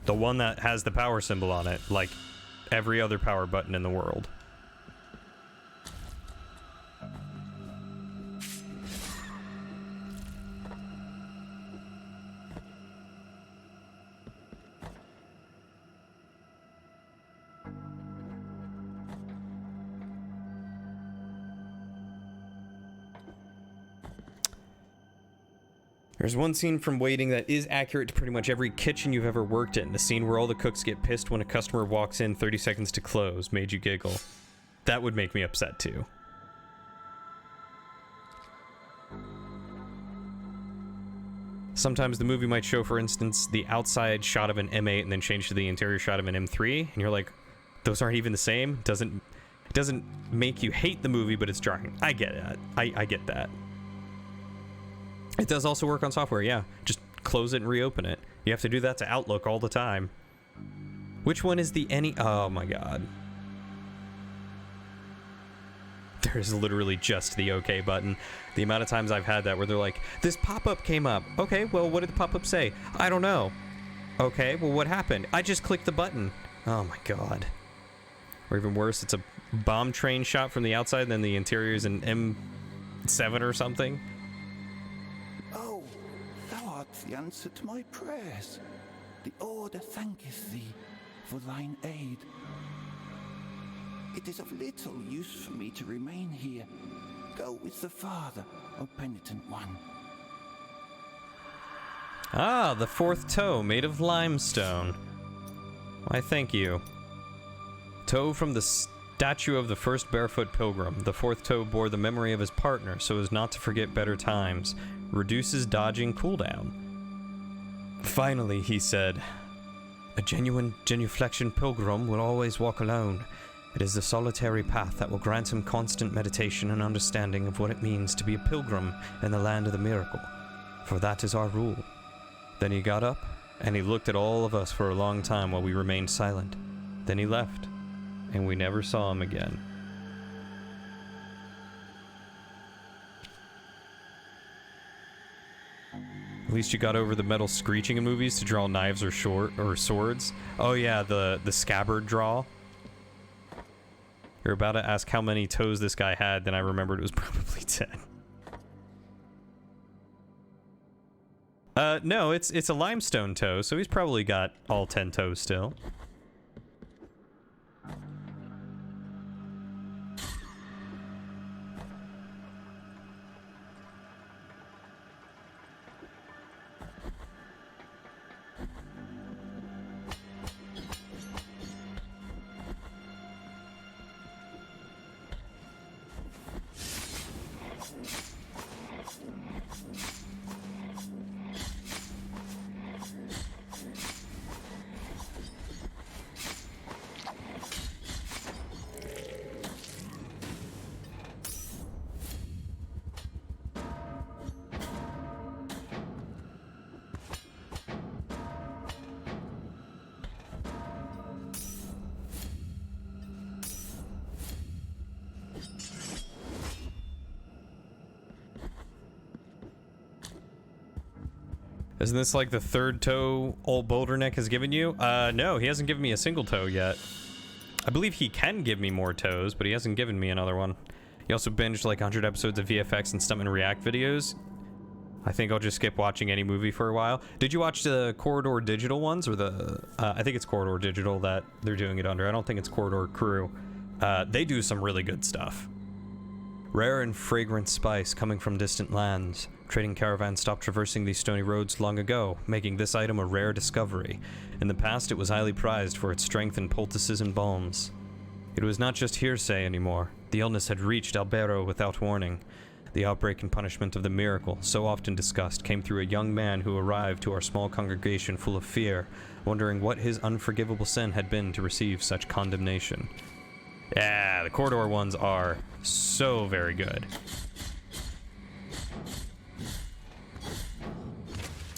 The one that has the power symbol on it, like every other power button in the world. There's one scene from Waiting that is accurate to pretty much every kitchen you've ever worked in. The scene where all the cooks get pissed when a customer walks in 30 seconds to close made you giggle. That would make me upset too. Sometimes the movie might show, for instance, the outside shot of an M8 and then change to the interior shot of an M3, and you're like, those aren't even the same? It doesn't make you hate the movie, but it's jarring. I get it. I get that. It does also work on software, yeah. Just close it and reopen it. You have to do that to Outlook all the time. Which one is the any? Oh my god. There's literally just the OK button. The amount of times I've had that where they're like, this pop-up came up. Okay, well, what did the pop-up say? I don't know. Okay, well, what happened? I just clicked the button. Oh my god. Or even worse, it's a bomb train shot from the outside, and then the interior is an M7 or something. Oh, thou art the answer to my prayers. The Order thanketh thee for thine aid. It is of little use for me to remain here. Go with the Father, O Penitent One. Ah, the fourth toe made of limestone. Why, thank you. Toe from the statue of the first barefoot pilgrim. The fourth toe bore the memory of his partner so as not to forget better times. Reduces dodging cooldown. Finally, he said, a genuine genuflection pilgrim will always walk alone. It is the solitary path that will grant him constant meditation and understanding of what it means to be a pilgrim in the land of the miracle. For that is our rule. Then he got up, and he looked at all of us for a long time while we remained silent. Then he left, and we never saw him again. At least you got over the metal screeching in movies to draw knives or swords. Oh yeah, the scabbard draw. You're about to ask how many toes this guy had, then I remembered it was probably 10. No, it's a limestone toe, so he's probably got all 10 toes still. Isn't this like the third toe old Boulderneck has given you? No, he hasn't given me a single toe yet. I believe he can give me more toes, but he hasn't given me another one. He also binged like 100 episodes of VFX and Stuntman React videos. I think I'll just skip watching any movie for a while. Did you watch the Corridor Digital ones, or the... I think it's Corridor Digital that they're doing it under. I don't think it's Corridor Crew. They do some really good stuff. Rare and fragrant spice coming from distant lands. Trading caravans stopped traversing these stony roads long ago, making this item a rare discovery. In the past, it was highly prized for its strength in poultices and balms. It was not just hearsay anymore. The illness had reached Albero without warning. The outbreak and punishment of the miracle, so often discussed, came through a young man who arrived to our small congregation full of fear, wondering what his unforgivable sin had been to receive such condemnation. Yeah, the Corridor ones are so very good.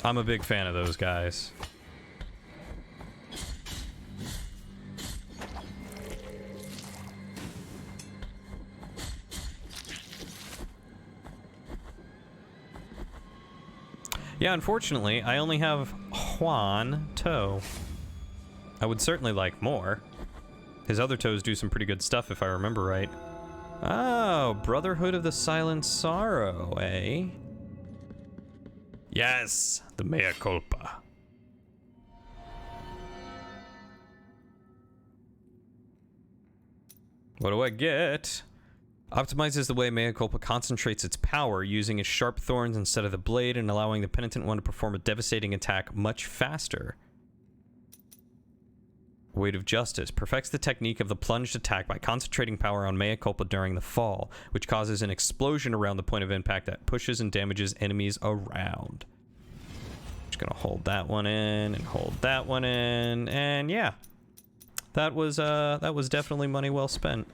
I'm a big fan of those guys. Yeah, unfortunately, I only have one toe. I would certainly like more. His other toes do some pretty good stuff, if I remember right. Oh, Brotherhood of the Silent Sorrow, eh? Yes, the mea culpa. What do I get? Optimizes the way Mea Culpa concentrates its power, using its sharp thorns instead of the blade and allowing the Penitent One to perform a devastating attack much faster. Weight of Justice perfects the technique of the plunged attack by concentrating power on Mea Culpa during the fall, which causes an explosion around the point of impact that pushes and damages enemies around. Just gonna hold that one in and hold that one in, and yeah, that was definitely money well spent.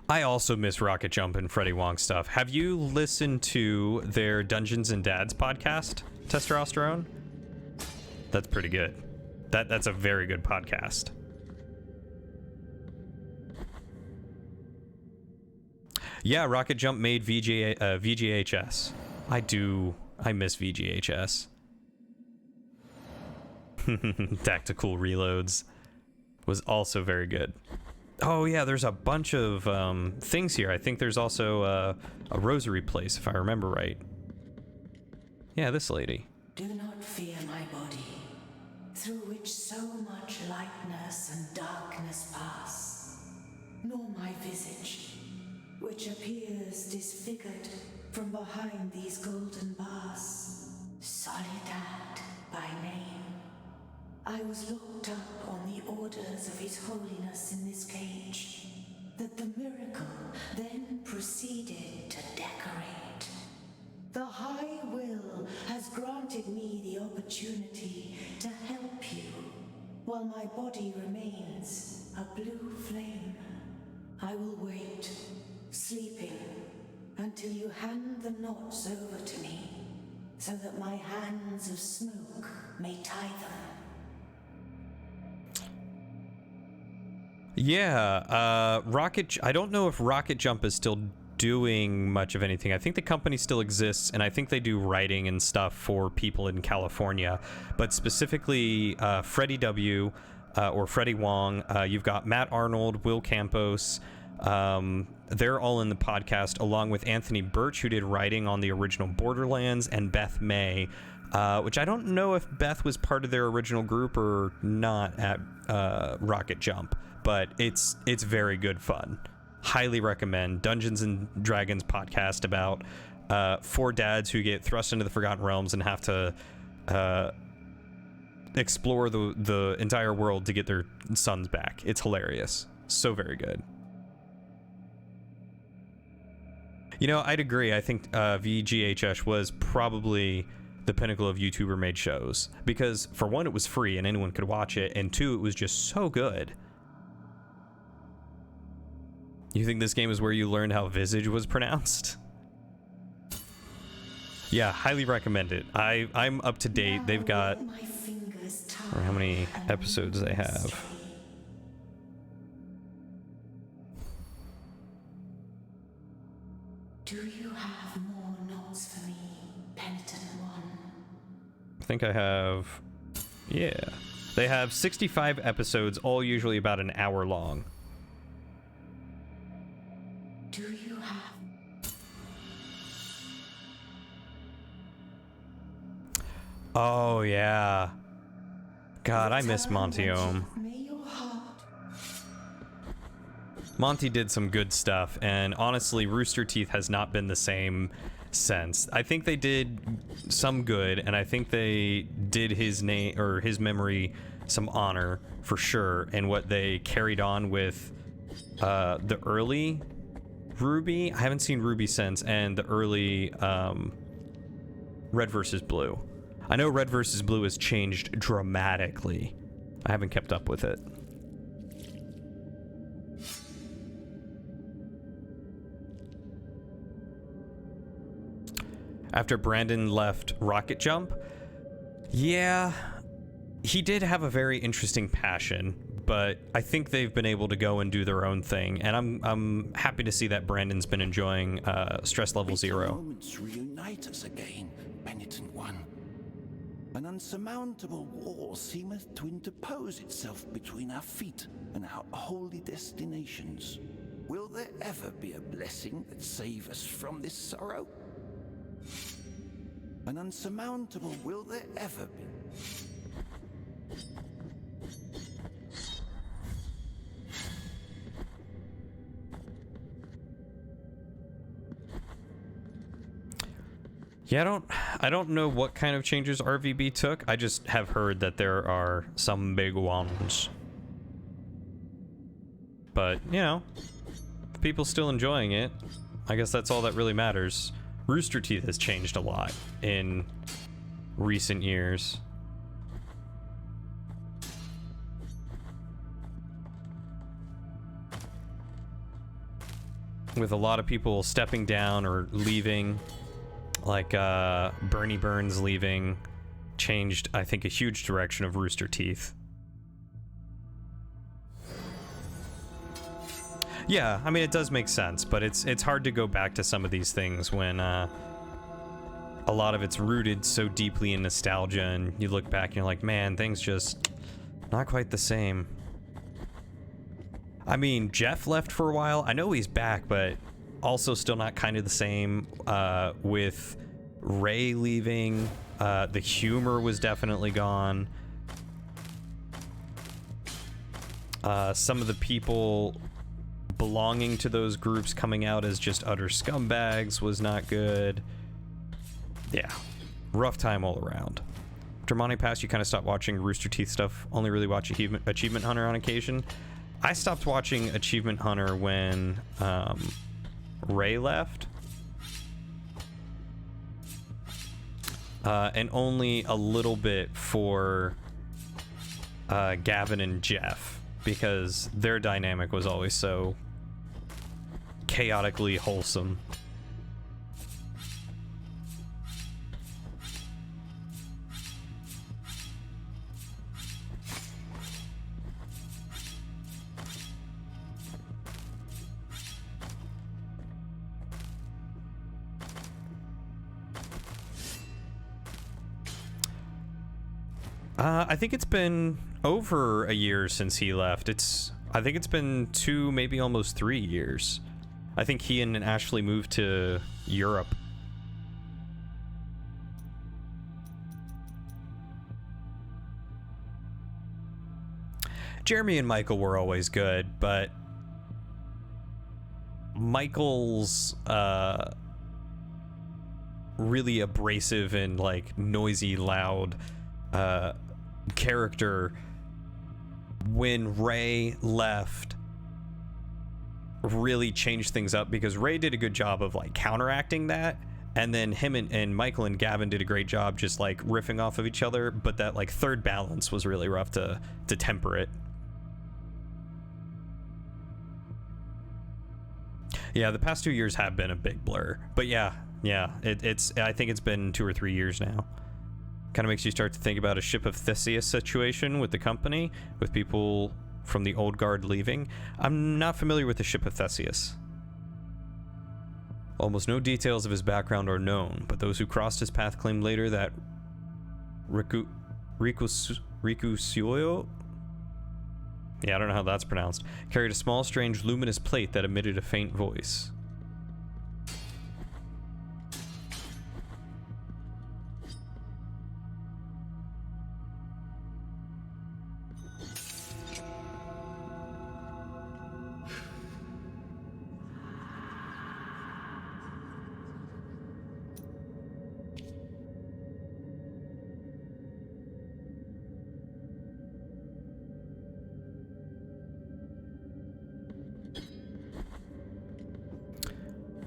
I also miss Rocket Jump and Freddie Wong stuff. Have you listened to their Dungeons and Dads podcast, Testosterone? That's pretty good. That's a very good podcast. Yeah, Rocket Jump made VGHS. I miss VGHS. Tactical Reloads was also very good. Oh yeah, there's a bunch of things here. I think there's also a rosary place, if I remember right. Yeah, this lady. Do not fear my body, through which so much lightness and darkness pass, nor my visage, which appears disfigured from behind these golden bars. Soledad by name. I was looked up on the orders of His Holiness in this cage, that the miracle then proceeded to decorate. The High Will has granted me the opportunity to help you, while my body remains a blue flame. I will wait, sleeping, until you hand the knots over to me, so that my hands of smoke may tie them. Yeah, I don't know if Rocket Jump is still doing much of anything. I think the company still exists, and I think they do writing and stuff for people in California, but specifically Freddie W. Or Freddie Wong. You've got Matt Arnold, Will Campos. They're all in the podcast, along with Anthony Birch, who did writing on the original Borderlands, and Beth May, which I don't know if Beth was part of their original group or not at Rocket Jump, but it's very good fun. Highly recommend. Dungeons and Dragons podcast about 4 dads who get thrust into the Forgotten Realms and have to explore the entire world to get their sons back. It's hilarious. So very good. You know, I'd agree. I think VGHS was probably the pinnacle of YouTuber made shows, because for one, it was free and anyone could watch it, and two, it was just so good. You think this game is where you learned how Visage was pronounced? Yeah, highly recommend it. I'm up to date. They've got, or how many episodes they have. Do you have more notes for me, Penitent One? I think I have, yeah. They have 65 episodes, all usually about an hour long. Do you have... Oh, yeah. God, I miss Monty Ohm. Monty did some good stuff, and honestly, Rooster Teeth has not been the same since. I think they did some good, and I think they did his name or his memory some honor for sure, and what they carried on with the early Ruby. I haven't seen Ruby since, and the early Red versus Blue. I know Red versus Blue has changed dramatically. I haven't kept up with it. After Brandon left Rocket Jump, yeah, he did have a very interesting passion, but I think they've been able to go and do their own thing, and I'm happy to see that Brandon's been enjoying Stress Level 0. Moments reunite us again, Penitent One. An unsurmountable wall seemeth to interpose itself between our feet and our holy destinations. Will there ever be a blessing that save us from this sorrow? An unsurmountable will there ever be? Yeah, I don't know what kind of changes RVB took. I just have heard that there are some big ones. But, you know, if people still enjoying it, I guess that's all that really matters. Rooster Teeth has changed a lot in recent years. With a lot of people stepping down or leaving. Like, Bernie Burns leaving changed, I think, a huge direction of Rooster Teeth. Yeah, I mean, it does make sense, but it's hard to go back to some of these things when, a lot of it's rooted so deeply in nostalgia, and you look back and you're like, man, things just not quite the same. I mean, Jeff left for a while. I know he's back, but also still not kind of the same. With Ray leaving, the humor was definitely gone. Some of the people belonging to those groups coming out as just utter scumbags was not good. Yeah, rough time all around. After Monty Pass, you kind of stopped watching Rooster Teeth stuff, only really watch Achievement Hunter on occasion. I stopped watching Achievement Hunter when Ray left. And only a little bit for Gavin and Jeff, because their dynamic was always so chaotically wholesome. I think it's been over a year since he left. I think it's been 2, maybe almost 3 years. I think he and Ashley moved to Europe. Jeremy and Michael were always good, but Michael's really abrasive and like noisy, loud character when Ray left really changed things up, because Ray did a good job of like counteracting that, and then him and Michael and Gavin did a great job just like riffing off of each other, but that like third balance was really rough to temper it. Yeah, the past 2 years have been a big blur, but yeah, it's I think it's been 2 or 3 years now. Kind of makes you start to think about a Ship of Theseus situation with the company, with people from the old guard leaving. I'm not familiar with the Ship of Theseus. Almost no details of his background are known, but those who crossed his path claimed later that Rikusuyo, yeah, I don't know how that's pronounced, carried a small, strange, luminous plate that emitted a faint voice.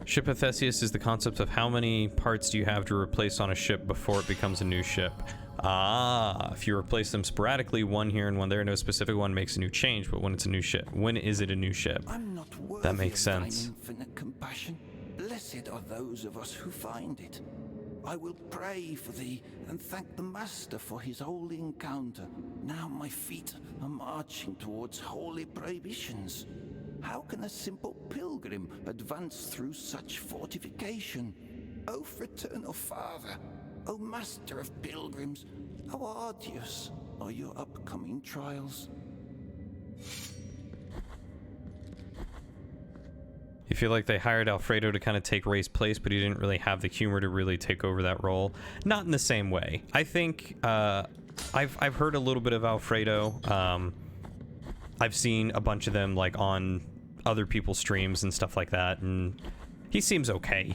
Ship of Theseus is the concept of how many parts do you have to replace on a ship before it becomes a new ship. Ah, if you replace them sporadically, one here and one there, no specific one makes a new change, but when it's a new ship, when is it a new ship? I'm not worthy That makes of thine sense. infinite compassion. Blessed are those of us who find it. I will pray for thee and thank the Master for his holy encounter. Now my feet are marching towards holy prohibitions. How can a simple pilgrim advance through such fortification? O fraternal father, O master of pilgrims, how arduous are your upcoming trials? You feel like they hired Alfredo to kind of take Ray's place, but he didn't really have the humor to really take over that role. Not in the same way. I think I've heard a little bit of Alfredo. I've seen a bunch of them like on other people's streams and stuff like that, and he seems okay.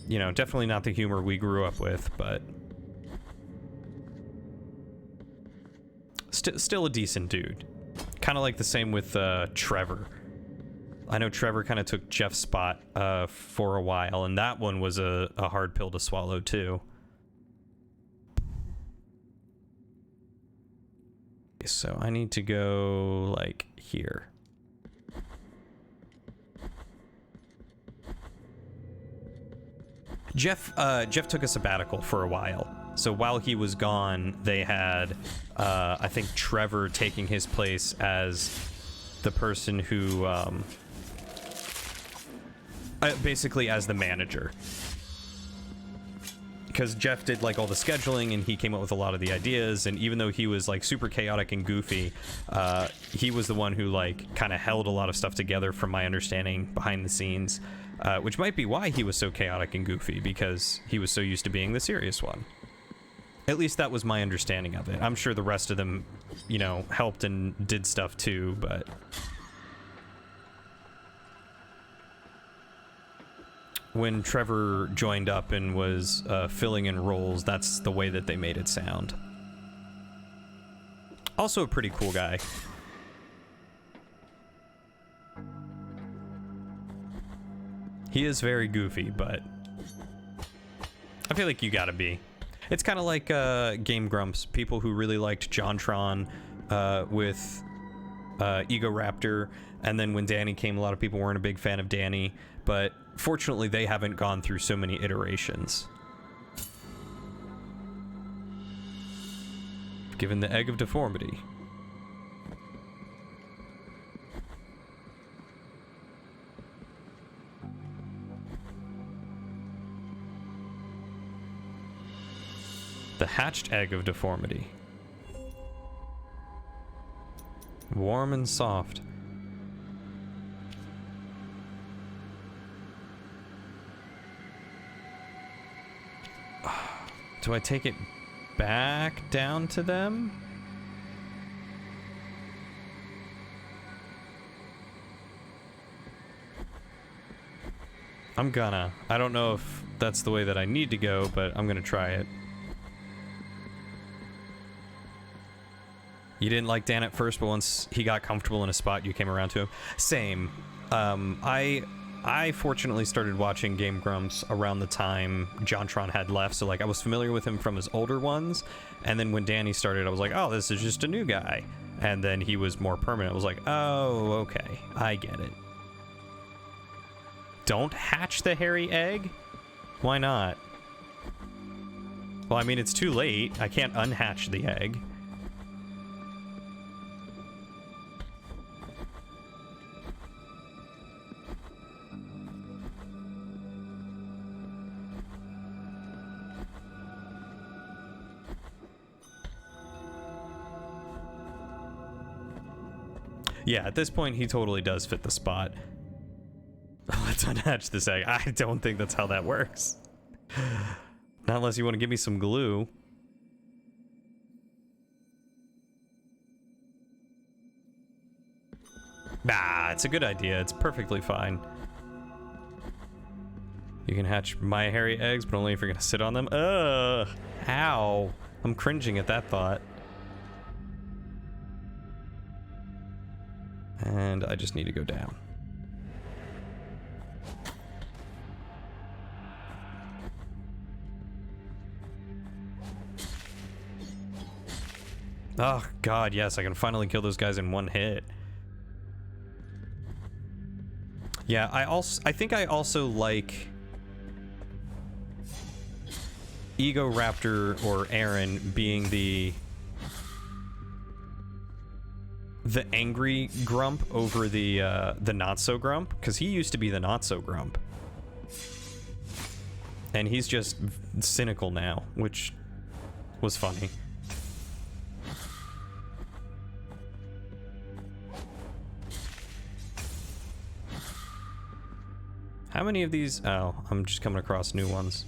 You know, definitely not the humor we grew up with, but still a decent dude. Kind of like the same with Trevor. I know Trevor kind of took Jeff's spot for a while, and that one was a hard pill to swallow too. So I need to go like here. Jeff took a sabbatical for a while. So while he was gone, they had, I think, Trevor taking his place as the person who, basically as the manager. Because Jeff did like all the scheduling and he came up with a lot of the ideas, and even though he was like super chaotic and goofy, he was the one who like kind of held a lot of stuff together from my understanding behind the scenes, which might be why he was so chaotic and goofy, because he was so used to being the serious one. At least that was my understanding of it. I'm sure the rest of them, you know, helped and did stuff too, but when Trevor joined up and was filling in roles, that's the way that they made it sound. Also a pretty cool guy. He is very goofy, but I feel like you gotta be. It's kind of like Game Grumps, people who really liked JonTron with Ego Raptor, and then when Danny came, a lot of people weren't a big fan of Danny, but fortunately they haven't gone through so many iterations. Given the Egg of Deformity. The hatched egg of deformity. Warm and soft. Do I take it back down to them? I'm gonna. I don't know if that's the way that I need to go, but I'm gonna try it. You didn't like Dan at first, but once he got comfortable in a spot, you came around to him. Same. I fortunately started watching Game Grumps around the time JonTron had left, so like I was familiar with him from his older ones, and then when Danny started, I was like, oh, this is just a new guy. And then he was more permanent. I was like, oh, okay, I get it. Don't hatch the hairy egg? Why not? Well, I mean, it's too late. I can't unhatch the egg. Yeah, at this point, he totally does fit the spot. Let's unhatch this egg. I don't think that's how that works. Not unless you want to give me some glue. Nah, it's a good idea. It's perfectly fine. You can hatch my hairy eggs, but only if you're gonna sit on them. Ugh! Ow! I'm cringing at that thought. And I just need to go down. Oh god, yes, I can finally kill those guys in one hit. Yeah, I think I also like Ego Raptor or Aaron being the angry grump over the not so grump, because he used to be the not so grump, and he's just cynical now, which was funny. How many of these? Oh, I'm just coming across new ones.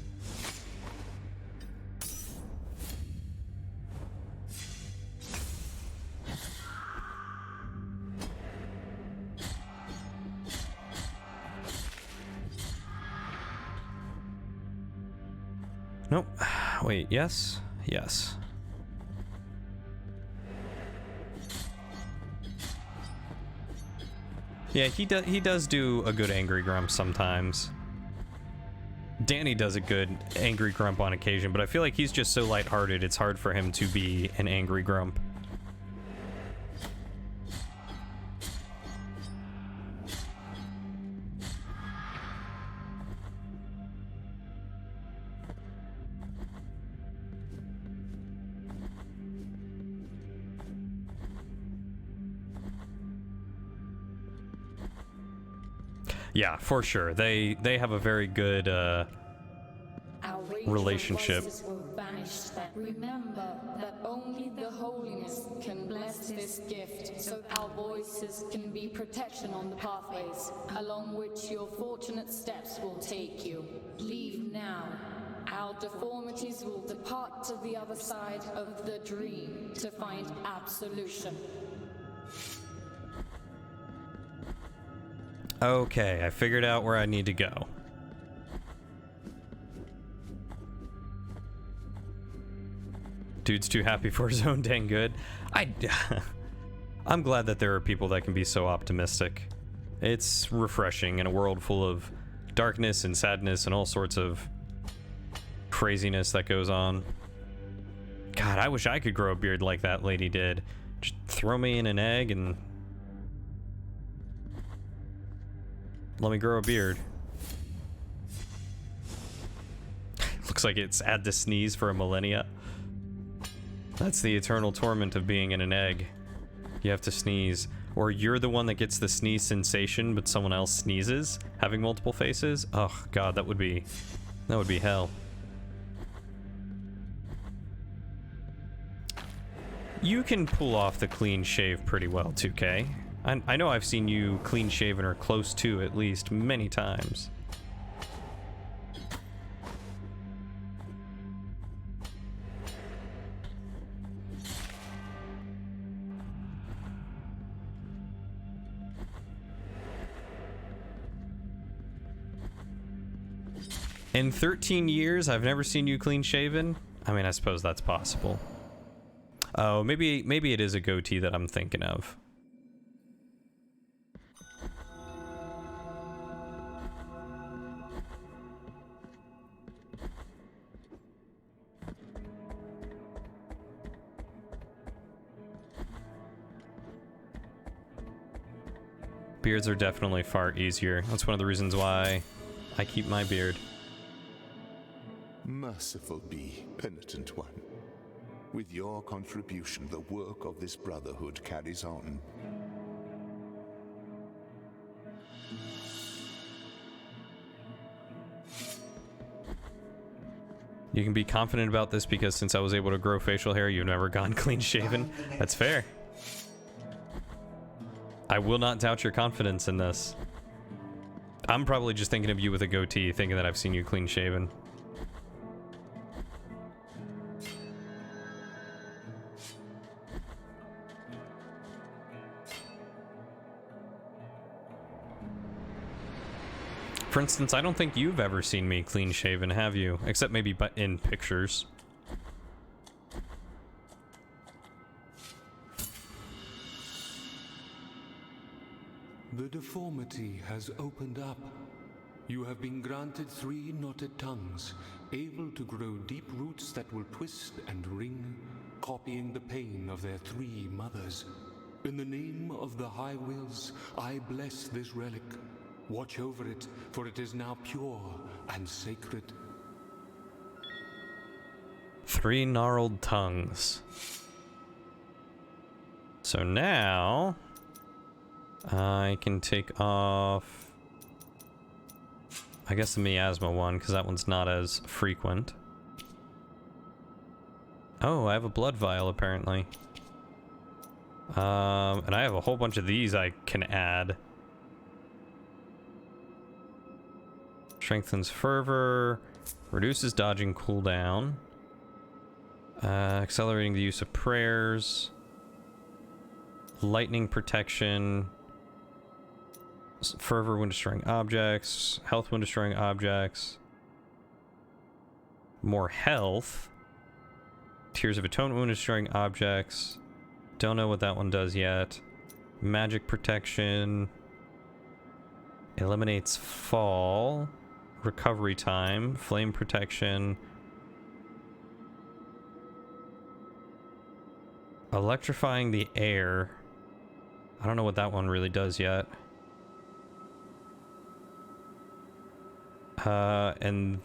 Nope. Wait, yes? Yes. Yeah, he does do a good angry grump sometimes. Danny does a good angry grump on occasion, but I feel like he's just so lighthearted, it's hard for him to be an angry grump. Yeah, for sure. They have a very good relationship. Remember that only the holiness can bless this gift, so our voices can be protection on the pathways along which your fortunate steps will take you. Leave now. Our deformities will depart to the other side of the dream to find absolution. Okay, I figured out where I need to go. Dude's too happy for his own dang good. I'm glad that there are people that can be so optimistic. It's refreshing in a world full of darkness and sadness and all sorts of craziness that goes on. God, I wish I could grow a beard like that lady did. Just throw me in an egg and let me grow a beard. Looks like it's had to sneeze for a millennia. That's the eternal torment of being in an egg. You have to sneeze. Or you're the one that gets the sneeze sensation, but someone else sneezes, having multiple faces. Oh god, that would be hell. You can pull off the clean shave pretty well, 2K. I know I've seen you clean shaven or close to at least many times. In 13 years, I've never seen you clean shaven. I mean, I suppose that's possible. Oh, maybe it is a goatee that I'm thinking of. Beards are definitely far easier. That's one of the reasons why I keep my beard. Merciful be, Penitent One. With your contribution, the work of this brotherhood carries on. You can be confident about this because since I was able to grow facial hair, you've never gone clean shaven. That's fair. I will not doubt your confidence in this. I'm probably just thinking of you with a goatee, thinking that I've seen you clean shaven. For instance, I don't think you've ever seen me clean shaven, have you? Except maybe in pictures. The deformity has opened up. You have been granted 3 knotted tongues, able to grow deep roots that will twist and wring, copying the pain of their 3 mothers. In the name of the High Wills, I bless this relic. Watch over it, for it is now pure and sacred. 3 gnarled tongues. So now I can take off, I guess, the miasma one, because that one's not as frequent. Oh, I have a blood vial, apparently. And I have a whole bunch of these I can add. Strengthens fervor, reduces dodging cooldown, accelerating the use of prayers, lightning protection, fervor when destroying objects, health when destroying objects. more health. Tears of Atonement when destroying objects. Don't know what that one does yet. Magic protection. Eliminates fall. Recovery time. Flame protection. Electrifying the air. I don't know what that one really does yet. And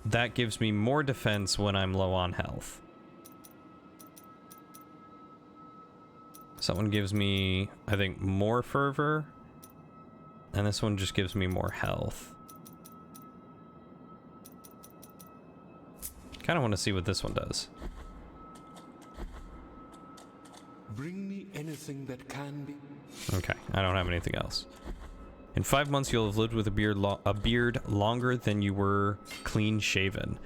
that gives me more defense when I'm low on health. Someone gives me, I think, more fervor. And this one just gives me more health. Kind of want to see what this one does. Bring me anything that can be. Okay, I don't have anything else. In 5 months, you'll have lived with a beard longer than you were clean shaven.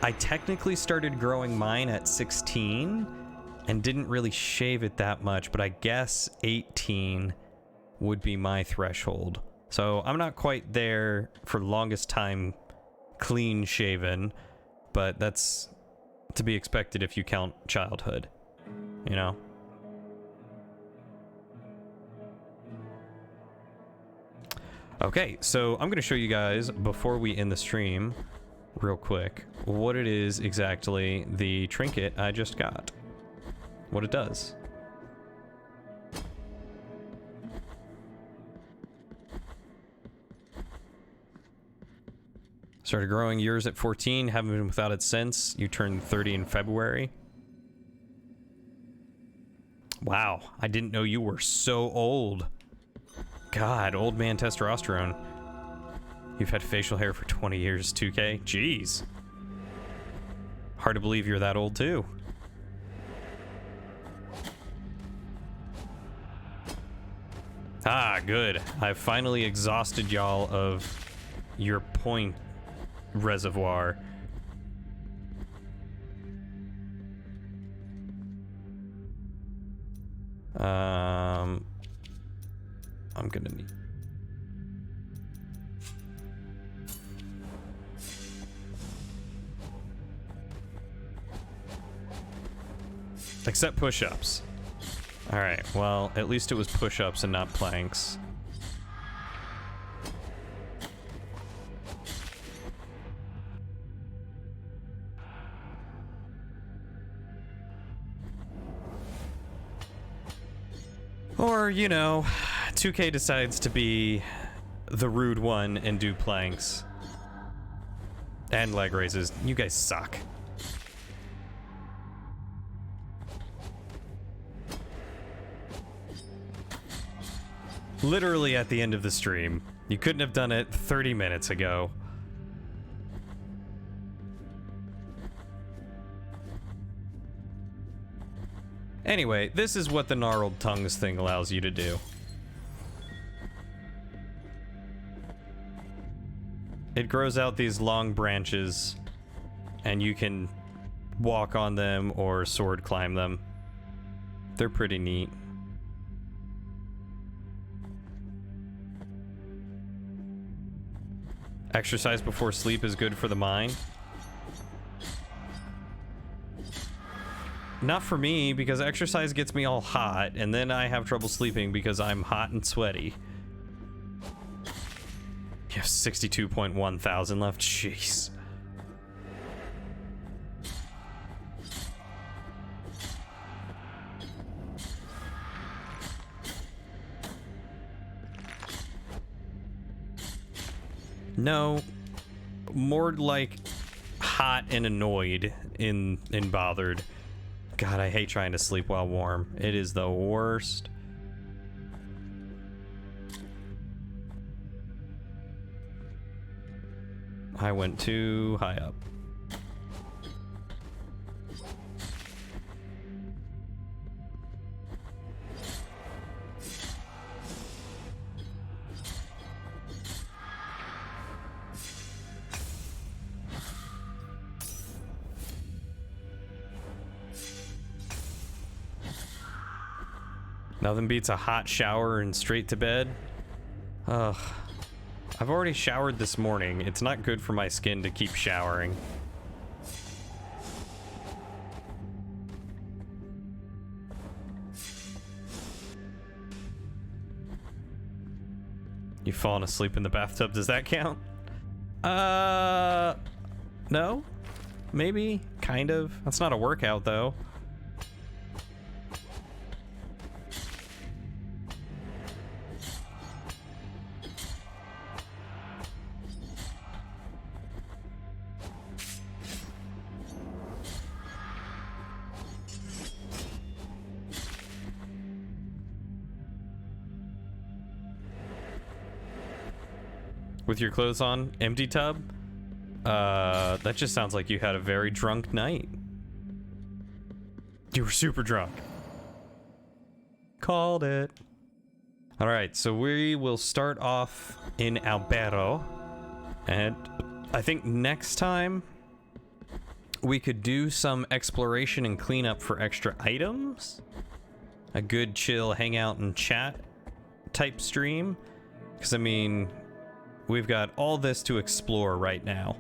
I technically started growing mine at 16 and didn't really shave it that much, but I guess 18 would be my threshold. So I'm not quite there for longest time clean shaven, but that's to be expected if you count childhood, you know? Okay, so I'm going to show you guys, before we end the stream, real quick, what it is exactly the trinket I just got. What it does. Started growing yours at 14, haven't been without it since. You turned 30 in February. Wow, I didn't know you were so old. God, old man testosterone. You've had facial hair for 20 years, 2K? Jeez. Hard to believe you're that old, too. Ah, good. I've finally exhausted y'all of your point reservoir. I'm gonna need... Except push-ups. Alright, well, at least it was push-ups and not planks. Or, you know, 2K decides to be the rude one and do planks. And leg raises. You guys suck. Literally at the end of the stream. You couldn't have done it 30 minutes ago. Anyway, this is what the gnarled tongues thing allows you to do. It grows out these long branches, and you can walk on them or sword climb them. They're pretty neat. Exercise before sleep is good for the mind. Not for me, because exercise gets me all hot, and then I have trouble sleeping because I'm hot and sweaty. You have 62.1 thousand left? Jeez. No, more like hot and annoyed in bothered. God, I hate trying to sleep while warm. It is the worst. I went too high up. Nothing beats a hot shower and straight to bed. Ugh. I've already showered this morning. It's not good for my skin to keep showering. You fallen asleep in the bathtub, does that count? No? Maybe? Kind of. That's not a workout, though. With your clothes on, empty tub? That just sounds like you had a very drunk night. You were super drunk. Called it. Alright, so we will start off in Albero. And I think next time we could do some exploration and cleanup for extra items. A good chill hangout and chat type stream. Because, I mean, we've got all this to explore right now.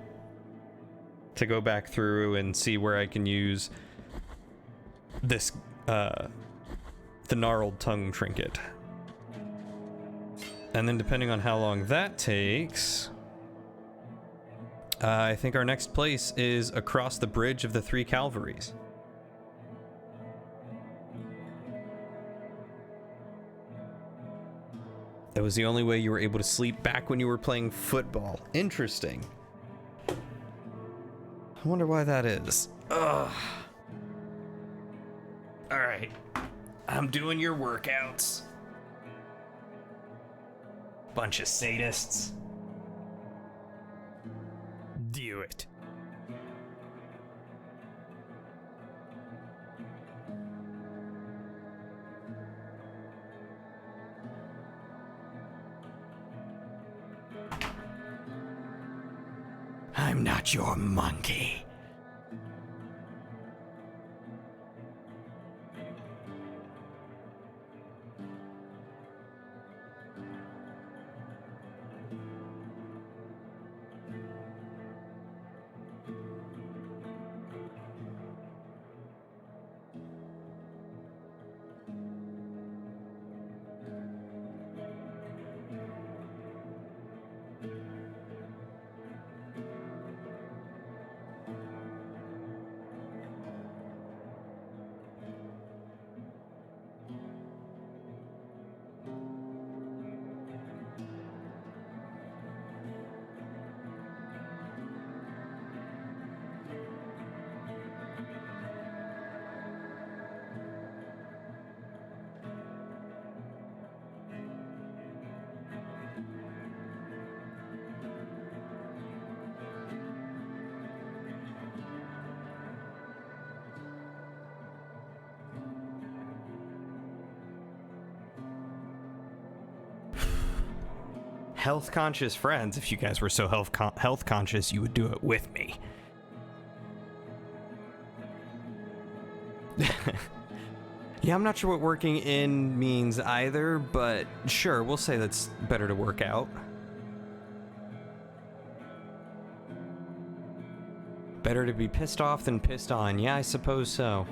To go back through and see where I can use this, the gnarled tongue trinket. And then depending on how long that takes, I think our next place is across the bridge of the Three Calvaries. That was the only way you were able to sleep back when you were playing football. Interesting. I wonder why that is. Ugh. Alright. I'm doing your workouts. Bunch of sadists. Do it. I'm not your monkey. Health conscious friends. If you guys were so health conscious, you would do it with me. Yeah, I'm not sure what working in means either, but sure, we'll say that's better to work out. Better to be pissed off than pissed on. Yeah, I suppose so.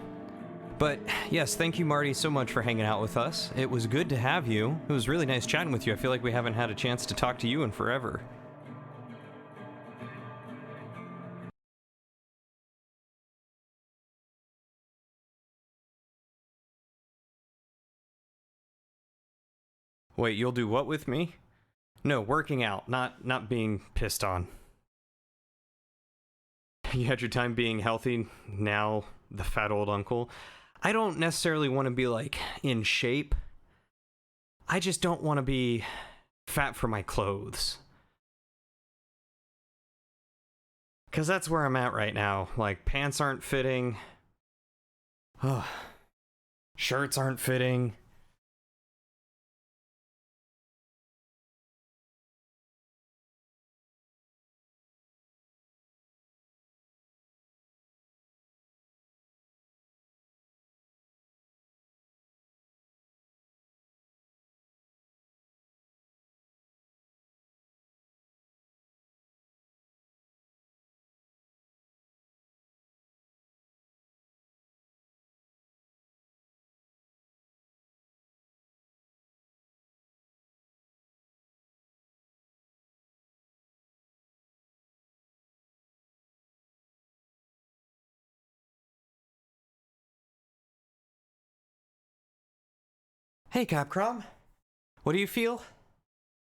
But yes, thank you, Marty, so much for hanging out with us. It was good to have you. It was really nice chatting with you. I feel like we haven't had a chance to talk to you in forever. Wait, you'll do what with me? No, working out, not being pissed on. You had your time being healthy, now the fat old uncle. I don't necessarily want to be, like, in shape. I just don't want to be fat for my clothes. Because that's where I'm at right now. Like, pants aren't fitting. Shirts aren't fitting. Hey, Capcom. What do you feel?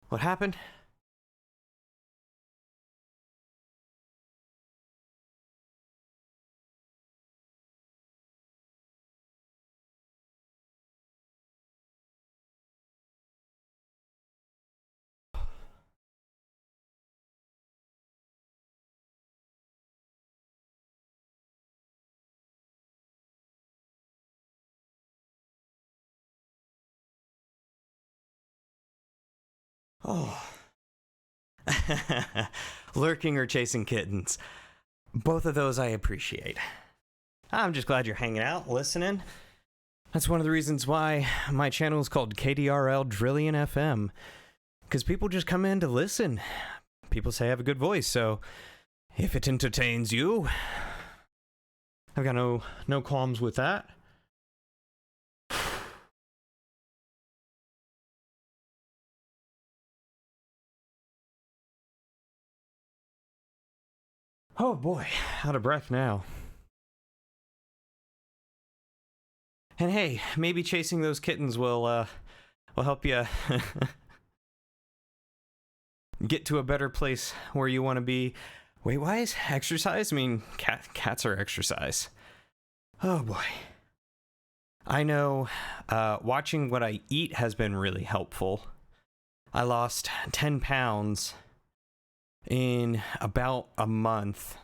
What happened? Oh. Lurking or chasing kittens. Both of those I appreciate. I'm just glad you're hanging out, listening. That's one of the reasons why my channel is called KDRL Drillion FM. Because people just come in to listen. People say I have a good voice, so if it entertains you, I've got no qualms with that. Oh boy, out of breath now. And hey, maybe chasing those kittens will help you get to a better place where you want to be. Weight-wise? Exercise? I mean, cats are exercise. Oh boy. I know watching what I eat has been really helpful. I lost 10 pounds in about a month,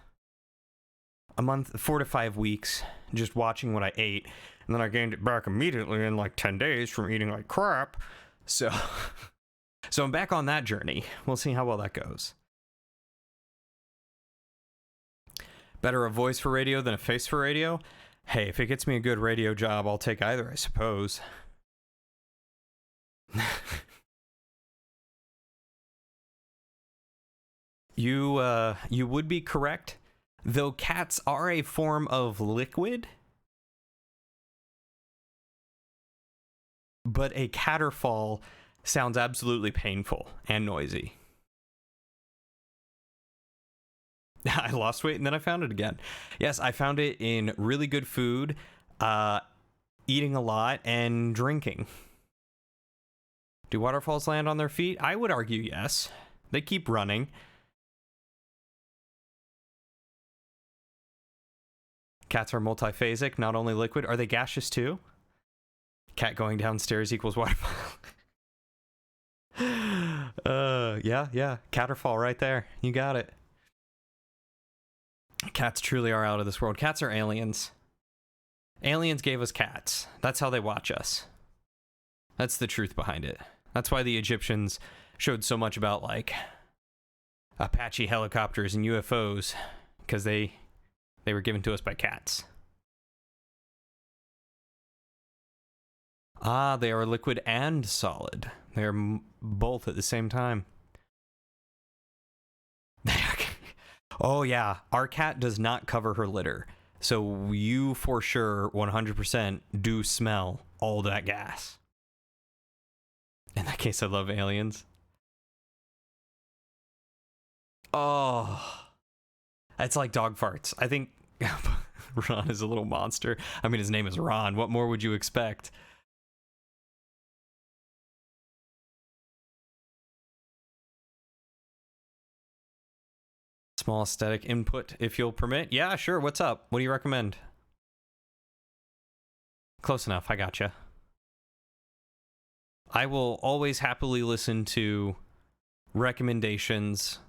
4 to 5 weeks, just watching what I ate. And then I gained it back immediately in like 10 days from eating like crap. So I'm back on that journey. We'll see how well that goes. Better a voice for radio than a face for radio? Hey, if it gets me a good radio job, I'll take either, I suppose. You would be correct, though cats are a form of liquid. But a caterfall sounds absolutely painful and noisy. I lost weight and then I found it again. Yes, I found it in really good food, eating a lot, and drinking. Do waterfalls land on their feet? I would argue yes. They keep running. Cats are multiphasic, not only liquid. Are they gaseous too? Cat going downstairs equals waterfall. Yeah. Caterfall right there. You got it. Cats truly are out of this world. Cats are aliens. Aliens gave us cats. That's how they watch us. That's the truth behind it. That's why the Egyptians showed so much about, like, Apache helicopters and UFOs. Because they were given to us by cats. Ah, they are liquid and solid. They are both at the same time. Oh yeah, our cat does not cover her litter. So you for sure 100% do smell all that gas. In that case, I love aliens. Oh, it's like dog farts. I think Ron is a little monster. I mean, his name is Ron. What more would you expect? Small aesthetic input, if you'll permit. Yeah, sure. What's up? What do you recommend? Close enough. I gotcha. I will always happily listen to recommendations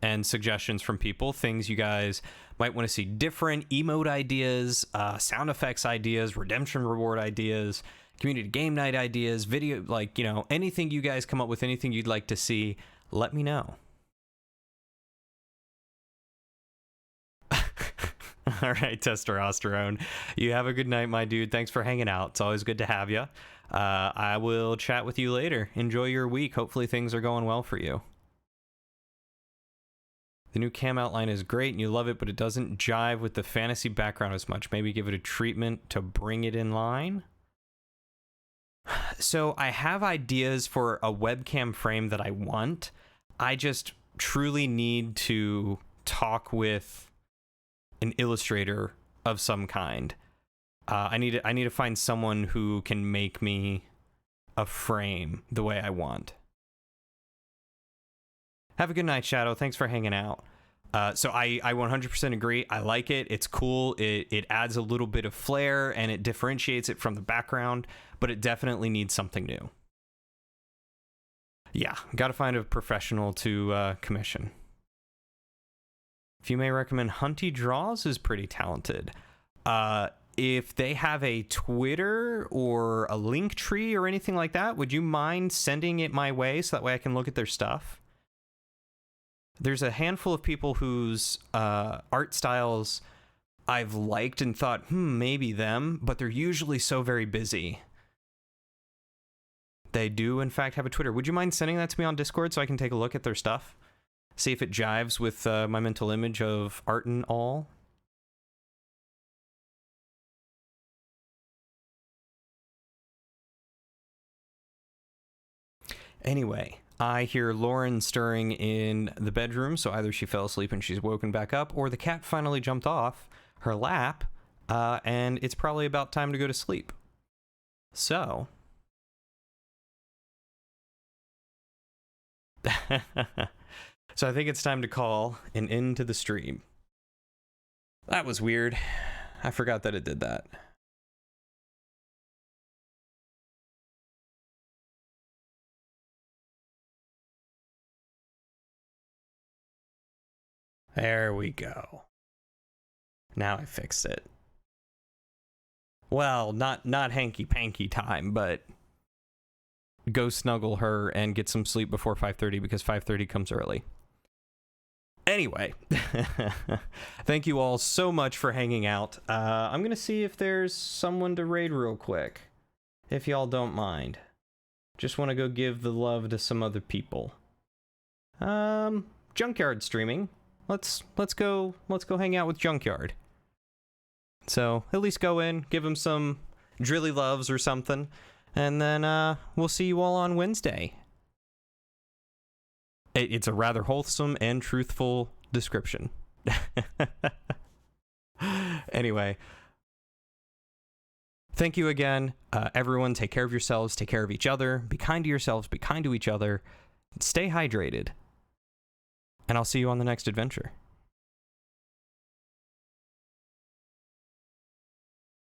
and suggestions from people. Things you guys might want to see different. Emote ideas, sound effects ideas, redemption reward ideas, community game night ideas, video, like, you know, anything you guys come up with, anything you'd like to see, let me know. All right, testosterone. You have a good night, my dude. Thanks for hanging out. It's always good to have you. I will chat with you later. Enjoy your week. Hopefully things are going well for you. The new cam outline is great and you love it, but it doesn't jive with the fantasy background as much. Maybe give it a treatment to bring it in line. So I have ideas for a webcam frame that I want. I just truly need to talk with an illustrator of some kind. I need to find someone who can make me a frame the way I want. Have a good night, Shadow. Thanks for hanging out. So I 100% agree. I like it. It's cool. It adds a little bit of flair and it differentiates it from the background, but it definitely needs something new. Yeah, got to find a professional to commission. If you may recommend, Hunty Draws is pretty talented. If they have a Twitter or a link tree or anything like that, would you mind sending it my way so that way I can look at their stuff? There's a handful of people whose art styles I've liked and thought, maybe them, but they're usually so very busy. They do, in fact, have a Twitter. Would you mind sending that to me on Discord so I can take a look at their stuff? See if it jives with my mental image of art and all? Anyway, I hear Lauren stirring in the bedroom, so either she fell asleep and she's woken back up, or the cat finally jumped off her lap, and it's probably about time to go to sleep. So... so I think it's time to call an end to the stream. That was weird. I forgot that it did that. There we go. Now I fixed it. Well, not hanky-panky time, but go snuggle her and get some sleep before 5:30 because 5:30 comes early. Anyway, thank you all so much for hanging out. I'm going to see if there's someone to raid real quick, if y'all don't mind. Just want to go give the love to some other people. Junkyard streaming. Let's go hang out with Junkyard. So at least go in, give him some drilly loves or something, and then we'll see you all on Wednesday. It's a rather wholesome and truthful description. Anyway, thank you again. Everyone, take care of yourselves, take care of each other, be kind to yourselves, be kind to each other, stay hydrated, and I'll see you on the next adventure.